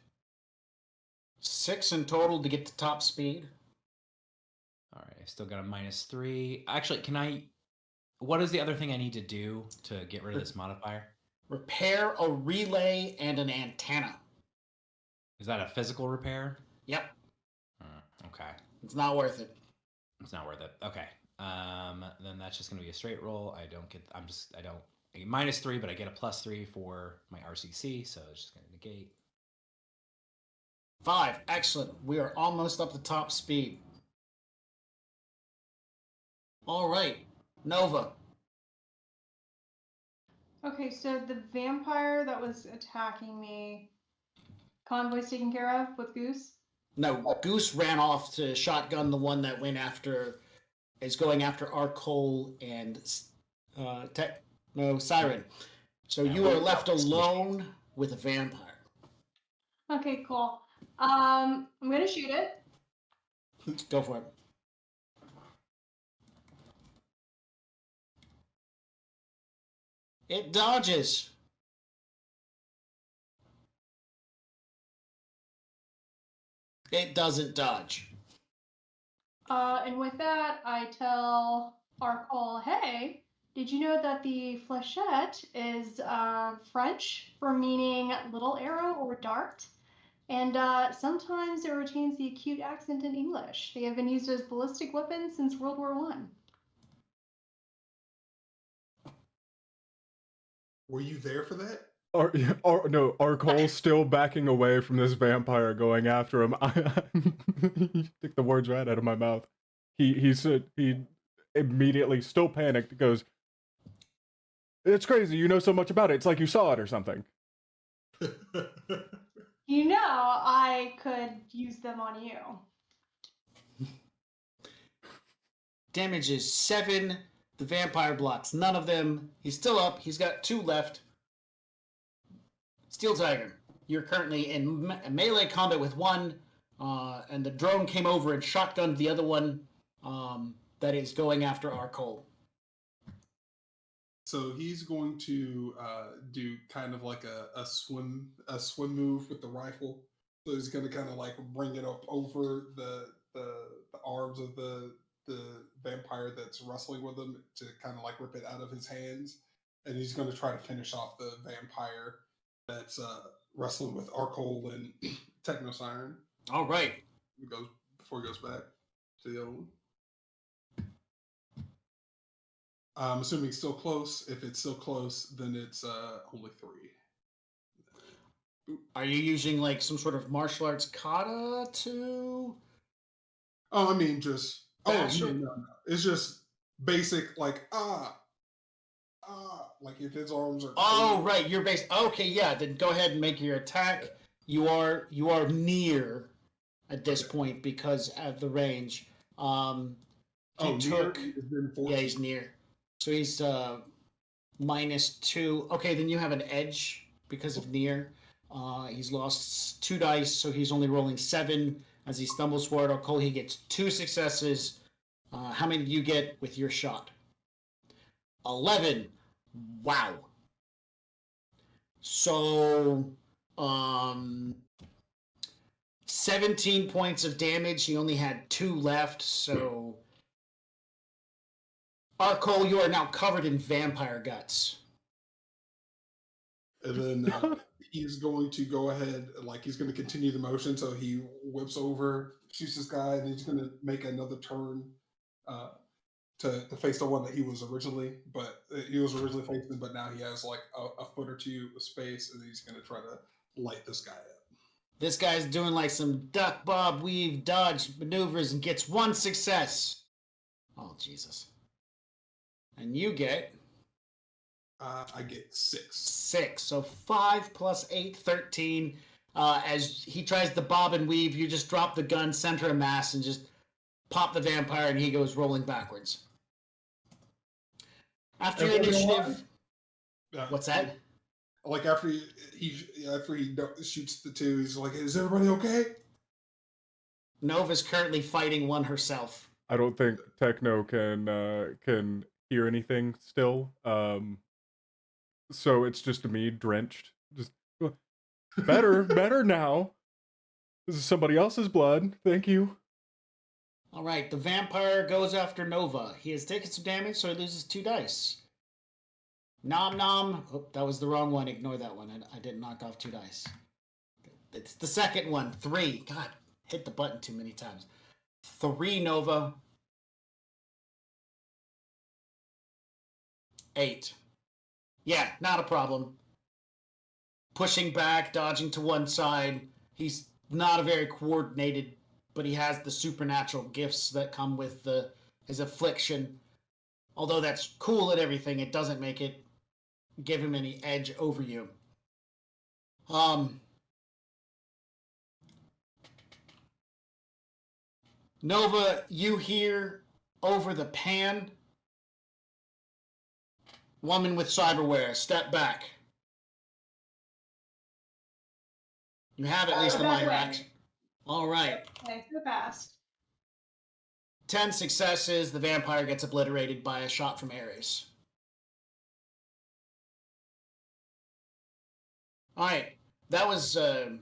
6 in total to get to top speed. All right, I still got a -3. Actually, what is the other thing I need to do to get rid of this modifier? Repair a relay and an antenna. Is that a physical repair? Yep. Okay. It's not worth it. It's not worth it. Okay. Then that's just gonna be a straight roll. I get -3, but I get a +3 for my RCC, so it's just gonna negate. 5. Excellent. We are almost up to top speed. All right. Nova. Okay, so the vampire that was attacking me, Convoy's taken care of with Goose? No, Goose ran off to shotgun the one that is going after Arcole and Siren. So you are left alone with a vampire. Okay, cool. I'm gonna shoot it. Go for it. It dodges. It doesn't dodge. And with that, I tell Arcole, hey, did you know that the flechette is French for meaning little arrow or dart? And sometimes it retains the acute accent in English. They have been used as ballistic weapons since World War I. Were you there for that? Are Cole still backing away from this vampire going after him? You took the words right out of my mouth. He said he immediately, still panicked, goes, "It's crazy. You know so much about it. It's like you saw it or something." You know, I could use them on you. Damage is 7. The vampire blocks none of them. He's still up. He's got 2 left. Steel Tiger, you're currently in melee combat with one, and the drone came over and shotgunned the other one that is going after our Cole. So he's going to do kind of like a swim move with the rifle. So he's going to kind of like bring it up over the arms of the vampire that's wrestling with him to kind of like rip it out of his hands, and he's going to try to finish off the vampire that's wrestling with Arcole and Techno Siren. All right. Before he goes back to the other one. I'm assuming it's still close. If it's still close, then it's only 3. Are you using like some sort of martial arts kata to? Oh, I mean, just Bash it? no. It's just basic like like if his arms are. Oh, right. You're based. Okay, yeah. Then go ahead and make your attack. You are near at this point because of the range. Near? Yeah, he's near. So he's -2. Okay, then you have an edge because of near. He's lost 2 dice, so he's only rolling 7 as he stumbles forward. Cole, he gets 2 successes. How many do you get with your shot? 11. Wow. So, 17 points of damage. He only had 2 left, so... Arcole, you are now covered in vampire guts. And then he's going to go ahead, like he's going to continue the motion, so he whips over, shoots this guy, and he's going to make another turn to face the one that he was originally facing, but now he has like a foot or 2 of space, and he's going to try to light this guy up. This guy's doing like some duck, bob, weave, dodge maneuvers and gets 1 success. Oh, Jesus. And you get? I get 6. 6. So 5 plus 8, 13. As he tries to bob and weave, you just drop the gun, center of mass, and just pop the vampire, and he goes rolling backwards. After your initiative... What's that? Like after he shoots the 2, he's like, "Is everybody okay?" Nova's currently fighting one herself. I don't think Techno can hear anything still. So it's just me drenched. Just better now. This is somebody else's blood. Thank you. All right, the vampire goes after Nova. He has taken some damage, so he loses 2 dice. Nom nom. Oh, that was the wrong one. Ignore that one. I didn't knock off 2 dice. It's the second one. 3. God, hit the button too many times. 3 Nova. 8. Yeah, not a problem. Pushing back, dodging to one side. He's not a very coordinated, but he has the supernatural gifts that come with his affliction. Although that's cool and everything, it doesn't make it give him any edge over you. Nova, you hear over the pan, woman with cyberware, step back. You have at least a minor action. All right. Thanks for the past. 10 successes, the vampire gets obliterated by a shot from Ares. All right, that was over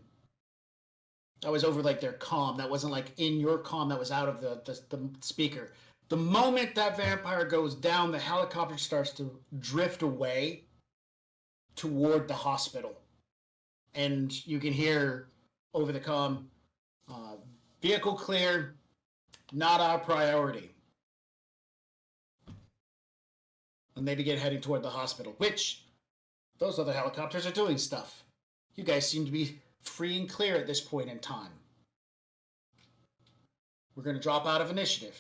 like their comm. That wasn't like in your comm. That was out of the speaker. The moment that vampire goes down, the helicopter starts to drift away toward the hospital, and you can hear over the comm, "Vehicle clear. Not our priority." And they begin heading toward the hospital, which Those other helicopters are doing stuff. You guys seem to be free and clear at this point in time. We're going to drop out of initiative.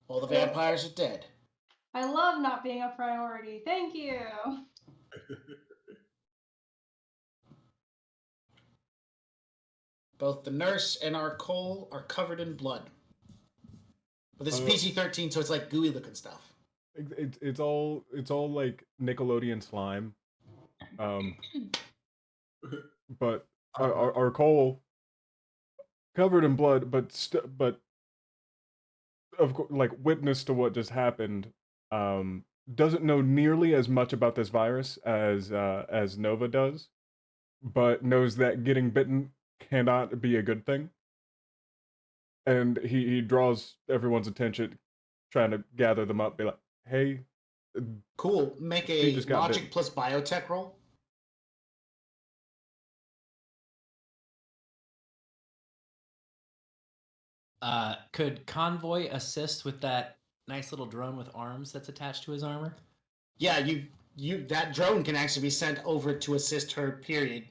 All the vampires are dead. I love not being a priority. Thank you. Both the nurse and our Cole are covered in blood. But this is PG-13, so it's like gooey looking stuff. It's all like Nickelodeon slime. But our Cole covered in blood, but of course, like witness to what just happened, doesn't know nearly as much about this virus as Nova does, but knows that getting bitten cannot be a good thing. And he draws everyone's attention, trying to gather them up, be like, hey. Cool. Make a logic plus biotech roll. Could Convoy assist with that nice little drone with arms that's attached to his armor? Yeah, you that drone can actually be sent over to assist her, period.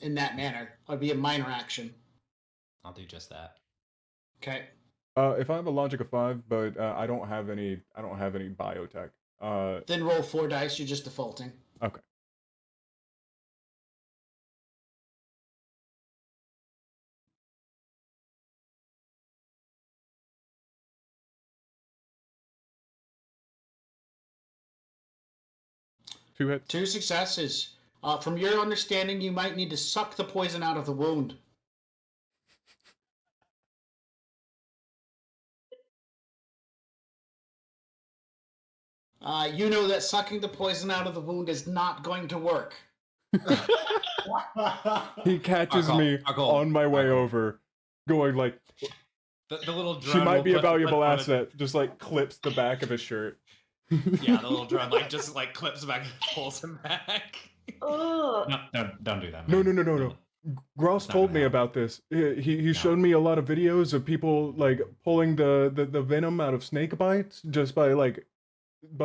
In that manner. It'd be a minor action. I'll do just that. Okay. If I have a logic of 5, but I don't have any biotech. Then roll 4 dice, you're just defaulting. Okay. Two hits. 2 successes. From your understanding, you might need to suck the poison out of the wound. You know that sucking the poison out of the wound is not going to work. He catches me on my way over, going like, the little drone. She might be a valuable asset. Just like clips the back of his shirt. Yeah, the little drone like just like clips back and pulls him back. No, don't do that. Man. No. Gross told me about this. He showed me a lot of videos of people like pulling the venom out of snake bites just by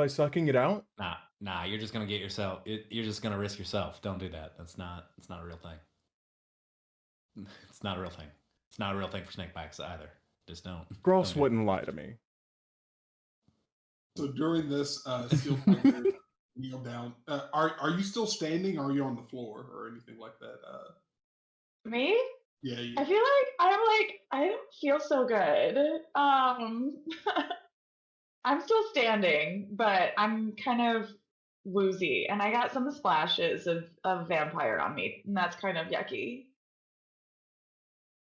sucking it out. Nah. You're just gonna get yourself. You're just gonna risk yourself. Don't do that. It's not a real thing. It's not a real thing. It's not a real thing for snake bites either. Just don't. Gross wouldn't lie to me. So during this, Steel Flanger kneel down. Are you still standing? Or are you on the floor or anything like that? Me? Yeah. I feel like I don't feel so good. I'm still standing, but I'm kind of woozy, and I got some splashes of vampire on me, and that's kind of yucky.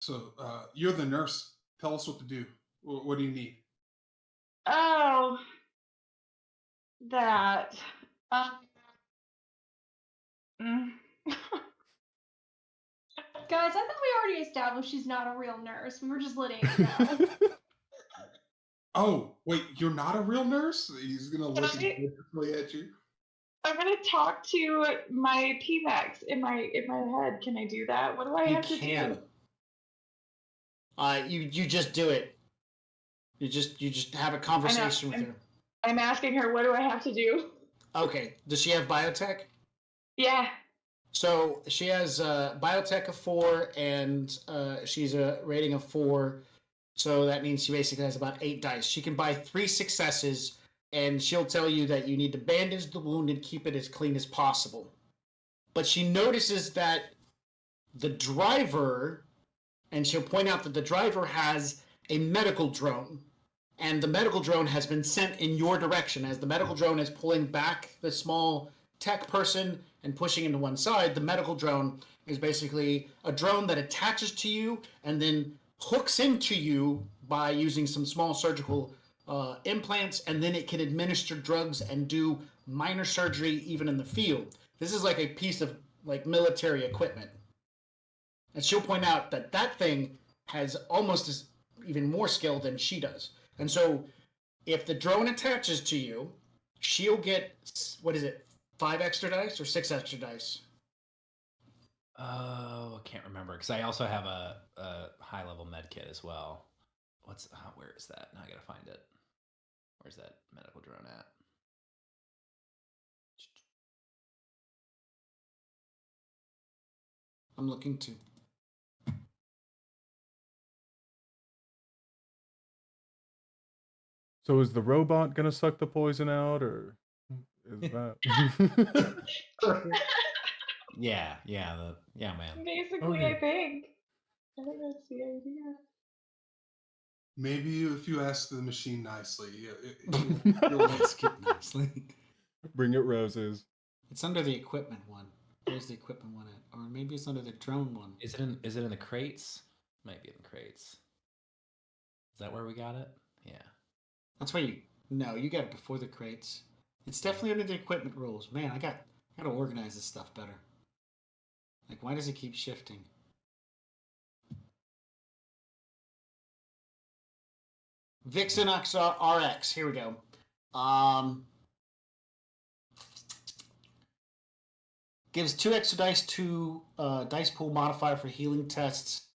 So you're the nurse. Tell us what to do. What do you need? Oh, that. Guys, I thought we already established she's not a real nurse. We were just letting it know. Oh, wait, you're not a real nurse? He's gonna look differently at you. I'm gonna talk to my PMAX in my head. Can I do that? What do I have to do? You just do it. You just have a conversation with her. I'm asking her, what do I have to do? Okay. Does she have biotech? Yeah. So she has biotech of 4, and she's a rating of 4. So that means she basically has about 8 dice. She can buy 3 successes, and she'll tell you that you need to bandage the wound and keep it as clean as possible. But she notices that the driver, and she'll point out that the driver has a medical drone, and the medical drone has been sent in your direction. As the medical drone is pulling back the small tech person and pushing into one side, the medical drone is basically a drone that attaches to you and then hooks into you by using some small surgical implants, and then it can administer drugs and do minor surgery even in the field. This is like a piece of like military equipment. And she'll point out that that thing has almost as even more skill than she does. And so if the drone attaches to you, she'll get, 5 extra dice or 6 extra dice? Oh, I can't remember because I also have a high level med kit as well. Where is that? Now I gotta find it. Where's that medical drone at? I'm looking too. So is the robot gonna suck the poison out, or is that? Yeah, man. Basically, Okay. I think that's the idea. Maybe if you ask the machine nicely, You'll ask it nicely. Bring it roses. It's under the equipment one. Where's the equipment one at? Or maybe it's under the drone one. Is it in the crates? Might be in the crates. Is that where we got it? Yeah. That's why you. No, you got it before the crates. It's definitely under the equipment rules. Man, I gotta organize this stuff better. Like, why does it keep shifting? Vixen RX. Here we go. Gives 2 extra dice to dice pool modifier for healing tests.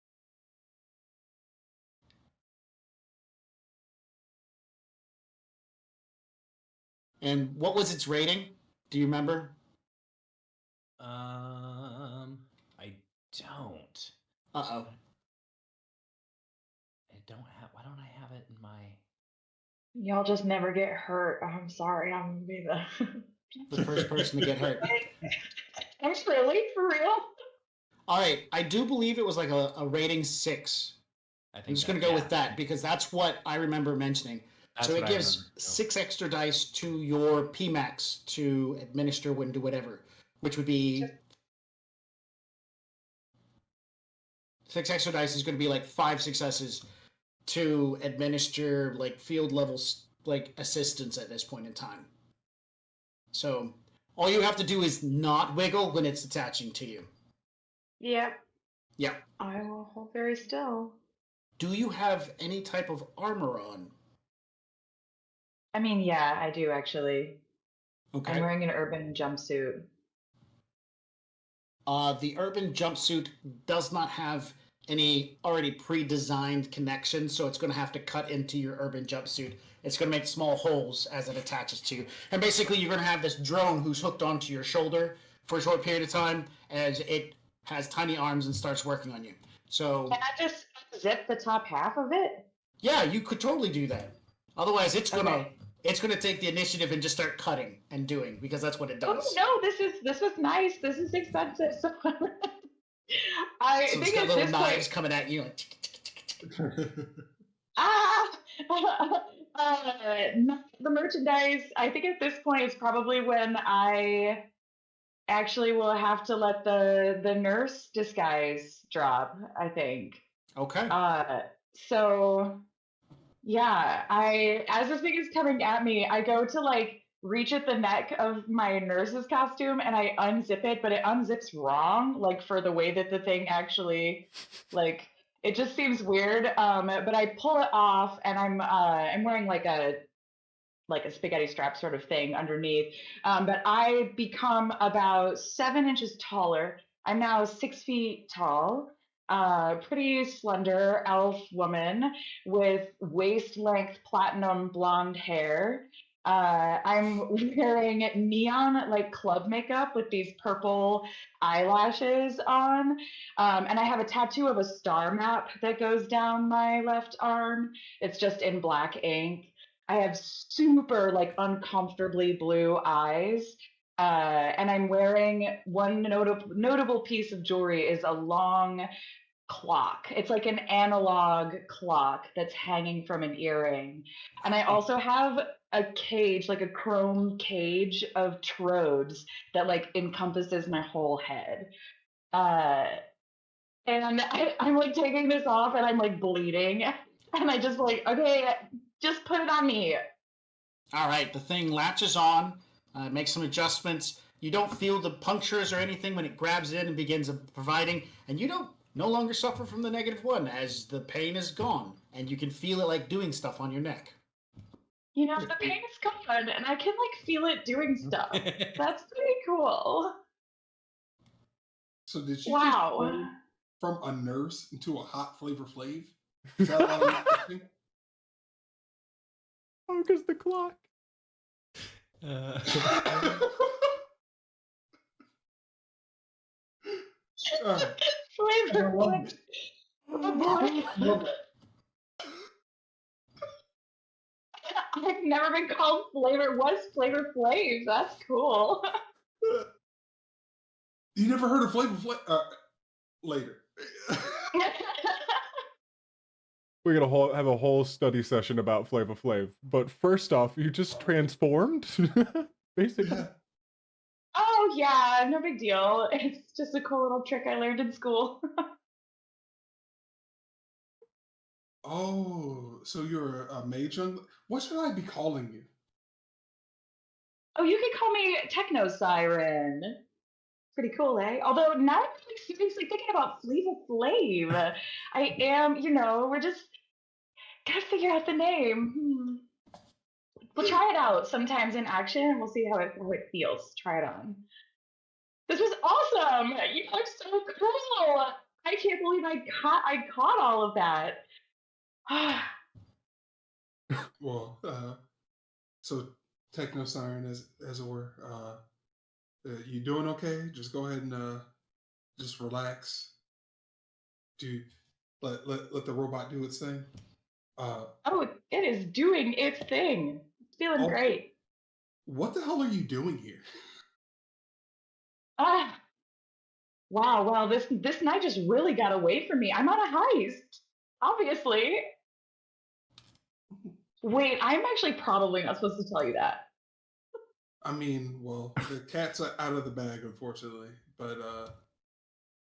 And what was its rating? Do you remember? I don't. Uh-oh. I don't have. Why don't I have it in my? Y'all just never get hurt. I'm sorry. I'm gonna be The first person to get hurt. I'm really for real. All right, I do believe it was like a rating 6. I think I'm just going to go with that because that's what I remember mentioning. So it gives 6 extra dice to your PMAX to administer when do whatever, which would be 6 extra dice is going to be like 5 successes to administer like field levels like assistance at this point in time. So all you have to do is not wiggle when it's attaching to you. Yep. Yep. I will hold very still. Do you have any type of armor on? I mean, yeah, I do actually. Okay. I'm wearing an urban jumpsuit. The urban jumpsuit does not have any already pre-designed connections, so it's going to have to cut into your urban jumpsuit. It's going to make small holes as it attaches to you. And basically, you're going to have this drone who's hooked onto your shoulder for a short period of time as it has tiny arms and starts working on you. So Can I just zip the top half of it? yeah, you could totally do that. Otherwise, it's gonna take the initiative and just start cutting and doing because that's what it does. Oh no, this was nice. This is expensive. So I So it's think got at little this knives point, coming at you. the merchandise. I think at this point is probably when I actually will have to let the nurse disguise drop. I think. Okay. So yeah, as this thing is coming at me, I go to like reach at the neck of my nurse's costume and I unzip it, but it unzips wrong, like for the way that the thing actually, like it just seems weird. But I pull it off and I'm wearing like a spaghetti strap sort of thing underneath. But I become about 7 inches taller. I'm now 6 feet tall. Pretty slender elf woman with waist length platinum blonde hair. I'm wearing neon like club makeup with these purple eyelashes on. And I have a tattoo of a star map that goes down my left arm. It's just in black ink. I have super like uncomfortably blue eyes. And I'm wearing one notable piece of jewelry is a long clock. It's like an analog clock that's hanging from an earring. And I also have a cage, like a chrome cage of trodes that like encompasses my whole head. And I'm like taking this off and I'm like bleeding. And I just like, okay, just put it on me. All right, the thing latches on, makes some adjustments. You don't feel the punctures or anything when it grabs in and begins providing, and you don't no longer suffer from the -1 as the pain is gone, and you can feel it like doing stuff on your neck. You know, the pain is gone, and I can like feel it doing stuff. That's pretty cool. So did you Wow. just turn from a nurse into a hot Flavor Flav? Is that what I'm thinking? Oh, because the clock. Flavor love Flav. I've never been called Flavor. What's Flavor Flav? That's cool. You never heard of Flavor Flav? Later. We're gonna have a whole study session about Flava Flav. But first off, you just transformed, basically. Oh yeah, no big deal. It's just a cool little trick I learned in school. Oh, so you're a mage? What should I be calling you? Oh, you can call me Techno Siren. Pretty cool, eh? Although now I'm like seriously thinking about Flava Flav. I am, we're just gotta figure out the name. We'll try it out sometimes in action and we'll see how it feels. Try it on. This was awesome! You are so cool! I can't believe I caught all of that. Well, so Techno Siren, as it were, you doing okay? Just go ahead and just relax. Do let the robot do its thing. Oh, it is doing its thing. It's feeling Oh. great. What the hell are you doing here? Wow, well, this night just really got away from me. I'm on a heist, obviously. Wait, I'm actually probably not supposed to tell you that. I mean, well, the cat's out of the bag, unfortunately. But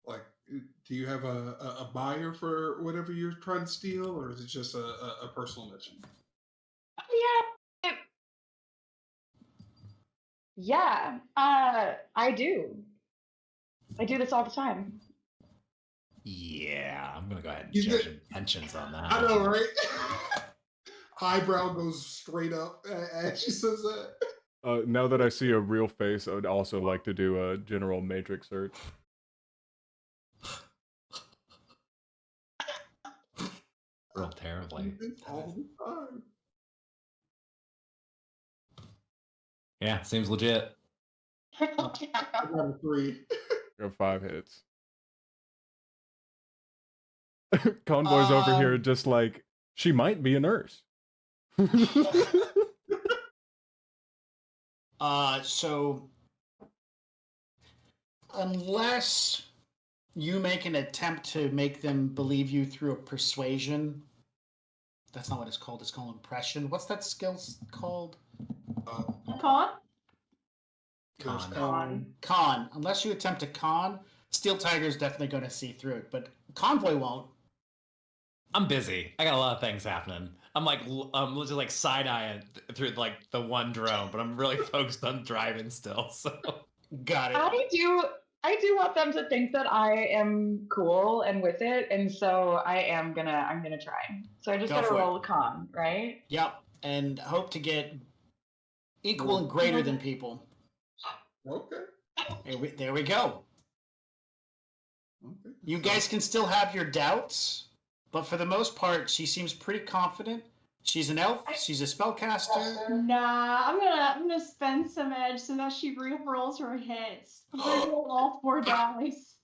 like, do you have a buyer for whatever you're trying to steal, or is it just a personal mission? Yeah, I do. I do this all the time. Yeah, I'm gonna go ahead and You charge did- intentions on that. I know, right? Eyebrow goes straight up as she says that. Now that I see a real face, I would also like to do a general matrix search. Real terribly. All the time. Yeah, seems legit. I got a 3. I got 5 hits. Convoy's over here just like, she might be a nurse. So unless you make an attempt to make them believe you through a persuasion, that's not what it's called. It's called impression. What's that skill called? Con? Con. Unless you attempt to con, Steel Tiger's definitely going to see through it, but Convoy won't. I'm busy. I got a lot of things happening. I'm literally like side-eyeing through like the one drone, but I'm really focused on driving still. So got it. I do want them to think that I am cool and with it, and so I'm gonna try. So I just gotta roll a con, right? Yep, and hope to get equal and greater than people. Okay. There we go. Okay. You guys can still have your doubts, but for the most part, she seems pretty confident. She's an elf. She's a spellcaster. Nah, I'm gonna spend some edge so that she re-rolls her hits. Re-roll all 4 dice.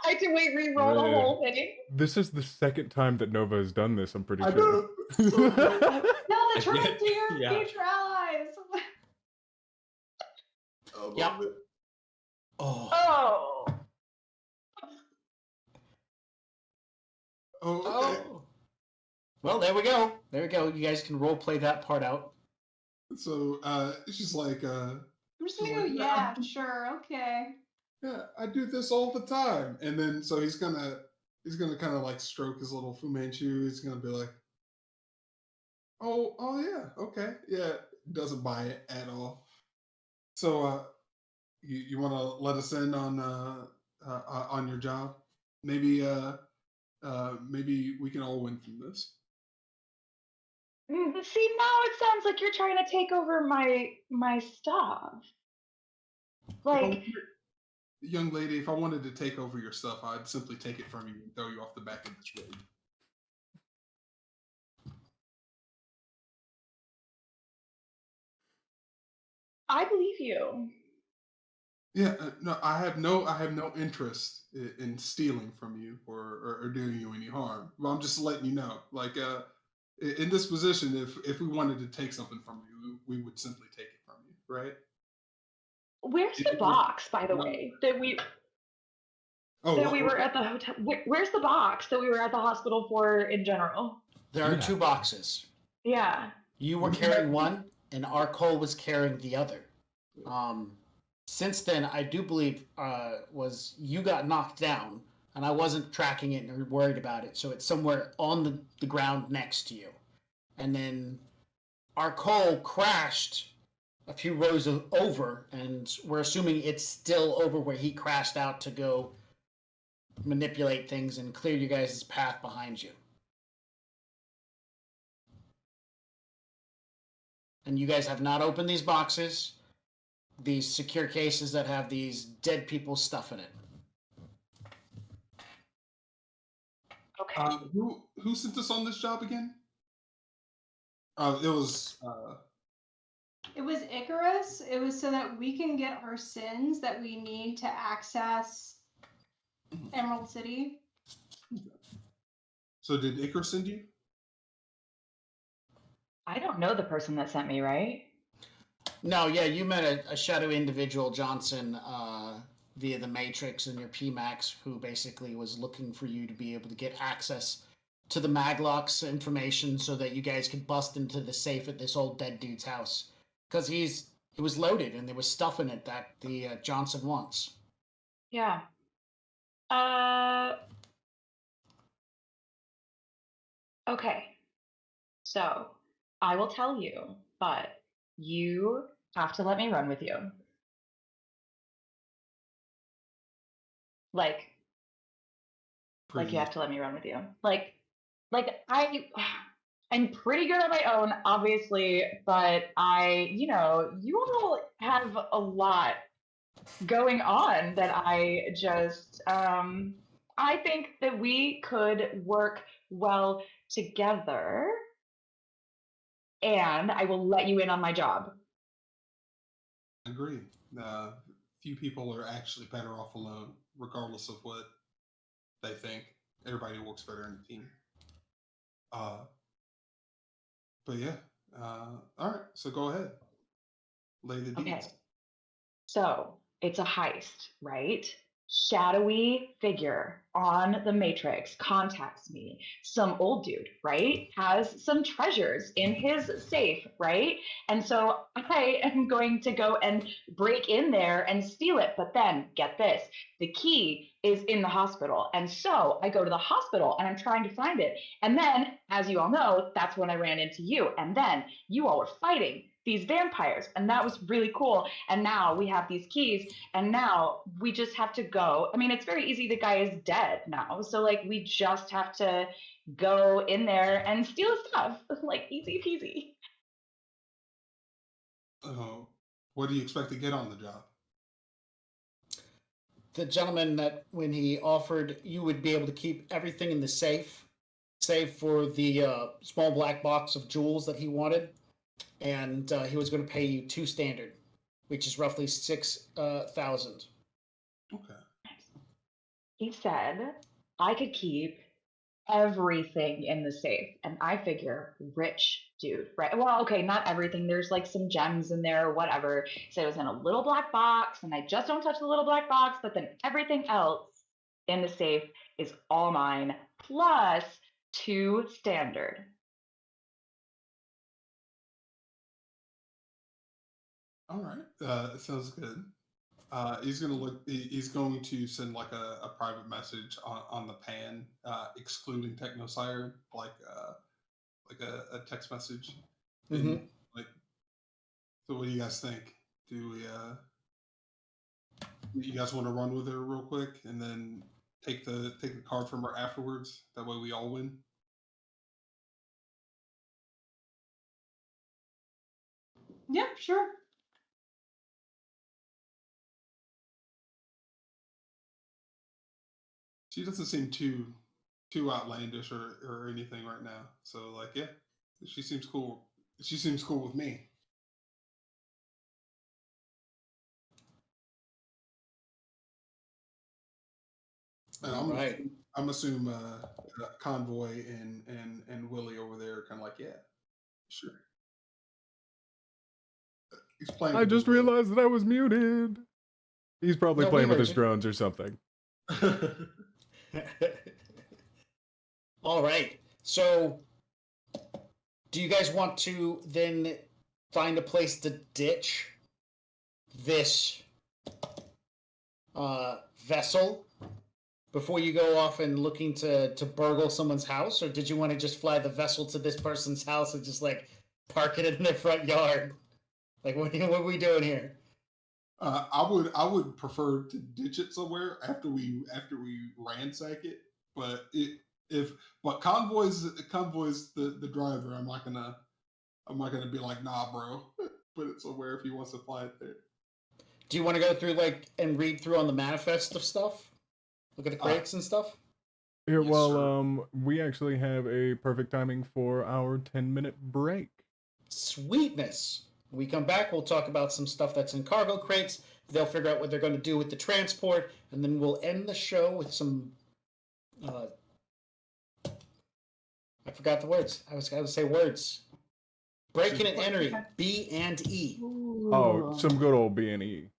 I can re-roll the whole thing. This is the second time that Nova has done this, I'm pretty sure. No, the turtles to your Yeah. future allies. Yep. Oh. Okay. Well, there we go. There we go. You guys can role play that part out. So she's like, I'm just gonna go, yeah, sure, okay. yeah, I do this all the time. And then so he's gonna kind of like stroke his little Fu Manchu. He's gonna be like, oh yeah, okay, yeah. Doesn't buy it at all. So you want to let us in on your job? Maybe maybe we can all win from this. See, now it sounds like you're trying to take over my stuff. Like, Young lady, if I wanted to take over your stuff, I'd simply take it from you and throw you off the back of this road. I believe you. Yeah, no, I have no interest in stealing from you or doing you any harm. But I'm just letting you know, like, in this position, if we wanted to take something from you, we would simply take it from you, right? Where's the It was box, by the not. way, Oh, that we were at the hotel? Where's the box that we were at the hospital for in general? There You are have two it. boxes. Yeah. You were We carrying have- one, and Arcole was carrying the other. Since then, I do believe was you got knocked down, and I wasn't tracking it or worried about it, so it's somewhere on the ground next to you. And then Arcole crashed a few rows over, and we're assuming it's still over where he crashed out to go manipulate things and clear you guys' path behind you. And you guys have not opened these boxes, these secure cases that have these dead people stuff in it. Okay. who sent us on this job again? It was It was Icarus. It was so that we can get our sins that we need to access Emerald City. so did Icarus send you? I don't know the person that sent me, right? No, yeah, you met a shadow individual, Johnson, via the Matrix and your PMAX, who basically was looking for you to be able to get access to the Maglocks information so that you guys could bust into the safe at this old dead dude's house. Because it was loaded and there was stuff in it that the Johnson wants. Yeah. Okay. So I will tell you, but you have to let me run with you. Like you have to let me run with you. I'm pretty good on my own, obviously, but you all have a lot going on that I just I think that we could work well together, and I will let you in on my job. I agree. Few people are actually better off alone, regardless of what they think. Everybody works better in a team. But yeah. All right. So go ahead. Lay the Okay. deeds. So it's a heist, right? Shadowy figure on the Matrix contacts me. Some old dude, right? Has some treasures in his safe, right? And so I am going to go and break in there and steal it. But then get this, the key is in the hospital. And so I go to the hospital and I'm trying to find it. And then, as you all know, that's when I ran into you. And then you all were fighting these vampires. And that was really cool. And now we have these keys. And now we just have to go. I mean, it's very easy. The guy is dead now. So, we just have to go in there and steal his stuff. Easy peasy. What do you expect to get on the job? The gentleman that when he offered you would be able to keep everything in the safe, save for the small black box of jewels that he wanted, and he was going to pay you 2 standard, which is roughly 6,000. Okay. He said I could keep everything in the safe. And I figure, rich dude, right? Well, okay, not everything. There's some gems in there or whatever. So it was in a little black box, and I just don't touch the little black box, but then everything else in the safe is all mine, plus 2 standard. All right. Sounds good. He's gonna look. He's going to send a private message on the pan, excluding Technosire, like a text message. Mm-hmm. So what do you guys think? Do we? You guys want to run with her real quick and then take the card from her afterwards? That way we all win. Yeah, sure. She doesn't seem too outlandish or anything right now. So yeah, she seems cool. She seems cool with me. And All right. I'm assuming Convoy and Willie over there are kind of like, yeah, sure. He's playing. I with just his little- realized that I was muted. He's probably No, we playing with heard his you. drones or something. All right. So, do you guys want to then find a place to ditch this vessel before you go off and looking to burgle someone's house, or did you want to just fly the vessel to this person's house and just like park it in their front yard? Like, what are we doing here? I would prefer to ditch it somewhere after we ransack it. But Convoy's the driver. I'm not gonna be like, nah, bro. Put it somewhere if he wants to fly it there. Do you want to go through and read through on the manifest of stuff? Look at the crates and stuff? Here, Yes, well, sir. we actually have a perfect timing for our 10-minute break. Sweetness. When we come back, we'll talk about some stuff that's in cargo crates. They'll figure out what they're going to do with the transport, and then we'll end the show with some. I forgot the words. I was going to say words. Breaking and entering. B and E. Oh, some good old B&E.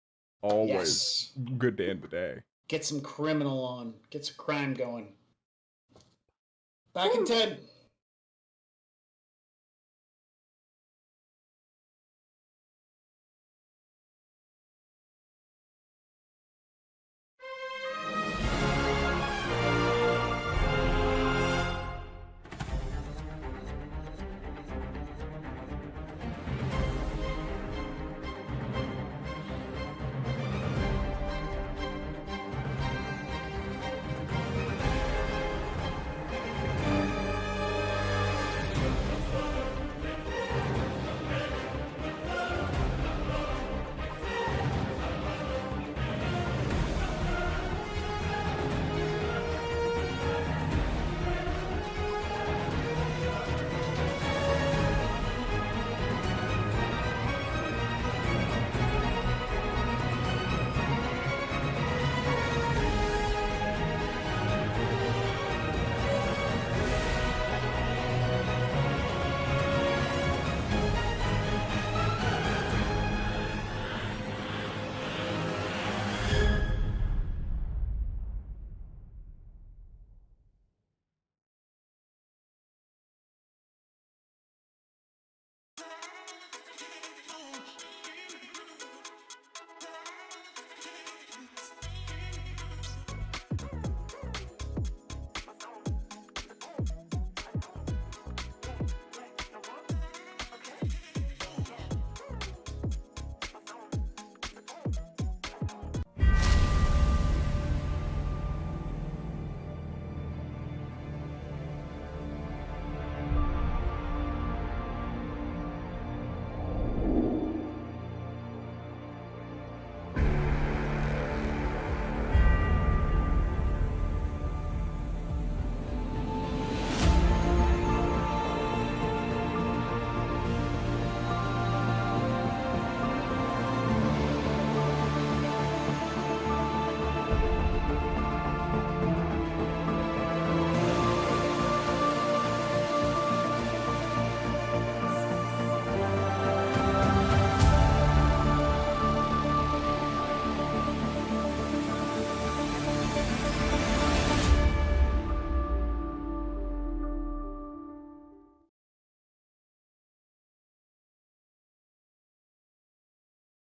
Always Yes. good to end the day. Get some criminal on. Get some crime going. Back in 10.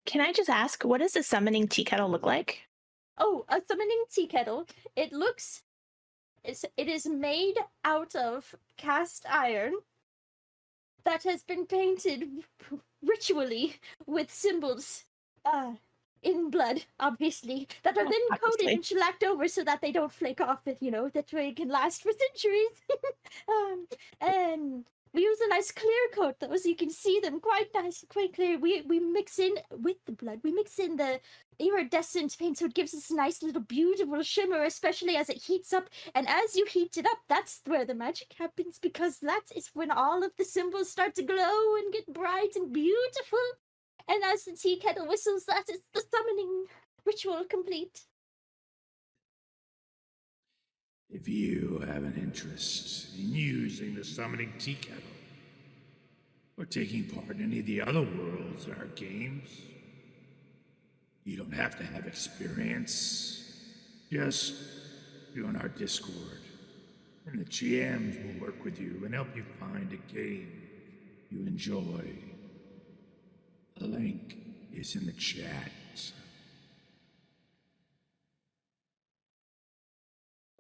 Can I just ask, what does a summoning tea kettle look like? Oh, a summoning tea kettle. It is made out of cast iron that has been painted ritually with symbols in blood, obviously, that are then coated Obviously. and shellacked over so that they don't flake off, that way it can last for centuries. And we use a nice clear coat though, so you can see them quite nice, quite clear. We mix in with the blood. We mix in the iridescent paint, so it gives us a nice little beautiful shimmer, especially as it heats up. And as you heat it up, that's where the magic happens, because that is when all of the symbols start to glow and get bright and beautiful. And as the tea kettle whistles, that is the summoning ritual complete. If you have an interest in using the summoning tea kettle, or taking part in any of the other worlds in our games, you don't have to have experience. Just join our Discord, and the GMs will work with you and help you find a game you enjoy. The link is in the chat.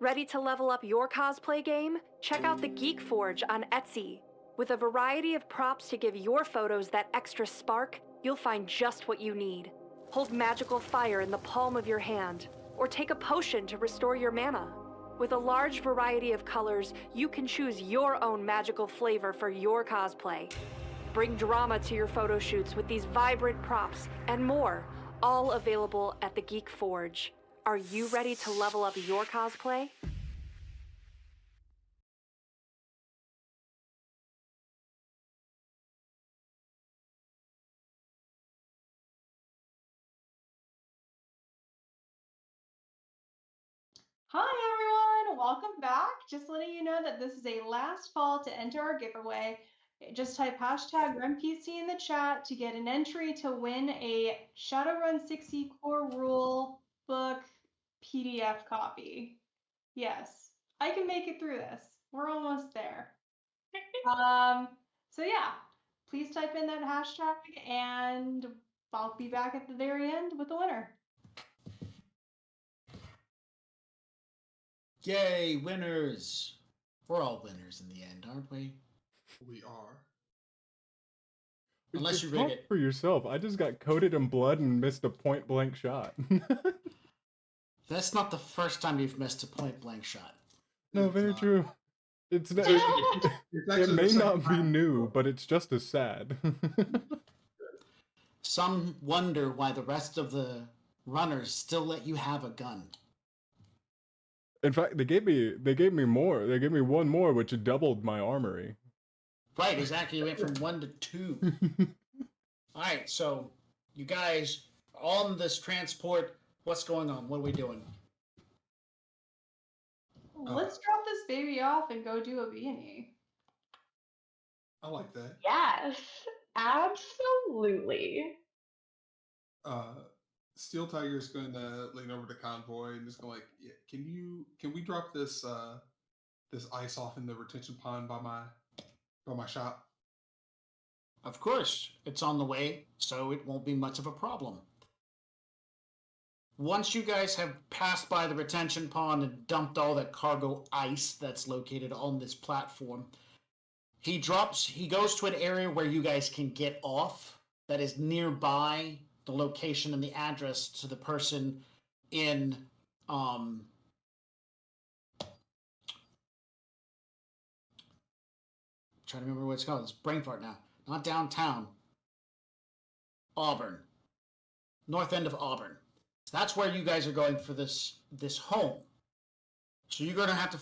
Ready to level up your cosplay game? Check out the Geek Forge on Etsy. With a variety of props to give your photos that extra spark, you'll find just what you need. Hold magical fire in the palm of your hand, or take a potion to restore your mana. With a large variety of colors, you can choose your own magical flavor for your cosplay. Bring drama to your photo shoots with these vibrant props and more, all available at the Geek Forge. Are you ready to level up your cosplay? Hi everyone, welcome back. Just letting you know that this is a last call to enter our giveaway. Just type hashtag RunPC in the chat to get an entry to win a Shadowrun 6e core rule book PDF copy. Yes, I can make it through this. We're almost there. So yeah, please type in that hashtag and I'll be back at the very end with the winner. Yay, winners! We're all winners in the end, aren't we? We are. Unless you Talk rig it. for yourself. I just got coated in blood and missed a point blank shot. That's not the first time you've missed a point blank shot. No, It's very not. true. It's It's it, actually it the may second not be time. new, but it's just as sad. Some wonder why the rest of the runners still let you have a gun. In fact, they gave me more. They gave me one more, which doubled my armory. Right, exactly. You went from 1 to 2. All right, so you guys on this transport. What's going on? What are we doing? Let's drop this baby off and go do a B&E. I like that. Yes, absolutely. Steel Tiger's going to lean over to Convoy and just go like, yeah, can we drop this this ice off in the retention pond by my shop? Of course, it's on the way, so it won't be much of a problem. Once you guys have passed by the retention pond and dumped all that cargo ice that's located on this platform, he goes to an area where you guys can get off that is nearby the location and the address to the person in trying to remember what it's called. It's brain fart now. Not downtown. Auburn. North end of Auburn. So that's where you guys are going for this home. So you're going to have to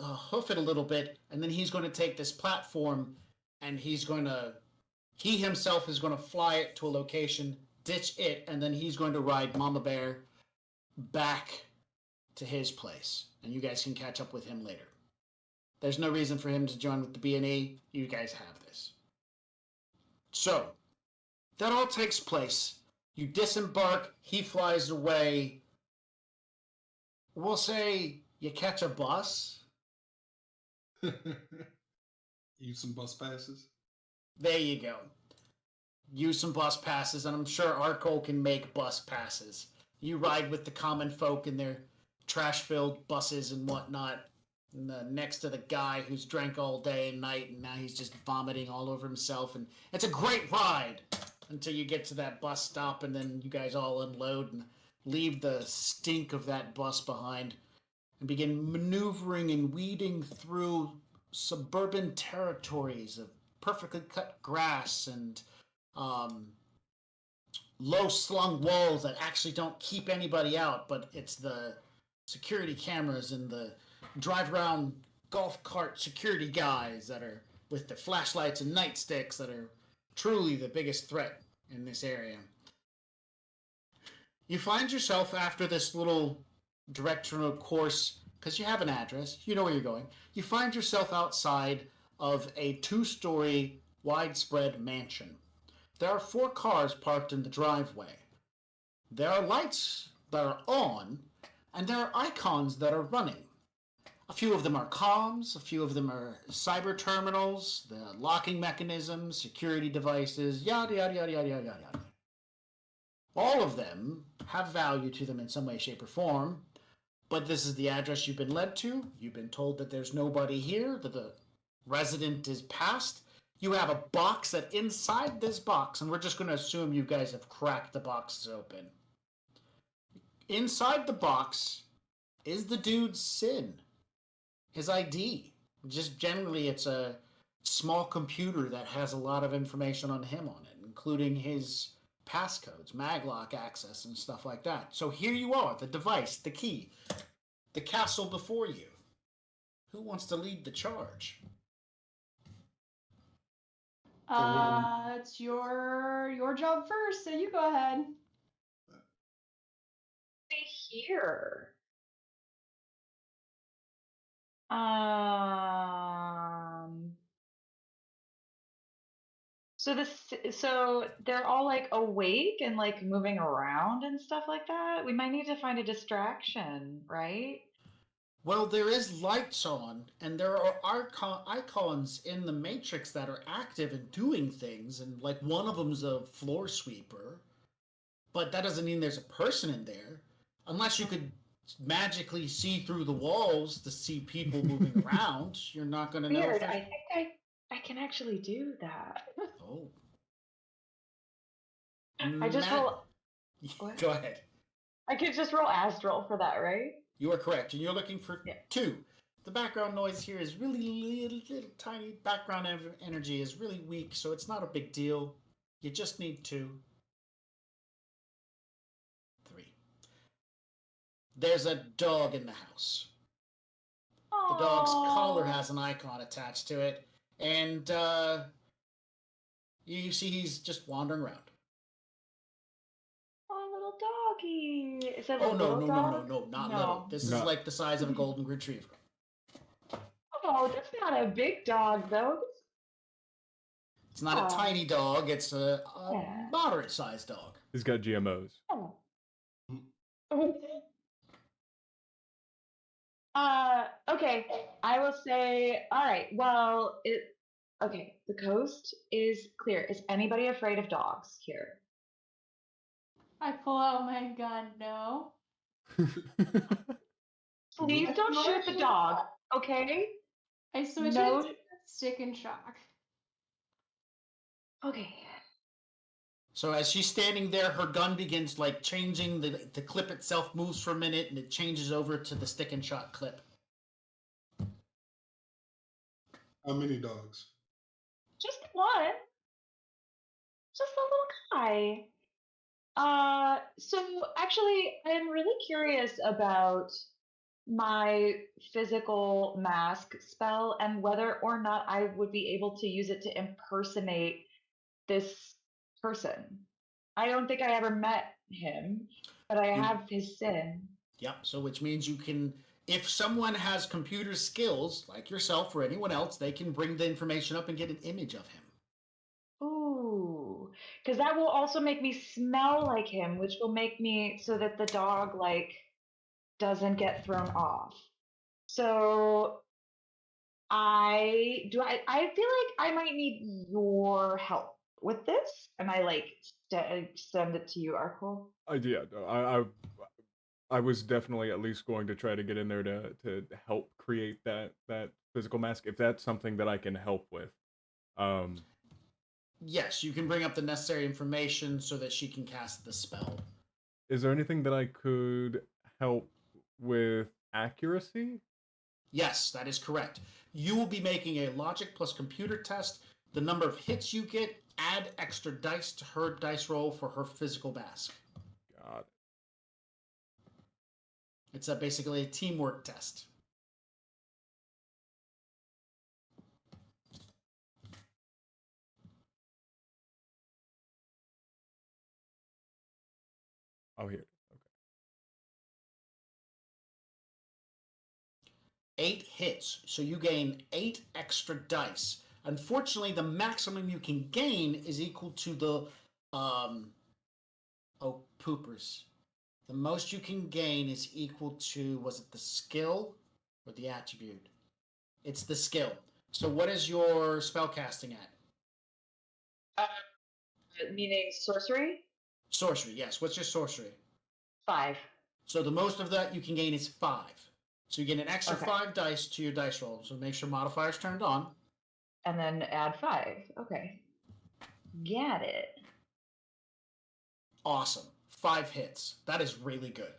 hoof it a little bit, and then he's going to take this platform, and he himself is going to fly it to a location, ditch it, and then he's going to ride Mama Bear back to his place, and you guys can catch up with him later. There's no reason for him to join with the B&E. You guys have this. So, that all takes place. You disembark, he flies away. We'll say you catch a bus. Use some bus passes. There you go. Use some bus passes, and I'm sure Arcole can make bus passes. You ride with the common folk in their trash-filled buses and whatnot, and next to the guy who's drank all day and night, and now he's just vomiting all over himself. And it's a great ride until you get to that bus stop, and then you guys all unload and leave the stink of that bus behind and begin maneuvering and weeding through suburban territories of perfectly cut grass and low-slung walls that actually don't keep anybody out, but it's the security cameras and the drive-around golf cart security guys that are with the flashlights and nightsticks that are truly the biggest threat in this area. You find yourself, after this little directional course, because you have an address, you know where you're going. You find yourself outside of a 2-story widespread mansion. There are 4 cars parked in the driveway. There are lights that are on, and there are icons that are running. A few of them are comms, a few of them are cyber terminals, the locking mechanisms, security devices, yada, yada, yada, yada, yada, yada. All of them have value to them in some way, shape, or form, but this is the address you've been led to. You've been told that there's nobody here, that the resident is passed. You have a box that inside this box, and we're just going to assume you guys have cracked the boxes open. Inside the box is the dude's SIN, his ID. Just generally, it's a small computer that has a lot of information on him on it, including his passcodes, maglock access, and stuff like that. So here you are, the device, the key, the castle before you. Who wants to lead the charge? It's your job first, so you go ahead. Here. So they're all like awake and like moving around and stuff like that. We might need to find a distraction, right? Well, there is lights on, and there are icons in the matrix that are active and doing things, and like one of them's a floor sweeper, but that doesn't mean there's a person in there, unless you could magically see through the walls to see people moving around. You're not going to know. Weird. I think I can actually do that. Oh. I just roll. Go ahead. I could just roll astral for that, right? You are correct, and you're looking for 2. The background noise here is really little tiny. Background energy is really weak, so it's not a big deal. You just need 2. 3. There's a dog in the house. Aww. The dog's collar has an icon attached to it, and you see he's just wandering around. Oh, little doggy. Is that Oh, a no, little no, dog? no, not little. This is like the size of a golden retriever. Oh, that's not a big dog, though. It's not a tiny dog. It's a moderate-sized dog. He's got GMOs. Oh. Okay. I will say, all right, well, okay, the coast is clear. Is anybody afraid of dogs here? I pull out my gun. No. Please don't shoot the dog, okay? I switch No. it to stick and shock. Okay. So as she's standing there, her gun begins like changing. The clip itself moves for a minute, and it changes over to the stick and shot clip. How many dogs? Just one. Just a little guy. So actually, I'm really curious about my physical mask spell and whether or not I would be able to use it to impersonate this person. I don't think I ever met him, but I have his SIN. Yep. So which means you can, if someone has computer skills like yourself or anyone else, they can bring the information up and get an image of him. Ooh, because that will also make me smell like him, which will make me so that the dog like doesn't get thrown off. So I feel like I might need your help with this, and I like send it to you, Arkle. Yeah, I was definitely at least going to try to get in there to help create that physical mask if that's something that I can help with. Yes, you can bring up the necessary information so that she can cast the spell. Is there anything that I could help with accuracy? Yes, that is correct. You will be making a logic plus computer test. The number of hits you get, add extra dice to her dice roll for her physical mask. Got it. It's basically a teamwork test. Oh, here. Okay. 8 hits, so you gain 8 extra dice. Unfortunately, the maximum you can gain is equal to the poopers. The most you can gain is equal to, was it the skill or the attribute? It's the skill. So what is your spellcasting at? Meaning sorcery? Sorcery, yes. What's your sorcery? 5. So the most of that you can gain is 5. So you get an extra Okay. 5 dice to your dice roll. So make sure modifier's turned on. And then add 5. Okay. Got it. Awesome. 5 hits. That is really good.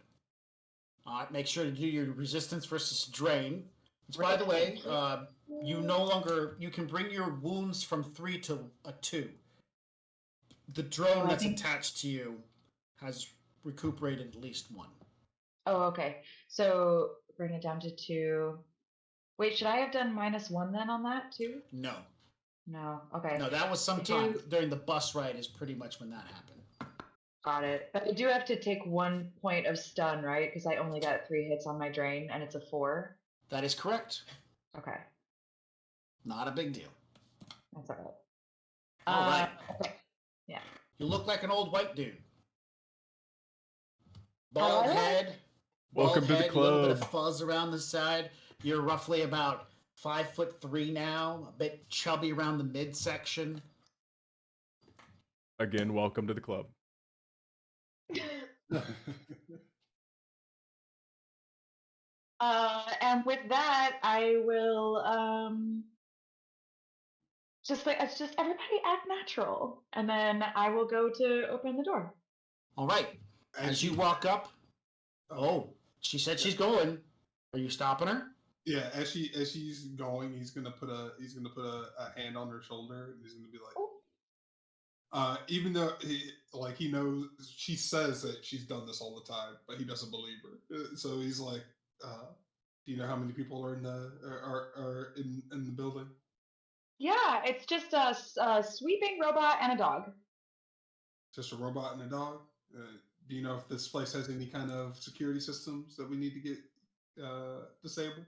All right, make sure to do your resistance versus drain. Which, by the way, you can bring your wounds from 3 to a 2. The drone that's attached to you has recuperated at least 1. Oh, okay. So bring it down to 2. Wait, should I have done -1 then on that too? No. No. Okay. No, that was sometime during the bus ride is pretty much when that happened. Got it. But I do have to take 1 point of stun, right? Because I only got 3 hits on my drain, and it's a 4. That is correct. Okay. Not a big deal. That's all right. All right. Okay. Yeah. You look like an old white dude. Bald head. Welcome to the A little bit club. of fuzz around the side. You're roughly about 5'3" now, a bit chubby around the midsection. Again, welcome to the club. And with that, I will just everybody act natural, and then I will go to open the door. All right. As you walk up, she said she's going. Are you stopping her? Yeah, as she's going, he's gonna put a hand on her shoulder, and he's gonna be like, even though he knows she says that she's done this all the time, but he doesn't believe her. So he's like, do you know how many people are in the building? Yeah, it's just a sweeping robot and a dog. Just a robot and a dog. Do you know if this place has any kind of security systems that we need to get disabled?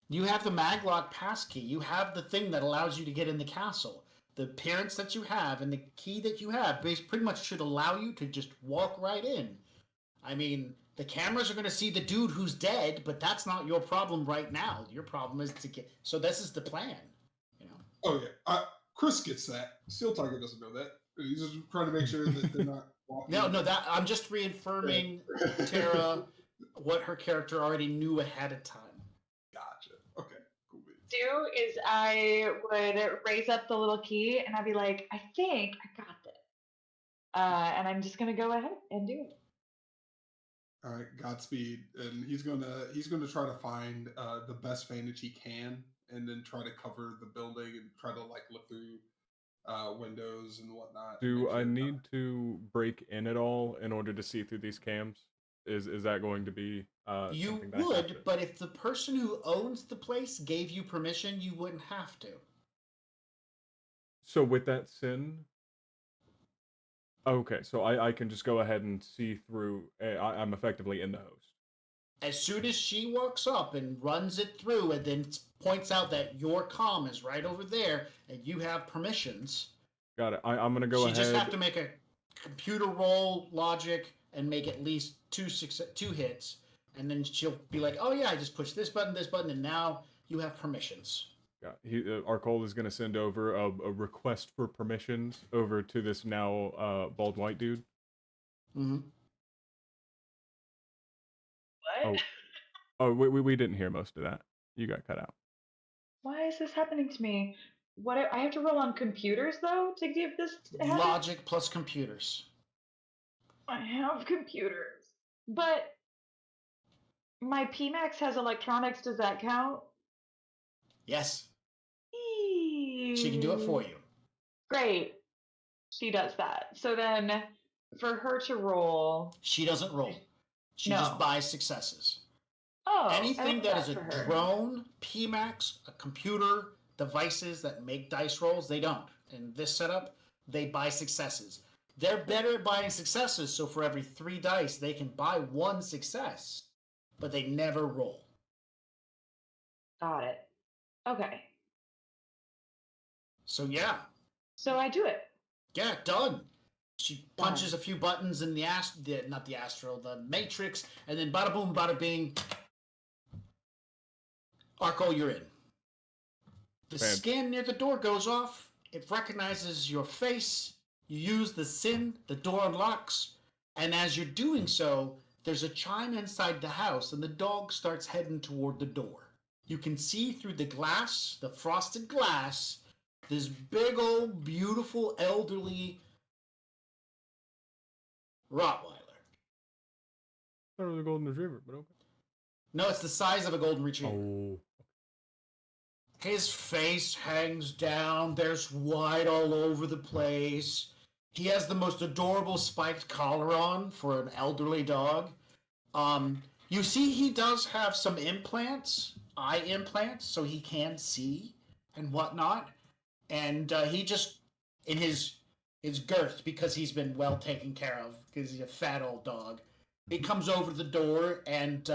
You have the maglock passkey. You have the thing that allows you to get in the castle. The appearance that you have and the key that you have pretty much should allow you to just walk right in. I mean, the cameras are going to see the dude who's dead, but that's not your problem right now. Your problem is to get... So this is the plan, you know? Oh, yeah. Chris gets that. Steel Tiger doesn't know that. He's just trying to make sure that they're not walking. No, I'm just reaffirming Tara what her character already knew ahead of time. Gotcha. Okay, cool. Do is I would raise up the little key and I'd be like, I think I got this. And I'm just gonna go ahead and do it. All right, Godspeed, and he's gonna try to find the best vantage he can, and then try to cover the building and try to look through windows and whatnot. Do I need to break in at all in order to see through these cams? Is that going to be you something that I have would, to- but if the person who owns the place gave you permission, you wouldn't have to. So with that sin, okay, so I can just go ahead and see through. I'm effectively in the host. As soon as she walks up and runs it through and then points out that your comm is right over there and you have permissions. Got it. I'm gonna go ahead. She just have to make a computer roll logic and make at least two hits, and then she'll be like, "Oh yeah, I just pushed this button, and now you have permissions." Yeah, Arcole is gonna send over a request for permissions over to this now bald white dude. Mm-hmm. What? Oh, we didn't hear most of that. You got cut out. Why is this happening to me? What I have to roll on computers though to give this to happen? Logic plus computers. I have computers, but my PMAX has electronics. Does that count? Yes. She can do it for you. Great. She does that. So then, for her to roll, she doesn't roll. She just buys successes. Oh, anything that is a drone, PMAX, a computer, devices that make dice rolls, they don't. In this setup, they buy successes. They're better at buying successes, so for every 3 dice, they can buy 1 success, but they never roll. Got it. Okay. So yeah, So I do it. yeah, done. She punches Done. a few buttons in not the astral, the matrix, and then bada boom, bada bing. Arco, you're in. The Man. scan near the door goes off. It recognizes your face. You use the SIN, the door unlocks, and as you're doing so, there's a chime inside the house, and the dog starts heading toward the door. You can see through the glass, the frosted glass, this big old, beautiful, elderly Rottweiler. Thought it was a golden retriever, but okay. No, it's the size of a golden retriever. Oh. His face hangs down. There's white all over the place. He has the most adorable spiked collar on for an elderly dog. You see he does have some implants, eye implants, so he can see and whatnot. And he just, in his girth, because he's been well taken care of, because he's a fat old dog, he comes over to the door and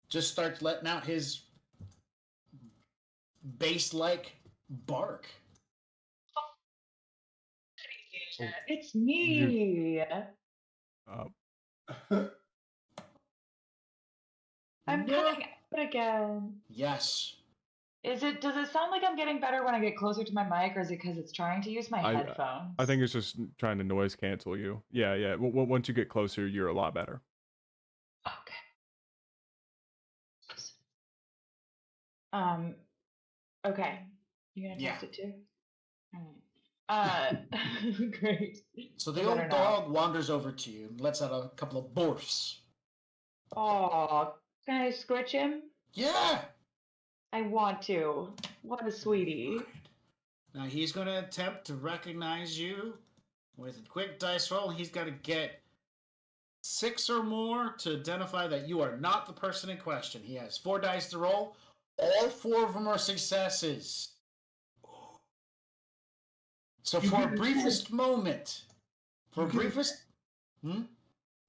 just starts letting out his bass-like bark. It's me. I'm No. coming out again. Yes. Does it sound like I'm getting better when I get closer to my mic, or is it because it's trying to use my headphones? I think it's just trying to noise cancel you. Yeah, yeah. Once you get closer, you're a lot better. Okay. Okay. You gonna test it too? Alright. Great. So the I old better not. dog wanders over to you and lets out a couple of borfs. Oh, can I squitch him? Yeah! I want to. What a sweetie. Now he's going to attempt to recognize you with a quick dice roll. He's got to get 6 or more to identify that you are not the person in question. He has 4 dice to roll. All 4 of them are successes. So for a briefest moment,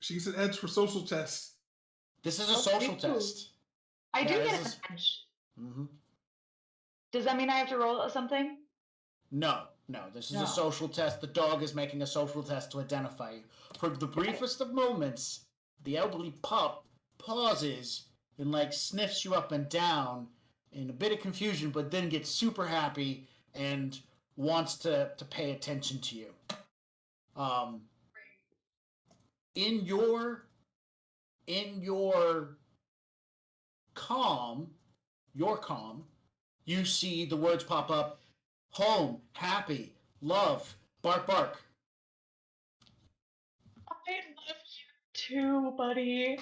She's an edge for social tests. This is a social test. I do Yeah, get this an is- edge. Mm-hmm. Does that mean I have to roll something? No, this is No. a social test. The dog is making a social test to identify you. For the briefest of moments, the elderly pup pauses and sniffs you up and down in a bit of confusion, but then gets super happy and wants to pay attention to you. In your calm, you see the words pop up: home, happy, love, bark, bark. I love you too, buddy.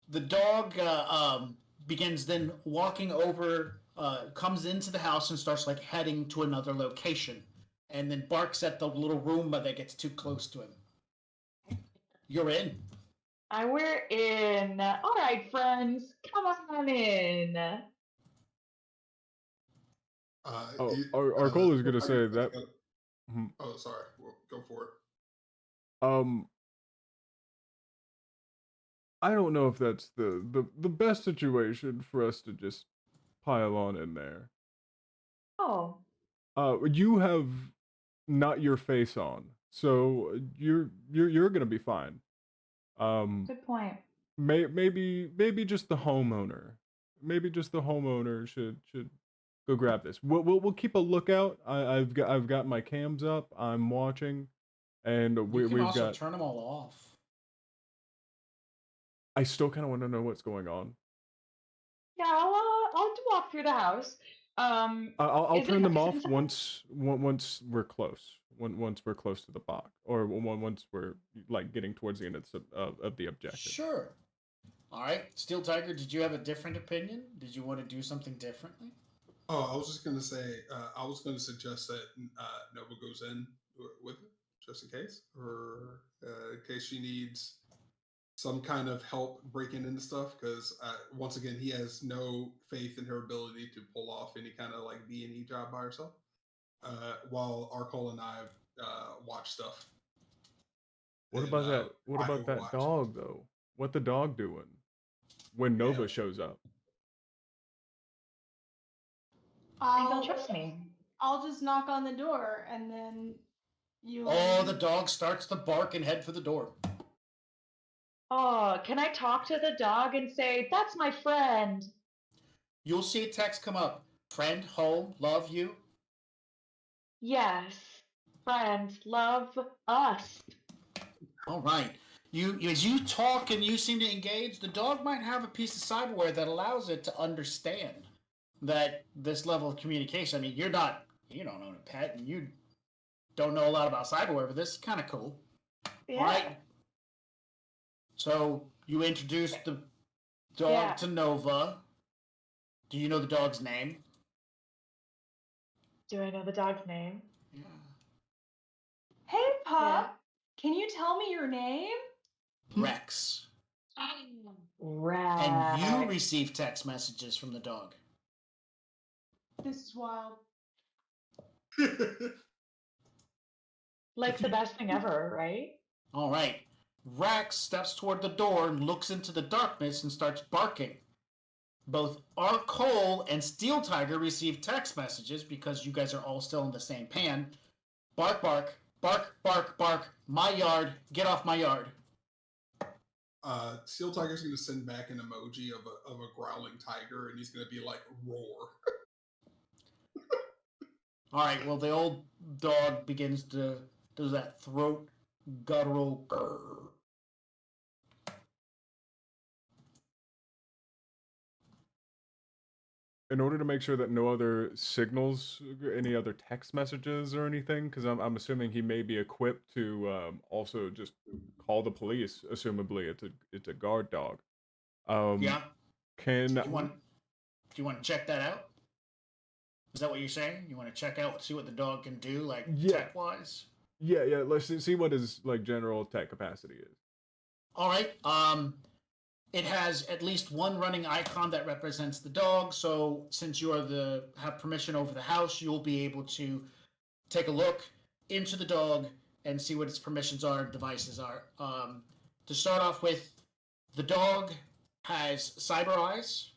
The dog begins then walking over, comes into the house and starts heading to another location, and then barks at the little Roomba that gets too close to him. You're in. We're in. All right, friends, come on in. Arcola is gonna say that. Oh, sorry. Well, go for it. I don't know if that's the best situation for us to just pile on in there. Oh. You have not your face on, so you're gonna be fine. Good point. Maybe just the homeowner. Maybe just the homeowner should go grab this. We'll keep a lookout. I've got my cams up. I'm watching, and You can we've also got. turn them all off. I still kind of want to know what's going on. Yeah, I'll walk through the house. I'll is it turn them nice off inside? once we're close. Once we're close to the box, or once we're getting towards the end of the objective. Sure. All right, Steel Tiger. Did you have a different opinion? Did you want to do something differently? Oh, I was just gonna say. I was gonna suggest that Nova goes in with it, just in case, or in case she needs some kind of help breaking into stuff. Because once again, he has no faith in her ability to pull off any kind of B&E job by herself. While Arcol and I watch stuff. What And, about that? What I about that overwatch. dog though? What the dog doing? when Nova shows up. I think they'll trust me. I'll just knock on the door and then you. Oh, the dog starts to bark and head for the door. Oh, can I talk to the dog and say, that's my friend? You'll see a text come up. Friend, home, love you. Yes. Friend, love us. All right. You as you talk and you seem to engage, the dog might have a piece of cyberware that allows it to understand that this level of communication. I mean, you don't own a pet and you don't know a lot about cyberware, but this is kind of cool. Yeah. All right. So you introduce the dog to Nova. Do you know the dog's name? Do I know the dog's name? Yeah. Hey, pup. Can you tell me your name? Rex. Rex. And you receive text messages from the dog. This is wild. Like the best thing ever, right? All right. Rex steps toward the door and looks into the darkness and starts barking. Both R. Cole and Steel Tiger receive text messages because you guys are all still in the same pan. Bark, bark, bark, bark, bark. My yard. Get off my yard. Steel Tiger's going to send back an emoji of a growling tiger, and he's going to be like, roar. All right. Well, the old dog begins to does that throat guttural grrr. In order to make sure that no other signals, any other text messages or anything, because I'm assuming he may be equipped to also just call the police. Assumably, it's a guard dog. Yeah. Can Do you want to check that out? Is that what you're saying? You want to check out, see what the dog can do, like tech wise? Yeah. Let's see what his like general tech capacity is. All right. It has at least one running icon that represents the dog. So since you are have permission over the house, you'll be able to take a look into the dog and see what its permissions are, devices are. To start off with, the dog has cyber eyes,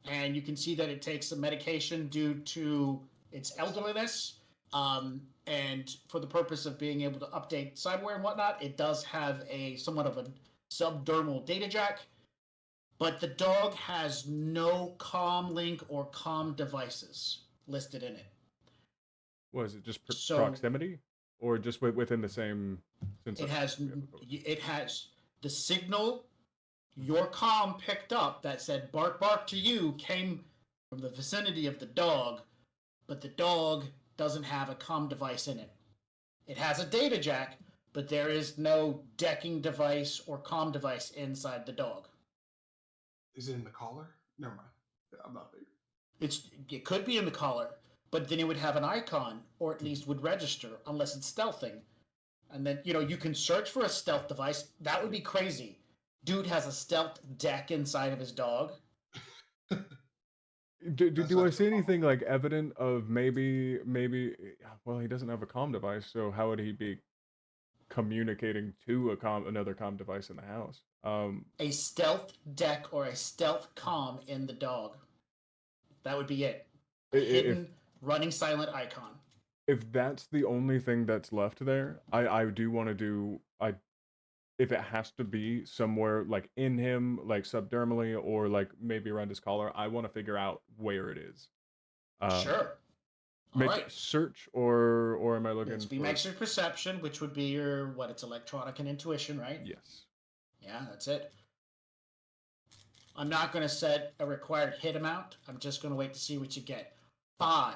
and you can see that it takes some medication due to its elderliness. And for the purpose of being able to update cyberware and whatnot, it does have somewhat of a subdermal data jack. But the dog has no comm link or comm devices listed in it. Was it just proximity, or just within the same? It has the signal your comm picked up that said "bark bark" to you came from the vicinity of the dog, but the dog doesn't have a comm device in it. It has a data jack, but there is no decking device or comm device inside the dog. Is it in the collar? Never mind. Yeah, I'm not big. It could be in the collar, but then it would have an icon, or at least would register, unless it's stealthing. And then, you can search for a stealth device. That would be crazy. Dude has a stealth deck inside of his dog. Do I see anything like evident of maybe? Well, he doesn't have a comm device, so how would he be communicating to another comm device in the house? A stealth deck or a stealth comm in the dog. That would be it. Hidden, running silent icon. If that's the only thing that's left there, I do want to do. If it has to be somewhere like in him, like subdermally, or like maybe around his collar, I want to figure out where it is. Sure. Make All right. search, or am I looking? It's makes your perception, which would be it's electronic and intuition, right? Yes. Yeah, that's it. I'm not going to set a required hit amount. I'm just going to wait to see what you get. 5.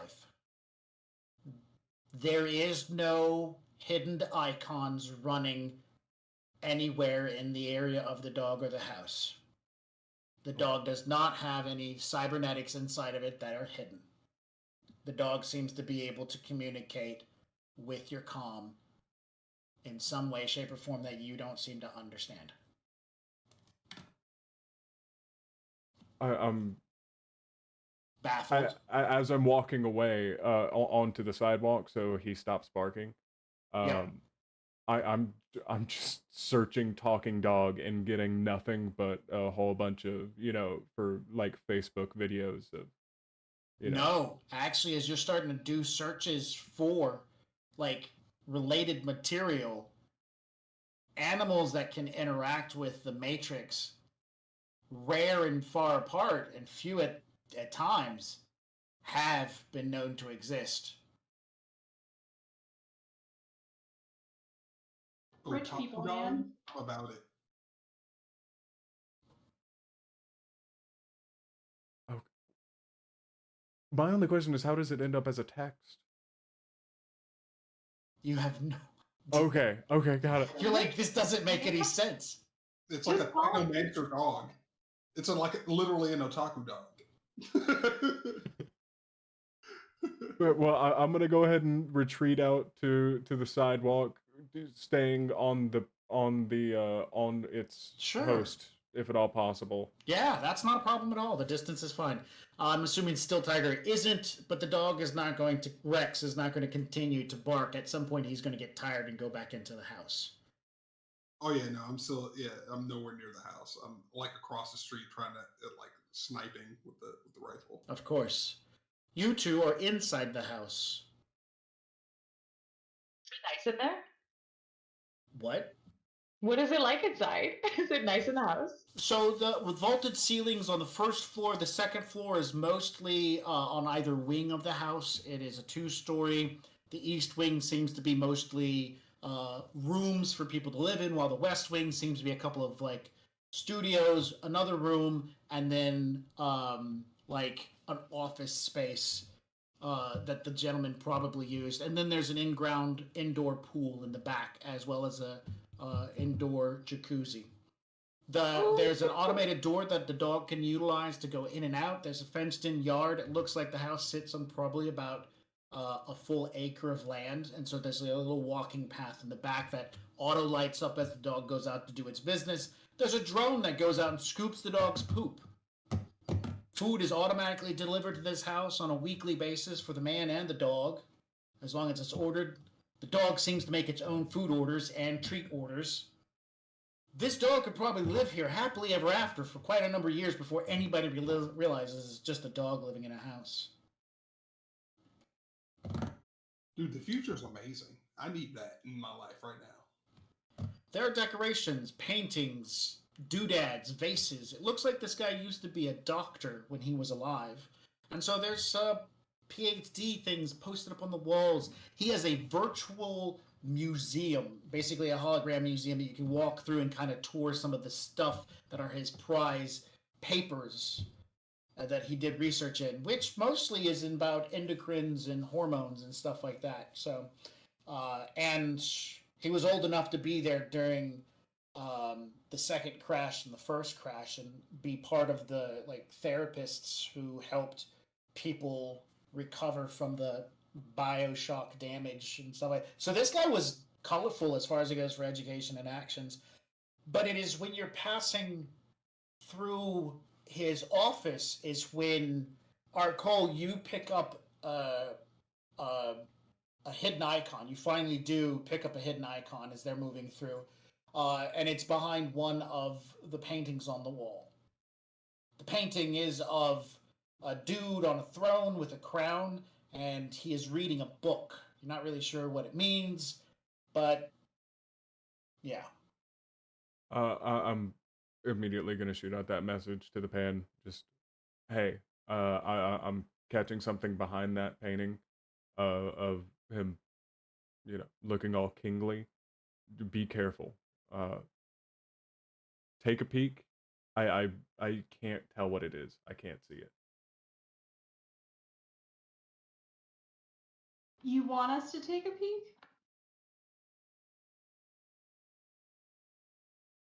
There is no hidden icons running anywhere in the area of the dog or the house. The dog does not have any cybernetics inside of it that are hidden. The dog seems to be able to communicate with your comm in some way, shape, or form that you don't seem to understand. I'm baffled. As I'm walking away onto the sidewalk, so he stops barking. I'm just searching talking dog and getting nothing but a whole bunch of, for like Facebook videos of, No, actually, as you're starting to do searches for like related material, animals that can interact with the Matrix, rare and far apart and few at times, have been known to exist. Rich Otaku people, dog? man. How about it? Okay. My only question is, how does it end up as a text? You have no. Okay, got it. You're like, this doesn't make any sense. It's like a Just call taco it- maker dog. It's literally an otaku dog. Well, I'm gonna go ahead and retreat out to the sidewalk, staying on its Sure. host, if at all possible. Yeah, that's not a problem at all. The distance is fine. I'm assuming Still Tiger isn't, but the dog is not going to. Rex is not going to continue to bark. At some point, he's going to get tired and go back into the house. Oh yeah, no, I'm nowhere near the house. I'm like across the street trying to like sniping with the rifle. Of course. You two are inside the house. Nice in there? What? What is it like inside? Is it nice in the house? So with vaulted ceilings on the first floor, the second floor is mostly on either wing of the house. It is a 2-story. The east wing seems to be mostly rooms for people to live in, while the west wing seems to be a couple of like studios, another room, and then like an office space that the gentleman probably used. And then there's an in-ground indoor pool in the back, as well as a indoor jacuzzi. There's an automated door that the dog can utilize to go in and out. There's a fenced-in yard. It looks like the house sits on probably about a full acre of land, and so there's a little walking path in the back that auto lights up as the dog goes out to do its business. There's a drone that goes out and scoops the dog's poop. Food is automatically delivered to this house on a weekly basis for the man and the dog, as long as it's ordered. The dog seems to make its own food orders and treat orders. This dog could probably live here happily ever after for quite a number of years before anybody realizes it's just a dog living in a house. Dude, the future's amazing. I need that in my life right now. There are decorations, paintings, doodads, vases. It looks like this guy used to be a doctor when he was alive. And so there's PhD things posted up on the walls. He has a virtual museum, basically a hologram museum that you can walk through and kind of tour some of the stuff that are his prize papers that he did research in, which mostly is about endocrines and hormones and stuff like that. So, and he was old enough to be there during the second crash and the first crash and be part of the like therapists who helped people recover from the Bioshock damage and stuff like that. So this guy was colorful as far as it goes for education and actions. But it is when you're passing through his office is when, Cole, you pick up a hidden icon. You finally do pick up a hidden icon as they're moving through. And it's behind one of the paintings on the wall. The painting is of a dude on a throne with a crown, and he is reading a book. You're not really sure what it means, but yeah. I'm immediately gonna shoot out that message to the pan. Just, hey, I'm catching something behind that painting, of him, looking all kingly. Be careful. Take a peek. I can't tell what it is. I can't see it. You want us to take a peek?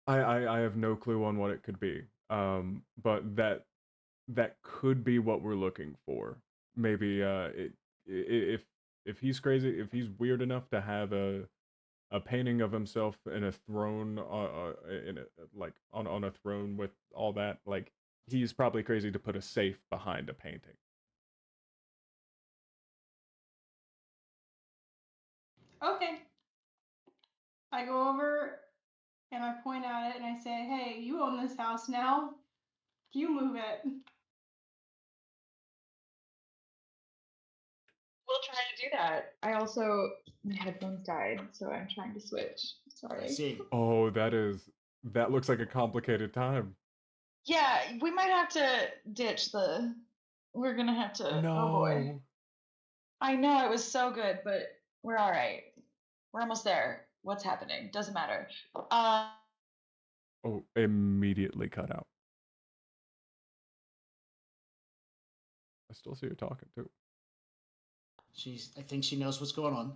I have no clue on what it could be. But that could be what we're looking for. Maybe if he's crazy, if he's weird enough to have a painting of himself in a throne, on a throne with all that, like he's probably crazy to put a safe behind a painting. Okay. I go over and I point at it and I say, "Hey, you own this house now. You move it." We'll try to do that. I also my headphones died, so I'm trying to switch. I Sorry. see. Oh, that looks like a complicated time. Yeah, we might have to ditch the. We're gonna have to. Oh boy. No. I know it was so good, but we're all right. We're almost there. What's happening? Doesn't matter. Oh, immediately cut out. I still see her talking too. I think she knows what's going on.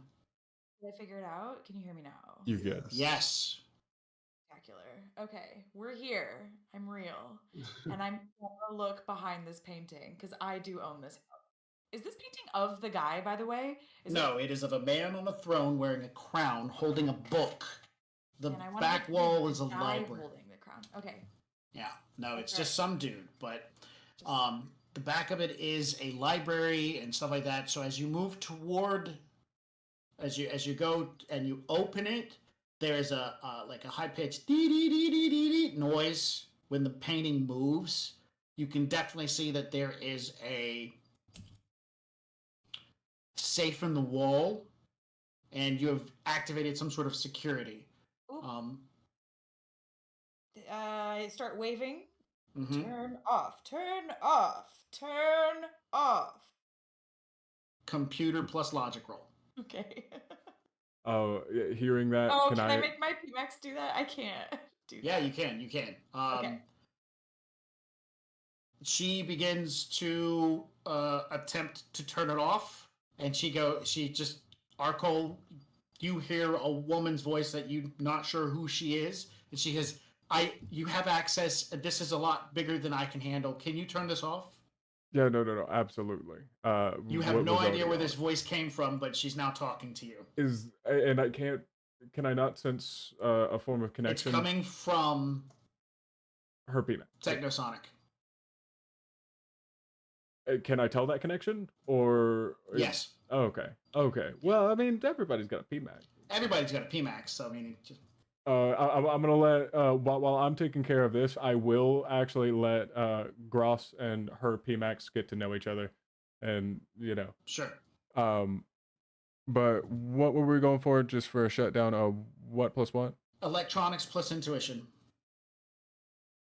Did I figure it out? Can you hear me now? You good? Yes. Spectacular. Okay, we're here. I'm real. And I'm gonna look behind this painting because I do own this house. Is this painting of the guy, by the way? No, it is of a man on a throne wearing a crown holding a book. The And I wanna back make wall the is a guy library. holding the crown. Okay. Yeah, no, it's Okay. just some dude, but the back of it is a library and stuff like that. So as you move toward, as you go and you open it, there is a like a high pitched dee dee dee dee dee dee noise when the painting moves. You can definitely see that there is a safe in the wall, and you have activated some sort of security. Oop. Um, I start waving. mhm. Turn off. Turn off. Turn off. Computer plus logic roll. Okay. Oh, hearing that, Oh, can I make my PMAX do that? I can't do that. Yeah, you can. You can. Okay. She begins to attempt to turn it off, and she just Arcole. You hear a woman's voice that you're not sure who she is, and she says, you have access. This is a lot bigger than I can handle. Can you turn this off?" Yeah, no, absolutely. You have what no was idea already where on. this voice came from, but she's now talking to you. And I can't. Can I not sense a form of It's connection? coming from Her PMAX. Technosonic. Can I tell that connection? Or Yes. Oh, okay. Well, I mean, everybody's got a PMAX. Everybody's got a PMAX, so I mean, it just... I'm gonna let while I'm taking care of this, I will actually let Gross and her PMAX get to know each other, and Sure. But what were we going for? Just for a shutdown of what plus what? Electronics plus intuition.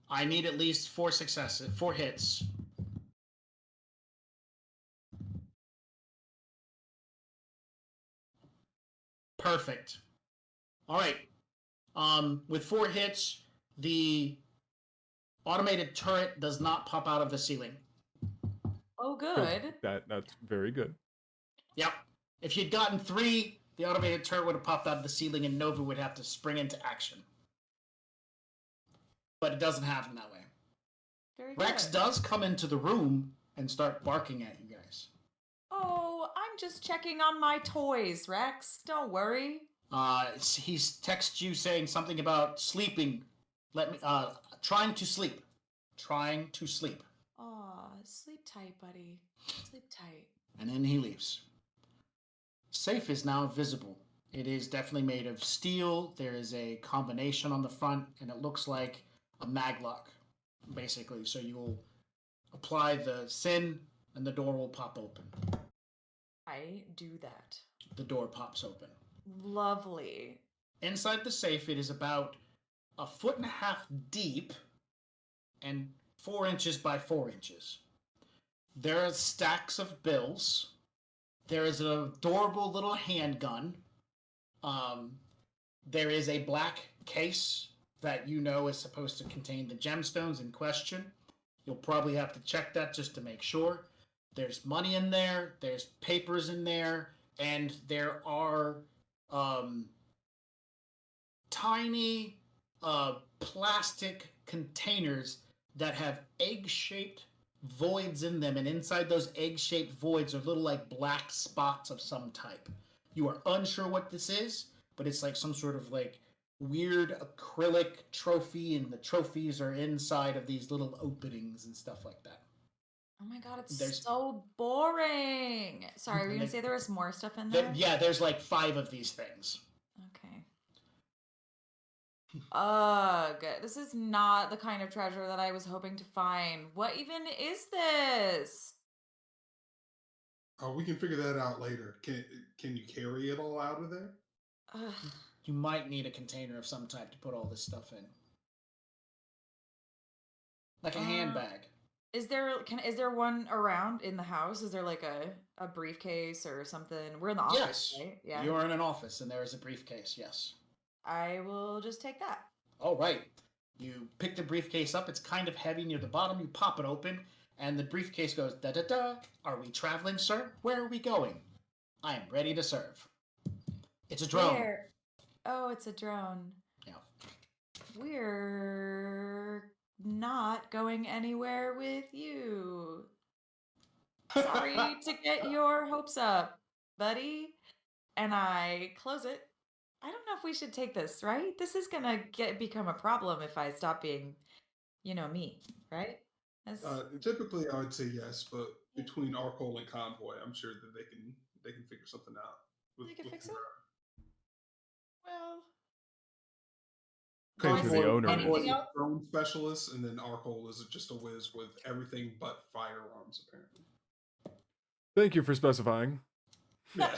I need at least 4 hits. Perfect. All right. With 4 hits, the automated turret does not pop out of the ceiling. Oh, good. That's very good. Yep. If you'd gotten 3, the automated turret would have popped out of the ceiling and Nova would have to spring into action. But it doesn't happen that way. Very Rex good. does come into the room and start barking at you guys. Oh, I'm just checking on my toys, Rex. Don't worry. He's texted you saying something about sleeping. Trying to sleep. Trying to sleep. Aw, sleep tight, buddy. Sleep tight. And then he leaves. Safe is now visible. It is definitely made of steel. There is a combination on the front, and it looks like a maglock, basically. So you will apply the SIN, and the door will pop open. I do that. The door pops open. Lovely. Inside the safe, it is about 1.5 feet deep and 4 inches by 4 inches. There are stacks of bills. There is an adorable little handgun. There is a black case that you know is supposed to contain the gemstones in question. You'll probably have to check that just to make sure. There's money in there. There's papers in there. And there are tiny plastic containers that have egg-shaped voids in them, and inside those egg-shaped voids are little like black spots of some type. You are unsure what this is, but it's like some sort of like weird acrylic trophy, and the trophies are inside of these little openings and stuff like that. Oh my god, it's so boring. Sorry, were you gonna say there was more stuff in there? Yeah, there's like 5 of these things. Okay. Ugh, this is not the kind of treasure that I was hoping to find. What even is this? Oh, we can figure that out later. Can you carry it all out of there? Ugh. You might need a container of some type to put all this stuff in. Like a handbag. Is there one around in the house? Is there like a briefcase or something? We're in the office, Yes. right? Yeah. You're in an office and there is a briefcase, yes. I will just take that. All right. You pick the briefcase up. It's kind of heavy near the bottom. You pop it open, and the briefcase goes, da-da-da. Are we traveling, sir? Where are we going? I am ready to serve. It's a drone. Where? Oh, it's a drone. Yeah. We're not going anywhere with you. Sorry to get your hopes up, buddy. And I close it. I don't know if we should take this, right? This is gonna become a problem if I stop being, me, right? Typically, I would say yes, but between Arcole and Convoy, I'm sure that they can figure something out. They can fix it. Well, Depends who the owner anything is. else? Drone specialist, and then Arcole is just a whiz with everything but firearms, apparently. Thank you for specifying. Yeah.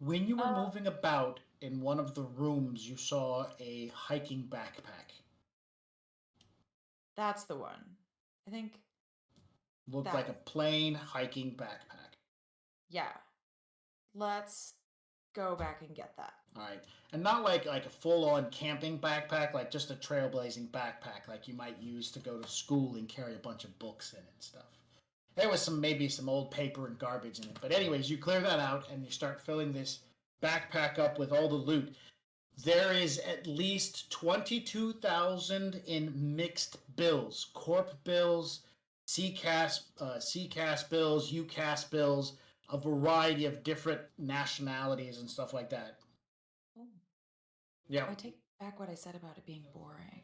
When you were moving about in one of the rooms, you saw a hiking backpack. That's the one. I think. Looked That- like a plain hiking backpack. Yeah. Let's go back and get that. All right. And not like a full-on camping backpack, like just a trailblazing backpack like you might use to go to school and carry a bunch of books in it and stuff. There was maybe some old paper and garbage in it. But anyways, you clear that out and you start filling this backpack up with all the loot. There is at least 22,000 in mixed bills. Corp bills, CCAS bills, UCAS bills, a variety of different nationalities and stuff like that. Oh. Yeah. I take back what I said about it being boring.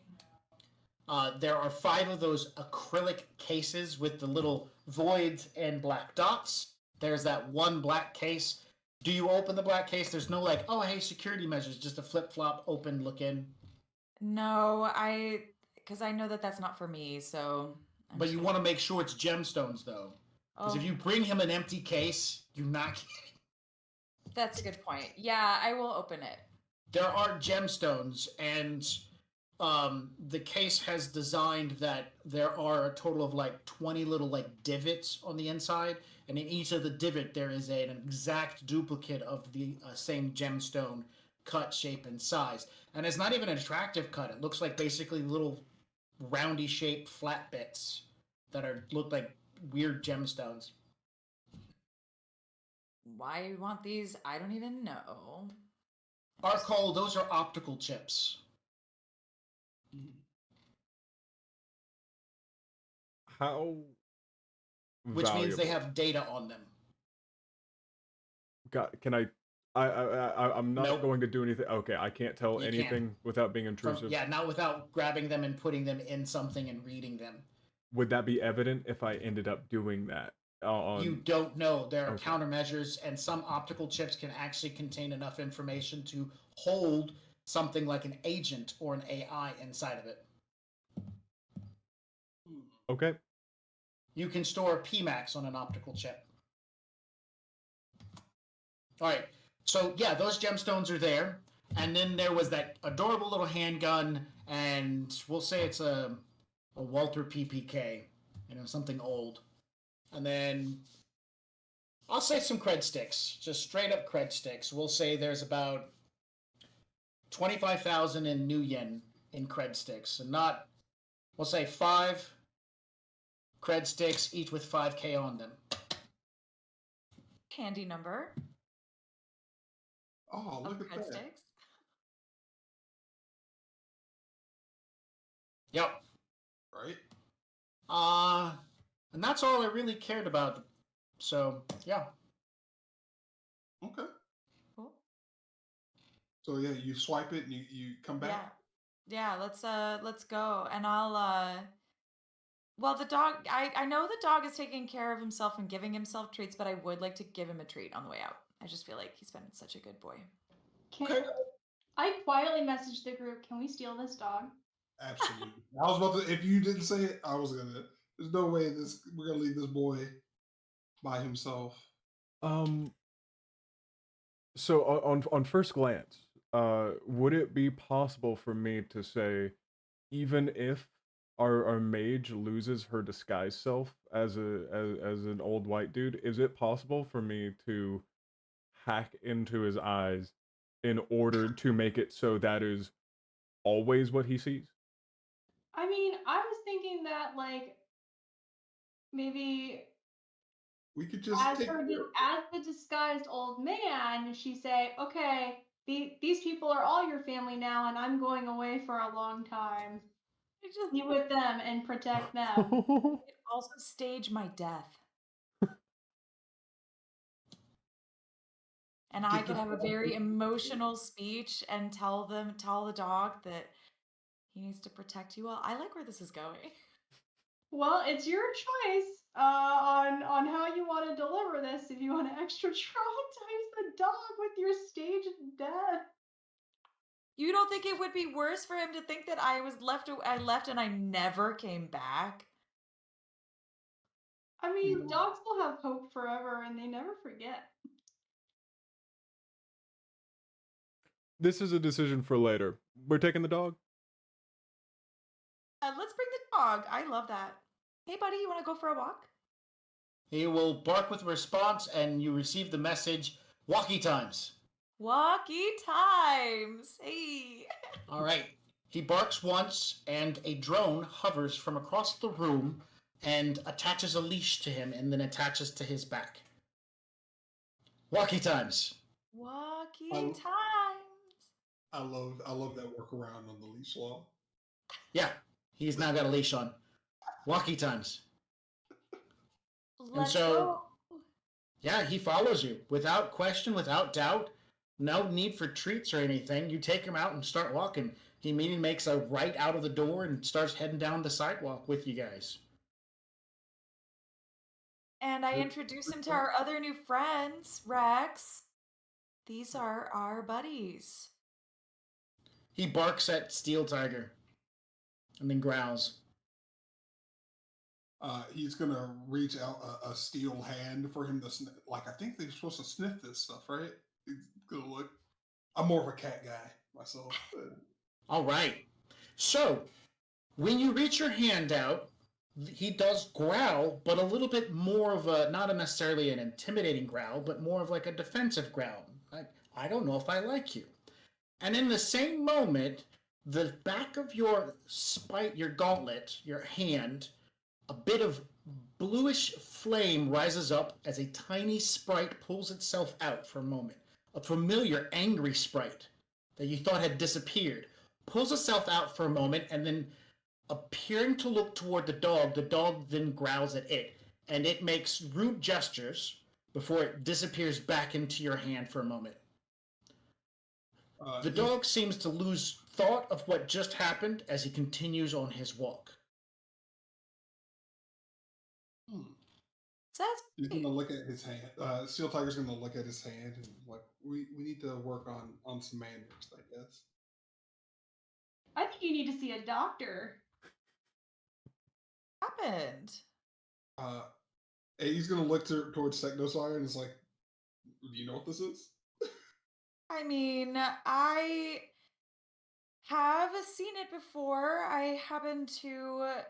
There are 5 of those acrylic cases with the little voids and black dots. There's that one black case. Do you open the black case? There's no oh, hey, security measures. Just a flip-flop, open, look in. No, because I know that that's not for me, so. But you want to make sure it's gemstones, though. Because if you bring him an empty case, you're not kidding. That's a good point. Yeah, I will open it. There are gemstones, and the case has designed that there are a total of 20 little divots on the inside, and in each of the divot there is an exact duplicate of the same gemstone cut, shape, and size. And it's not even an attractive cut. It looks like basically little roundy shaped flat bits that look like weird gemstones. Why you want these? I don't even know. Arcole, those are optical chips. How Which means they valuable? have data on them. Can I'm not Nope. going to do anything. Okay, I can't tell You anything can't. without being intrusive. Yeah, not without grabbing them and putting them in something and reading them. Would that be evident if I ended up doing that? You don't know. There are Okay. countermeasures, and some optical chips can actually contain enough information to hold something like an agent or an AI inside of it. Okay. You can store PMAX on an optical chip. All right. So, yeah, those gemstones are there. And then there was that adorable little handgun, and we'll say it's a Walter PPK, something old. And then I'll say some cred sticks, just straight up cred sticks. We'll say there's about 25,000 in new yen in cred sticks, and we'll say 5 cred sticks, each with 5K on them. Handy number. Oh, look at Cred that. sticks. Yep. Right? And that's all I really cared about. So, yeah. Okay. Cool. So yeah, you swipe it and you come back. Yeah, let's go. And I'll well, the dog, I know the dog is taking care of himself and giving himself treats, but I would like to give him a treat on the way out. I just feel like he's been such a good boy. Can, I quietly messaged the group, can we steal this dog? Absolutely. I was about to. If you didn't say it, I was gonna. There's no way we're gonna leave this boy by himself. So on first glance, would it be possible for me to say, even if our mage loses her disguise self as as an old white dude, is it possible for me to hack into his eyes in order to make it so that is always what he sees? I mean, I was thinking that like maybe We could just as take her care. as the disguised old man, she say, "Okay, these people are all your family now, and I'm going away for a long time. I just Be with them and protect them." could also stage my death. And I Get could the have a very emotional speech and tell the dog that he needs to protect you all. I like where this is going. Well, it's your choice on how you want to deliver this. If you want to extra traumatize the dog with your staged death. You don't think it would be worse for him to think that I left and I never came back? I mean, dogs will have hope forever, and they never forget. This is a decision for later. We're taking the dog? Let's bring the dog. I love that. Hey, buddy, you want to go for a walk? He will bark with a response, and you receive the message, walkie times. Walkie times. Hey. All right. He barks once, and a drone hovers from across the room and attaches a leash to him and then attaches to his back. Walkie times. Walkie I- times. I love that workaround on the leash law. Yeah, he's now got a leash on. Walkie times. Let's so- go. Yeah, he follows you without question, without doubt. No need for treats or anything. You take him out and start walking. He immediately makes a right out of the door and starts heading down the sidewalk with you guys. And I introduce him to our other new friends, Rex. These are our buddies. He barks at Steel Tiger and then growls. He's gonna reach out a steel hand for him to sniff. Like, I think they're supposed to sniff this stuff, right? He's gonna look. I'm more of a cat guy myself. All right. So, when you reach your hand out, he does growl, but a little bit more of a, not necessarily an intimidating growl, but more of like a defensive growl. Like, I don't know if I like you. And in the same moment, the back of your your gauntlet, your hand, a bit of bluish flame rises up as a tiny sprite pulls itself out for a moment. A familiar, angry sprite that you thought had disappeared pulls itself out for a moment, and then appearing to look toward the dog then growls at it, and it makes rude gestures before it disappears back into your hand for a moment. The dog seems to lose thought of what just happened as he continues on his walk. He's gonna look at his hand. Steel Tiger's gonna look at his hand and like, we need to work on some manners, I guess. I think you need to see a doctor. Happened. And he's gonna look towards Technosire and is like, "Do you know what this is?" I mean, I have seen it before. I happen to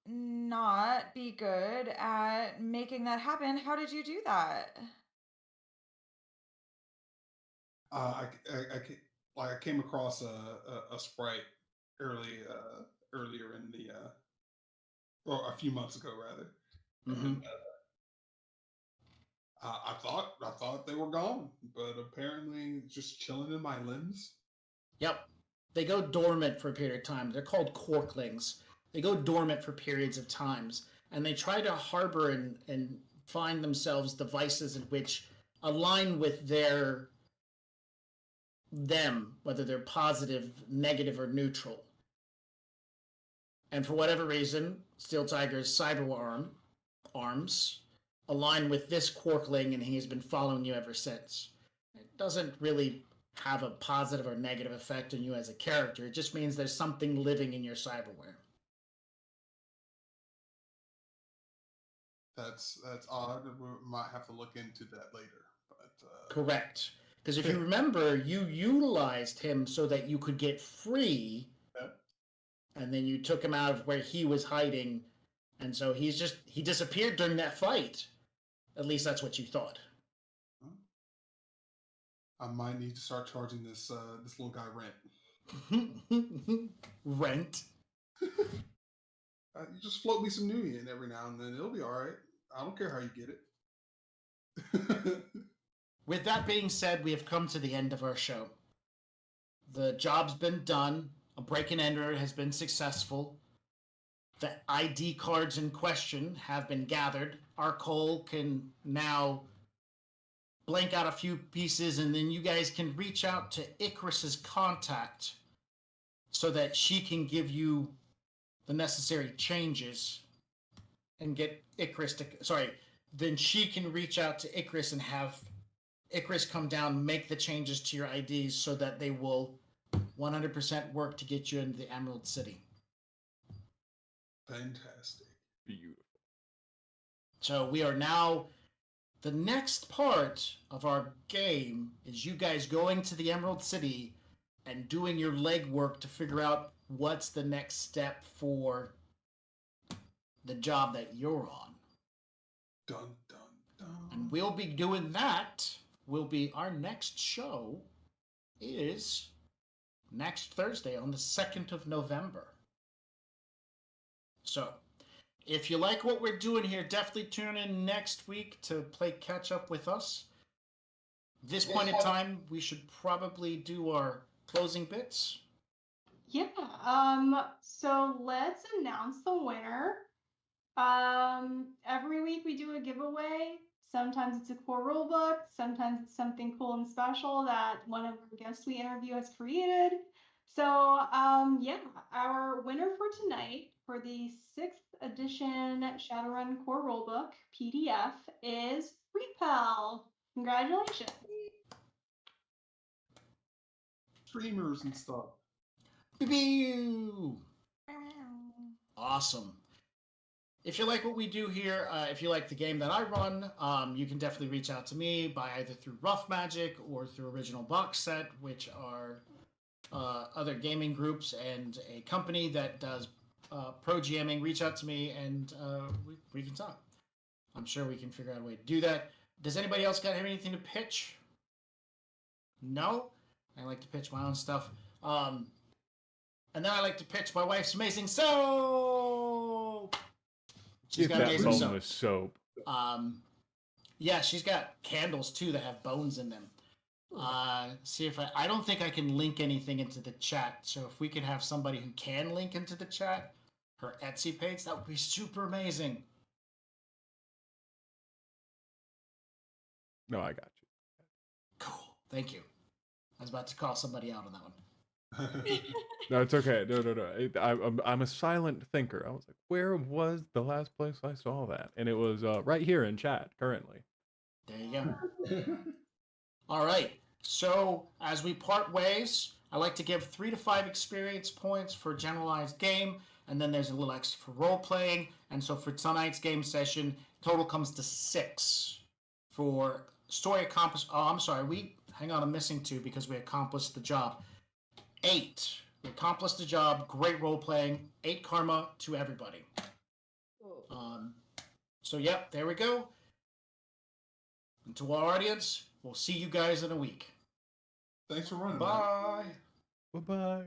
not be good at making that happen. How did you do that? I came across a sprite earlier in the or a few months ago rather. And, I thought they were gone, but apparently just chilling in my limbs. Yep. They go dormant for a period of time. They're called corklings. They go dormant for periods of times, and they try to harbor and find themselves devices in which align with them, whether they're positive, negative, or neutral. And for whatever reason, Steel Tiger's cyber arms align with this corkling, and he's been following you ever since. It doesn't really have a positive or negative effect on you as a character. It just means there's something living in your cyberware. That's odd. We might have to look into that later. But Correct. Because if you remember, you utilized him so that you could get free, and then you took him out of where he was hiding, and so he disappeared during that fight. At least that's what you thought. I might need to start charging this little guy rent. Rent? You just float me some new yen every now and then. It'll be all right. I don't care how you get it. With that being said, we have come to the end of our show. The job's been done. A break and enter has been successful. The ID cards in question have been gathered. Our Cole can now blank out a few pieces, and then you guys can reach out to Icarus's contact so that she can give you the necessary changes and get Icarus to... Sorry, then she can reach out to Icarus and have Icarus come down, make the changes to your IDs so that they will 100% work to get you into the Emerald City. Fantastic. Beautiful. So we are now... The next part of our game is you guys going to the Emerald City and doing your legwork to figure out what's the next step for the job that you're on. Dun, dun, dun. And we'll be doing that. Our next show is next Thursday on the 2nd of November. So, if you like what we're doing here, definitely tune in next week to play catch up with us. This point in time, we should probably do our closing bits. Yeah. So let's announce the winner. Every week we do a giveaway. Sometimes it's a core rulebook. Sometimes it's something cool and special that one of our guests we interview has created. So, yeah, our winner for tonight for the 6th edition Shadowrun core rulebook PDF is Repel. Congratulations. Streamers and stuff. Pew! Awesome. If you like what we do here, if you like the game that I run, you can definitely reach out to me by either through Rough Magic or through Original Box Set, which are other gaming groups and a company that does pro GMing. Reach out to me and we can talk. I'm sure we can figure out a way to do that. Does anybody else got anything to pitch? No? I like to pitch my own stuff. And then I like to pitch my wife's amazing soap. She's Get got that amazing boneless soap. Yeah, she's got candles too that have bones in them. See if I don't think I can link anything into the chat. So if we could have somebody who can link into the chat, her Etsy page, that would be super amazing. No, I got you. Cool. Thank you. I was about to call somebody out on that one. No, it's okay. No. I'm a silent thinker. I was like, where was the last place I saw that? And it was right here in chat currently. There you go. All right. So as we part ways, I like to give 3 to 5 experience points for generalized game, and then there's a little extra for role playing. And so for tonight's game session, total comes to 6 for story accomplished. Oh, I'm sorry. Hang on. I'm missing 2 because we accomplished the job. 8. We accomplished the job. Great role playing. 8 karma to everybody. So yep, there we go. And to our audience, we'll see you guys in a week. Thanks for running. Bye. Bye-bye.